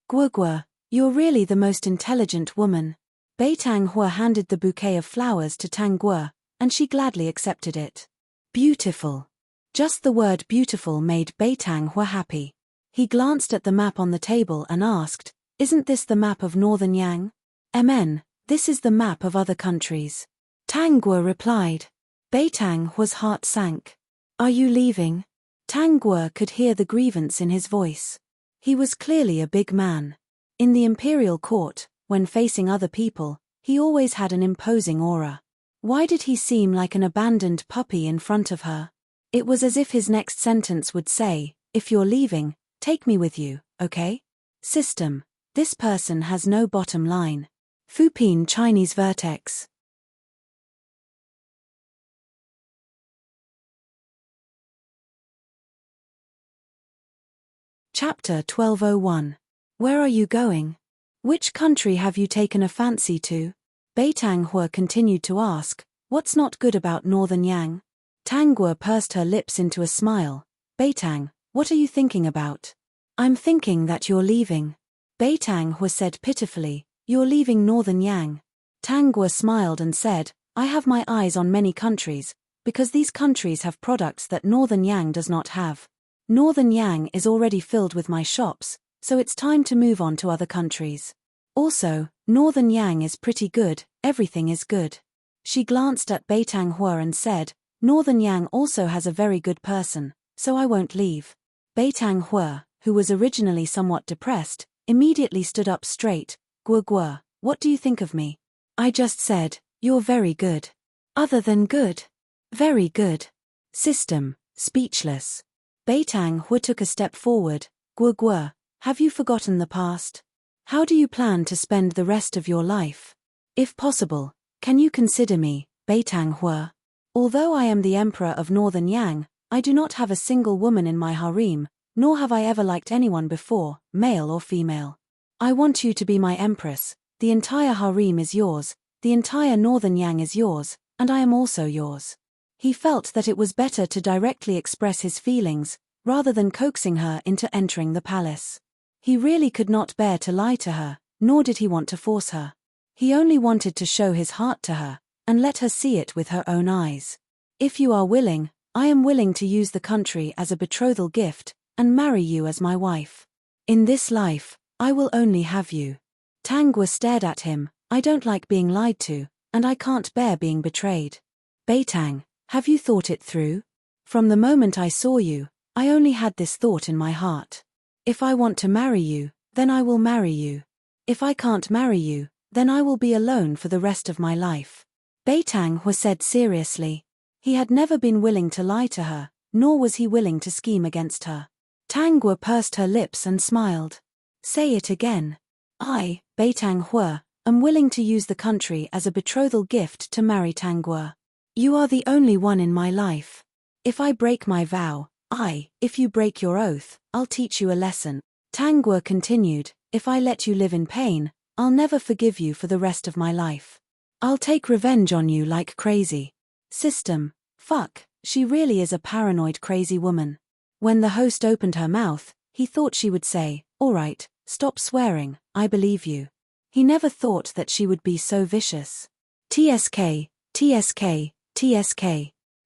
Speaker 1: Guogua, you're really the most intelligent woman. Beitang Hua handed the bouquet of flowers to Tang Hua, and she gladly accepted it. Beautiful. Just the word beautiful made Beitang Hua happy. He glanced at the map on the table and asked, Isn't this the map of Northern Yang? This is the map of other countries. Tang Hua replied. Beitang Hua's heart sank. Are you leaving? Tang Hua could hear the grievance in his voice. He was clearly a big man. In the imperial court, when facing other people, he always had an imposing aura. Why did he seem like an abandoned puppy in front of her? It was as if his next sentence would say, If you're leaving, take me with you, okay? System. This person has no bottom line. Fupin Chinese Vertex. Chapter 1201. Where are you going? Which country have you taken a fancy to? Beitang Hua continued to ask, What's not good about Northern Yang? Tang Hua pursed her lips into a smile. Beitang, what are you thinking about? I'm thinking that you're leaving. Beitang Hua said pitifully, You're leaving Northern Yang. Tang Hua smiled and said, I have my eyes on many countries, because these countries have products that Northern Yang does not have. Northern Yang is already filled with my shops, so it's time to move on to other countries. Also, Northern Yang is pretty good, everything is good. She glanced at Beitang Hua and said, Northern Yang also has a very good person, so I won't leave. Beitang Hua, who was originally somewhat depressed, immediately stood up straight. Guogua, what do you think of me? I just said, you're very good. Other than good. Very good. System, speechless. Beitang Hua took a step forward. Guogua, have you forgotten the past? How do you plan to spend the rest of your life? If possible, can you consider me, Beitang Hua? Although I am the emperor of Northern Yang, I do not have a single woman in my harem, nor have I ever liked anyone before, male or female. I want you to be my empress, the entire harem is yours, the entire Northern Yang is yours, and I am also yours. He felt that it was better to directly express his feelings, rather than coaxing her into entering the palace. He really could not bear to lie to her, nor did he want to force her. He only wanted to show his heart to her, and let her see it with her own eyes. If you are willing, I am willing to use the country as a betrothal gift, and marry you as my wife. In this life, I will only have you. Tangwa stared at him. I don't like being lied to, and I can't bear being betrayed. Beitang, have you thought it through? From the moment I saw you, I only had this thought in my heart. If I want to marry you, then I will marry you. If I can't marry you, then I will be alone for the rest of my life. Beitang Hua said seriously. He had never been willing to lie to her, nor was he willing to scheme against her. Tangwa pursed her lips and smiled. Say it again. I, Beitang Hua, am willing to use the country as a betrothal gift to marry Tangwa. You are the only one in my life. If I break my vow, if you break your oath, I'll teach you a lesson. Tangwa continued, if I let you live in pain, I'll never forgive you for the rest of my life. I'll take revenge on you like crazy. System, fuck, she really is a paranoid crazy woman. When the host opened her mouth, he thought she would say, all right, stop swearing, I believe you. He never thought that she would be so vicious. TSK, TSK, TSK.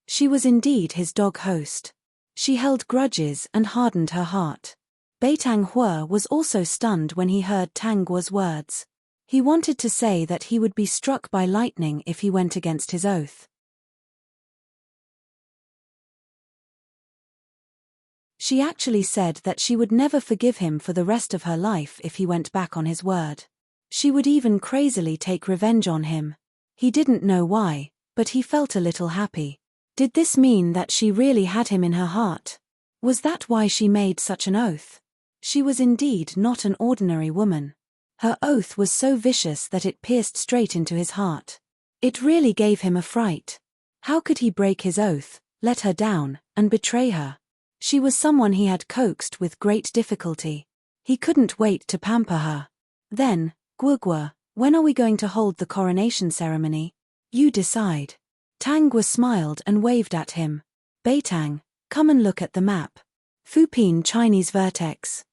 Speaker 1: She was indeed his dog host. She held grudges and hardened her heart. Beitang Hua was also stunned when he heard Tangwa's words. He wanted to say that he would be struck by lightning if he went against his oath. She actually said that she would never forgive him for the rest of her life if he went back on his word. She would even crazily take revenge on him. He didn't know why, but he felt a little happy. Did this mean that she really had him in her heart? Was that why she made such an oath? She was indeed not an ordinary woman. Her oath was so vicious that it pierced straight into his heart. It really gave him a fright. How could he break his oath, let her down, and betray her? She was someone he had coaxed with great difficulty. He couldn't wait to pamper her. Then, Guogua, when are we going to hold the coronation ceremony? You decide. Tangwa smiled and waved at him. Beitang, come and look at the map. Fupin Chinese Vertex.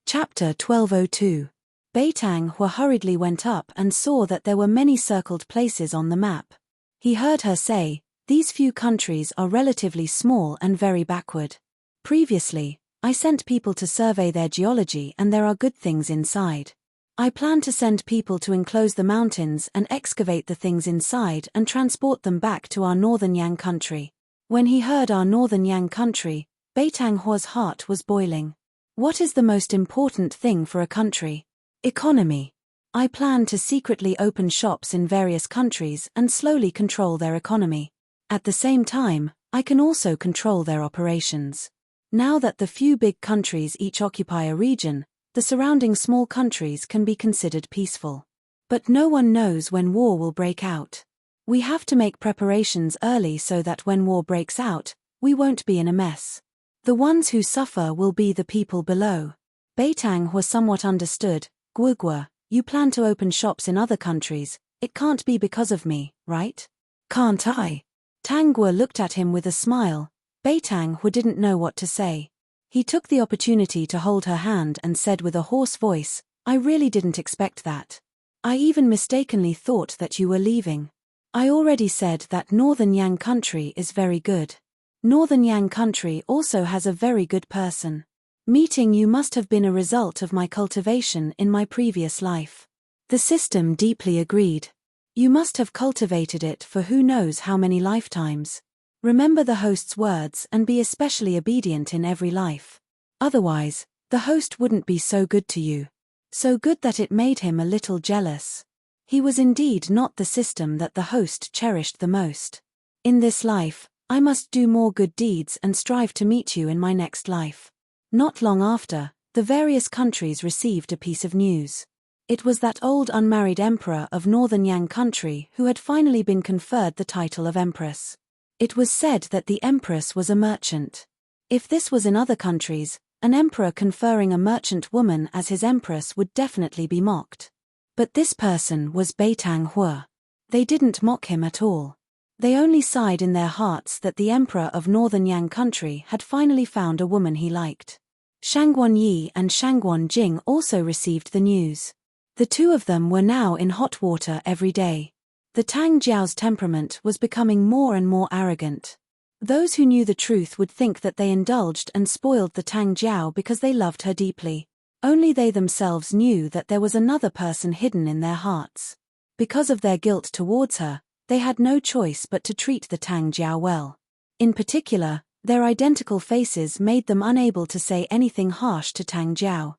Speaker 1: Chapter 1202. Beitang Hua hurriedly went up and saw that there were many circled places on the map. He heard her say, these few countries are relatively small and very backward. Previously, I sent people to survey their geology and there are good things inside. I plan to send people to enclose the mountains and excavate the things inside and transport them back to our northern Yang country. When he heard our northern Yang country, Beitang Hua's heart was boiling. What is the most important thing for a country? Economy. I plan to secretly open shops in various countries and slowly control their economy. At the same time, I can also control their operations. Now that the few big countries each occupy a region, the surrounding small countries can be considered peaceful. But no one knows when war will break out. We have to make preparations early so that when war breaks out, we won't be in a mess. The ones who suffer will be the people below. Beitang Hua somewhat understood. Guogua, you plan to open shops in other countries, it can't be because of me, right? Can't I? Tangwa looked at him with a smile. Beitang Hua didn't know what to say. He took the opportunity to hold her hand and said with a hoarse voice, I really didn't expect that. I even mistakenly thought that you were leaving. I already said that Northern Yang country is very good. Northern Yang country also has a very good person. Meeting you must have been a result of my cultivation in my previous life. The system deeply agreed. You must have cultivated it for who knows how many lifetimes. Remember the host's words and be especially obedient in every life. Otherwise, the host wouldn't be so good to you. So good that it made him a little jealous. He was indeed not the system that the host cherished the most. In this life, I must do more good deeds and strive to meet you in my next life. Not long after, the various countries received a piece of news. It was that old unmarried emperor of Northern Yang country who had finally been conferred the title of empress. It was said that the empress was a merchant. If this was in other countries, an emperor conferring a merchant woman as his empress would definitely be mocked. But this person was Beitang Hua. They didn't mock him at all. They only sighed in their hearts that the emperor of northern Yang country had finally found a woman he liked. Shangguan Yi and Shangguan Jing also received the news. The two of them were now in hot water every day. The Tang Jiao's temperament was becoming more and more arrogant. Those who knew the truth would think that they indulged and spoiled the Tang Jiao because they loved her deeply. Only they themselves knew that there was another person hidden in their hearts. Because of their guilt towards her, they had no choice but to treat the Tang Jiao well. In particular, their identical faces made them unable to say anything harsh to Tang Jiao.